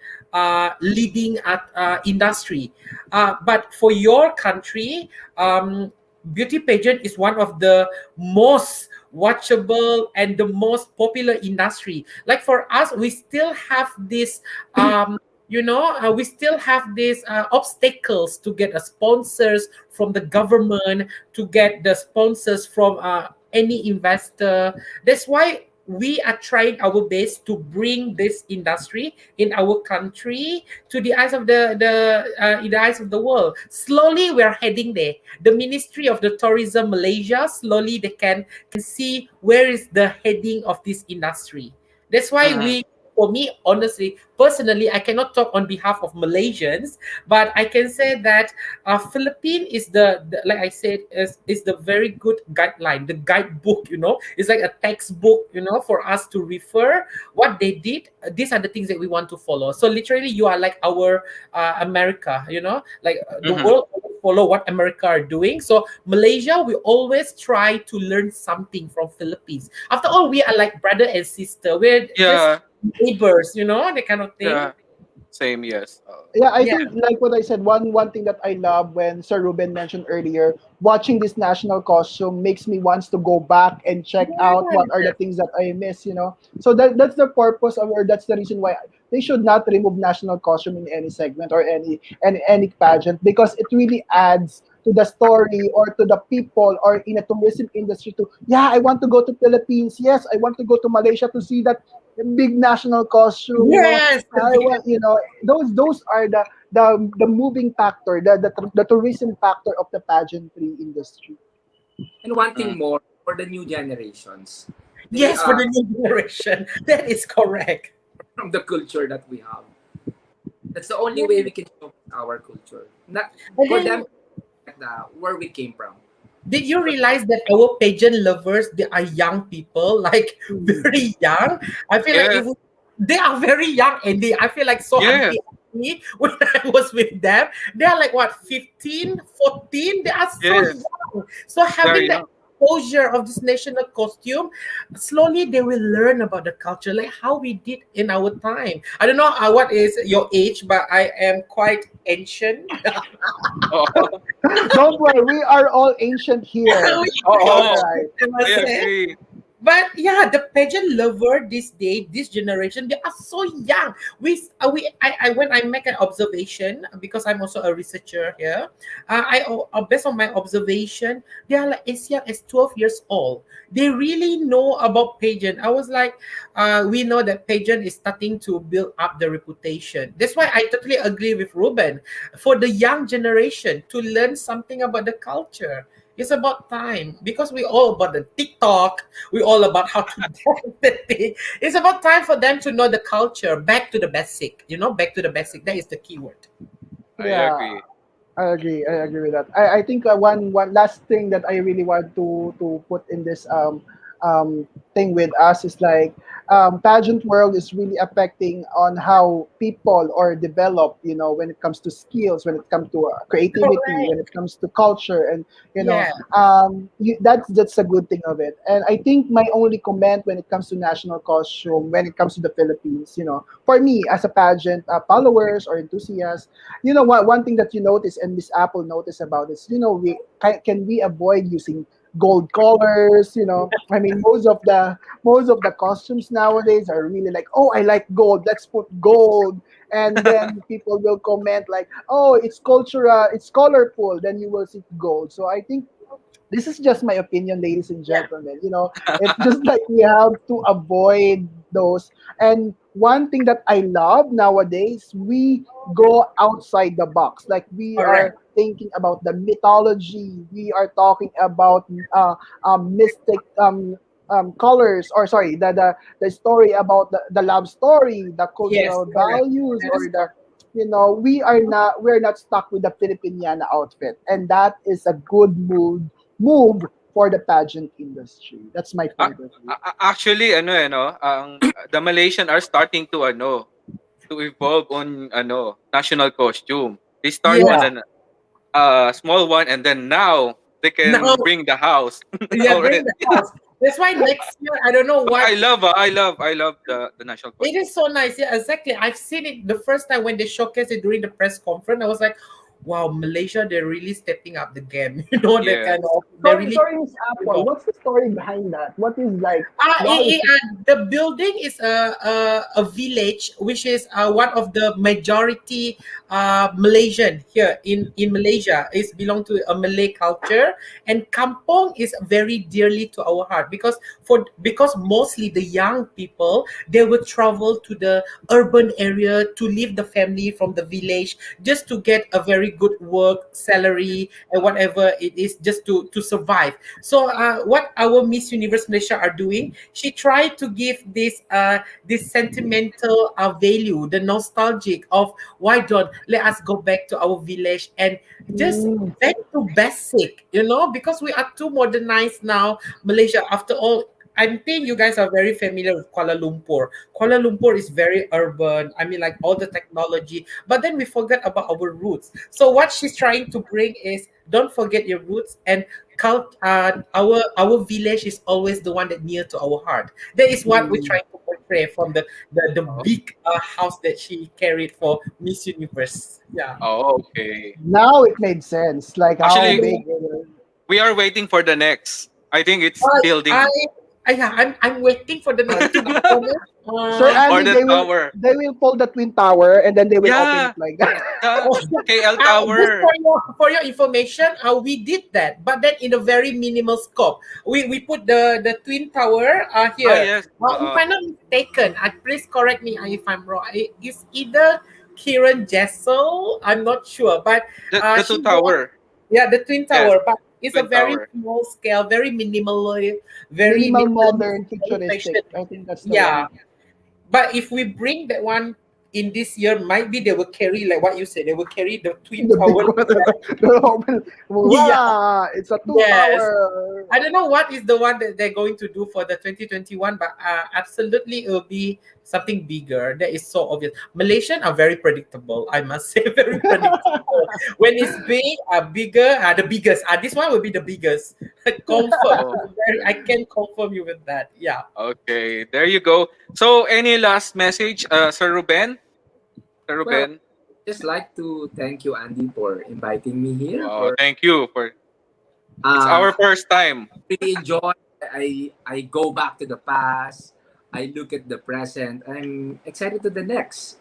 leading at industry. But for your country, beauty pageant is one of the most watchable and the most popular industry. Like for us, we still have this we still have these obstacles to get sponsors from the government, to get the sponsors from any investor. That's why we are trying our best to bring this industry in our country to the eyes of the in the eyes of the world. Slowly we are heading there. The Ministry of the Tourism Malaysia, slowly they can see where is the heading of this industry. That's why Mhm. for me, honestly, personally, I cannot talk on behalf of Malaysians, but I can say that Philippines is the like I said, is the very good guideline, the guidebook. It's like a textbook, for us to refer what they did. These are the things that we want to follow. So literally, you are like our America, like the Mhm. world follow what America are doing. So Malaysia, we always try to learn something from Philippines. After all, we are like brother and sister. We're just Yeah, neighbors, that kind of thing. yeah. Same, yes. Yeah, I Yeah, think like what I said, one thing that I love when Sir Ruben mentioned earlier, watching this national costume makes me wants to go back and check out what are the yes, things that I miss. So that's the purpose of, or that's the reason why they should not remove national costume in any segment or any pageant, because it really adds to the story or to the people or in a tourism industry to, yeah, I want to go to Philippines, yes, I want to go to Malaysia to see that big national costume. yes, I want, those are the moving factor, the tourism factor of the pageantry industry. And one Mm. thing more for the new generations, they yes, for the new generation. That is correct. from the culture that we have. That's the only Yeah. way we can show our culture. Not And for then, them at where we came from. did you realize that our pageant lovers, they are young people, like Mhm. very young? I feel like Yes, if they are very young, and I feel like so yes, auntie when I was with them. They are like what, 15, 14? They are so yes. young. So Very having the young. exposure of this national costume, slowly they will learn about the culture, like how we did in our time. I don't know what is your age, but I am quite ancient. Oh, Don't worry, we are all ancient here. It's all oh, right. I I must say. agree. But yeah, the pageant lover this day, this generation, they are so young. I when I make an observation, because I'm also a researcher here. Based on my observation, they are like as young as 12 years old. They really know about pageant. I was like, we know that pageant is starting to build up the reputation. That's why I totally agree with Ruben. For the young generation to learn something about the culture, it's about time, because we all about the TikTok, we all about how to dance the thing. It's about time for them to know the culture. Back to the basic, back to the basic. That is the keyword. I Yeah, agree. I agree with that. I think one last thing that I really want to put in this thing with us is like, pageant world is really affecting on how people are developed. When it comes to skills, when it comes to creativity, when Correct. it comes to culture, and Yeah. that's a good thing of it. And I think my only comment when it comes to national costume, when it comes to the Philippines, for me as a pageant followers or enthusiasts, what one thing that you notice and Miss Apple noticed about is, we can we avoid using gold colors. I mean, most of the costumes nowadays are really like, oh, I like gold. Let's put gold. And then people will comment like, oh, it's cultural, it's colorful. Then you will see gold. So I think this is just my opinion, ladies and Yeah, gentlemen. It's just like we have to avoid those. And one thing that I love nowadays, we go outside the box. Like we correct. are thinking about the mythology. We are talking about mystic colors, or sorry, the story about the love story, the Yes, cultural correct. values, That or is the correct. we're not stuck with the Filipiniana outfit, and that is a good move for the pageant industry. That's my point of view. Actually, the Malaysian are starting to to evolve on national costume. They start Yeah. on Yeah. an small one, and then now they Now, can bring the house yeah, bring already. the house. That's why next year, I don't know But what. I love the national It costume. is so nice. Yeah, exactly. I've seen it the first time when they showcased it during the press conference. I was like, wow, Malaysia, they're really stepping up the game. That Yes. kind of, they're Sorry, really. sorry, Miss Apple. What's the story behind that? What is like? Why is it? The building is a village, which is one of the majority Malaysian here in Malaysia. It's belong to a Malay culture, and kampong is very dearly to our heart because mostly the young people, they would travel to the urban area to leave the family from the village just to get a very good work salary and whatever it is, just to survive. So what our Miss Universe Malaysia are doing, she tried to give this sentimental value, the nostalgic of why don't let us go back to our village and just Mm, back to basic, because we are too modernized now, Malaysia. After all, I think you guys are very familiar with Kuala Lumpur. Kuala Lumpur is very urban. I mean, like all the technology, but then we forget about our roots. So what she's trying to bring is don't forget your roots and our village is always the one that near to our heart. That is what we're mm. trying to portray from the Oh, big house that she carried for Miss Universe. Yeah. oh, okay. Now it made sense. Like how Actually, big it is. we are waiting for the next. I think it's I, building yeah, I'm waiting for the next. To be honest, Sir or Andy, the tower. they will pull the twin tower and then they will open it Yeah, like that. the KL just tower. for your information, we did that, but then in a very minimal scope. We put the twin tower Ah, here. yes. If I'm not mistaken, please correct me if I'm wrong. It's either Kiran Jessel. I'm not sure, but The two she bought, tower. yeah, the twin Yes, tower, but it's a twin very tower. small scale, very minimal, very Minimal, minimalist modern, futuristic. manufactured. I think that's the Yeah, one. but if we bring that one in this year, might be they will carry, like what you said, they will carry the twin The big tower. one. The open. Yeah, Wow, it's a two yes. tower. I don't know what is the one that they're going to do for the 2021, but absolutely it will be something bigger. That is so obvious. Malaysian are very predictable, I must say, very predictable. When it's big, bigger, the biggest. This one will be the biggest. Confirm. Oh, I can confirm you with that. Yeah. okay. There you go. So, any last message, Sir Ruben? Sir Well, Ruben. just like to thank you, Andy, for inviting me here. Wow, For thank you for. It's uh, our first time. really enjoy. I go back to the past. I look at the present. I'm excited to the next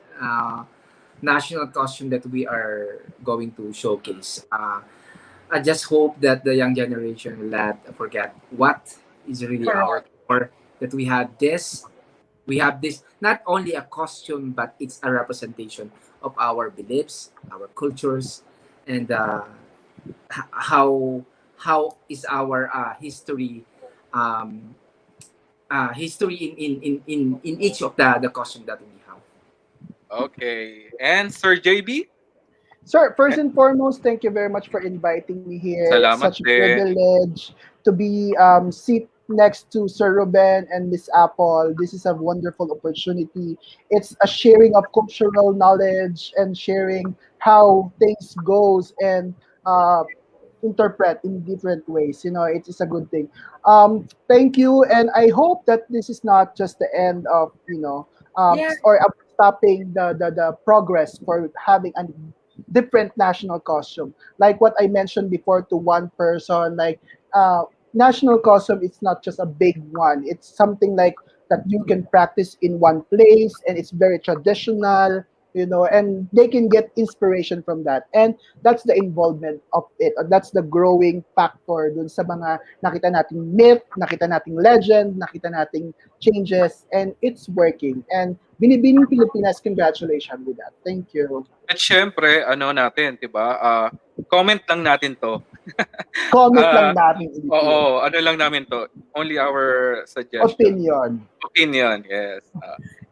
national costume that we are going to showcase. I just hope that the young generation will not forget what is really our Correct. core. That we have this not only a costume, but it's a representation of our beliefs, our cultures, and how is our history in each of the costume that we have. Okay. And Sir JB? Sir, first and foremost, thank you very much for inviting me here. It's Salamat such a din. privilege to be sit next to Sir Ruben and Miss Apple. This is a wonderful opportunity. It's a sharing of cultural knowledge and sharing how things goes and interpret in different ways. It is a good thing. Thank you, and I hope that this is not just the end of Yeah. or stopping the progress for having a different national costume. Like what I mentioned before to one person, like national costume is not just a big one. It's something like that you can practice in one place, and it's very traditional, and they can get inspiration from that. And that's the involvement of it. That's the growing factor dun sa mga nakita nating myth, nakita nating legend, nakita nating changes, and it's working. And Binibining Pilipinas, congratulations with that. Thank you. At syempre, ano natin, 'di ba? Comment lang natin 'to. Comment lang Ah, natin dito. oo, ano lang namin 'to. Only our suggestion. Opinion. Opinion, yes.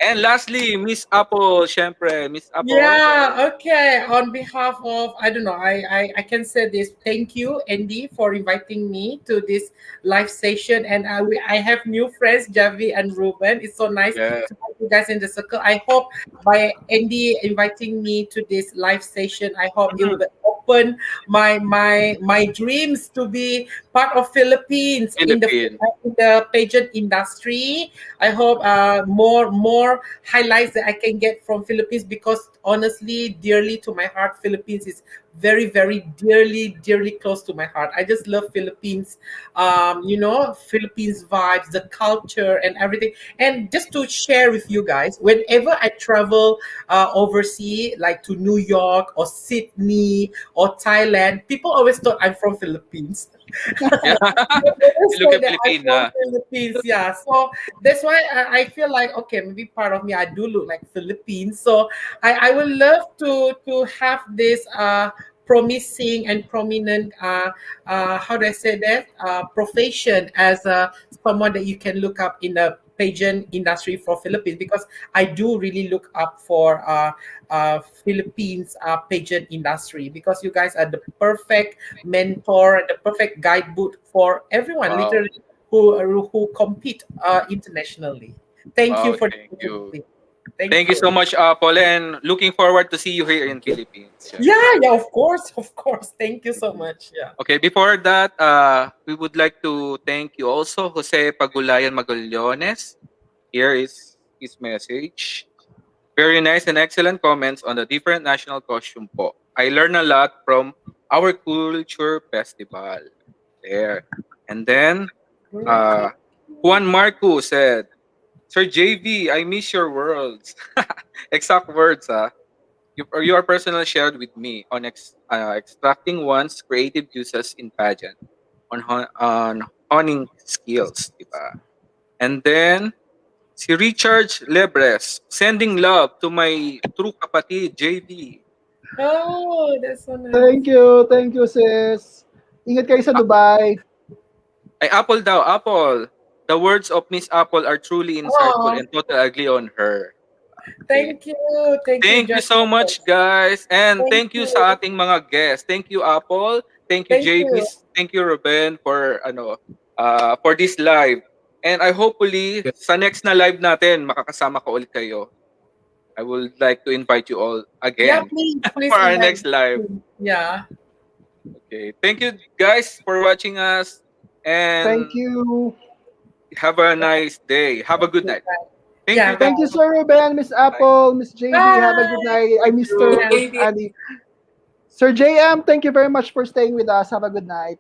And lastly, Miss Apple, syempre, Miss Apple. Yeah, okay. On behalf of, I don't know, I can say this. Thank you, Andy, for inviting me to this live session. And I have new friends, Javi and Ruben. It's so nice Yeah, to have you guys in the circle. I hope by Andy inviting me to this live session, I hope it mhm, will open my dreams to be part of Philippines Philippine. in the pageant industry. I hope more highlights that I can get from Philippines, because honestly, dearly to my heart, Philippines is very, very dearly close to my heart. I just love Philippines, Philippines vibes, the culture, and everything. And just to share with you guys, whenever I travel overseas, like to New York or Sydney or Thailand, people always thought I'm from Philippines. Yeah, They always you look say at that I'm from Filipina. Philippines, yeah. So that's why I feel like, okay, maybe part of me I do look like Philippines. So I would love to have this promising and prominent how do I say that profession as someone that you can look up in the pageant industry for Philippines, because I do really look up for Philippines pageant industry, because you guys are the perfect mentor, the perfect guidebook for everyone, Wow. literally, who compete internationally. Thank you Wow, for the thank you. opportunity. Thank Thank you you. so much, Apple, and looking forward to see you here in Philippines, Yeah, syempre. yeah, of course, of course. Thank you so much. Yeah. Okay, before that, we would like to thank you also, Jose Pagulayan Magallones. Here is his message. Very nice and excellent comments on the different national costume po. I learned a lot from our culture festival. There. And then, Right. uh, Juan Marco said, Sir JV, I miss your words. Exact words, your personal shared with me on extracting one's creative uses in pageant, on honing skills, diba? And then, si Richard Lebres, sending love to my true kapatid, JV. Oh, that's so nice. Thank you. Thank you, sis. Ingat kayo sa Ah, Dubai. ay, Apple daw, Apple. The words of Miss Apple are truly insightful Oh, and totally agree on her. Okay. thank you. Thank you, Thank you John. so much, guys. And Thank thank you sa you. ating mga guests. Thank you, Apple. Thank you, Thank JV. you. Thank you, Ruben, for this live. And I hopefully sa next na live natin makakasama ko ulit kayo. I would like to invite you all Yeah, again please for our invite next live. me. Yeah. Okay. Thank you guys for watching us Thank and you. have a nice day. Have a good Okay, night. bye. Thank you Yeah, guys. Thank you, bye. Sir Ruben, Miss Bye. Apple, Miss JV. Have a good Bye. night. I Thank Mr. you. Maybe Ali. Sir JM, thank you very much for staying with us. Have a good night.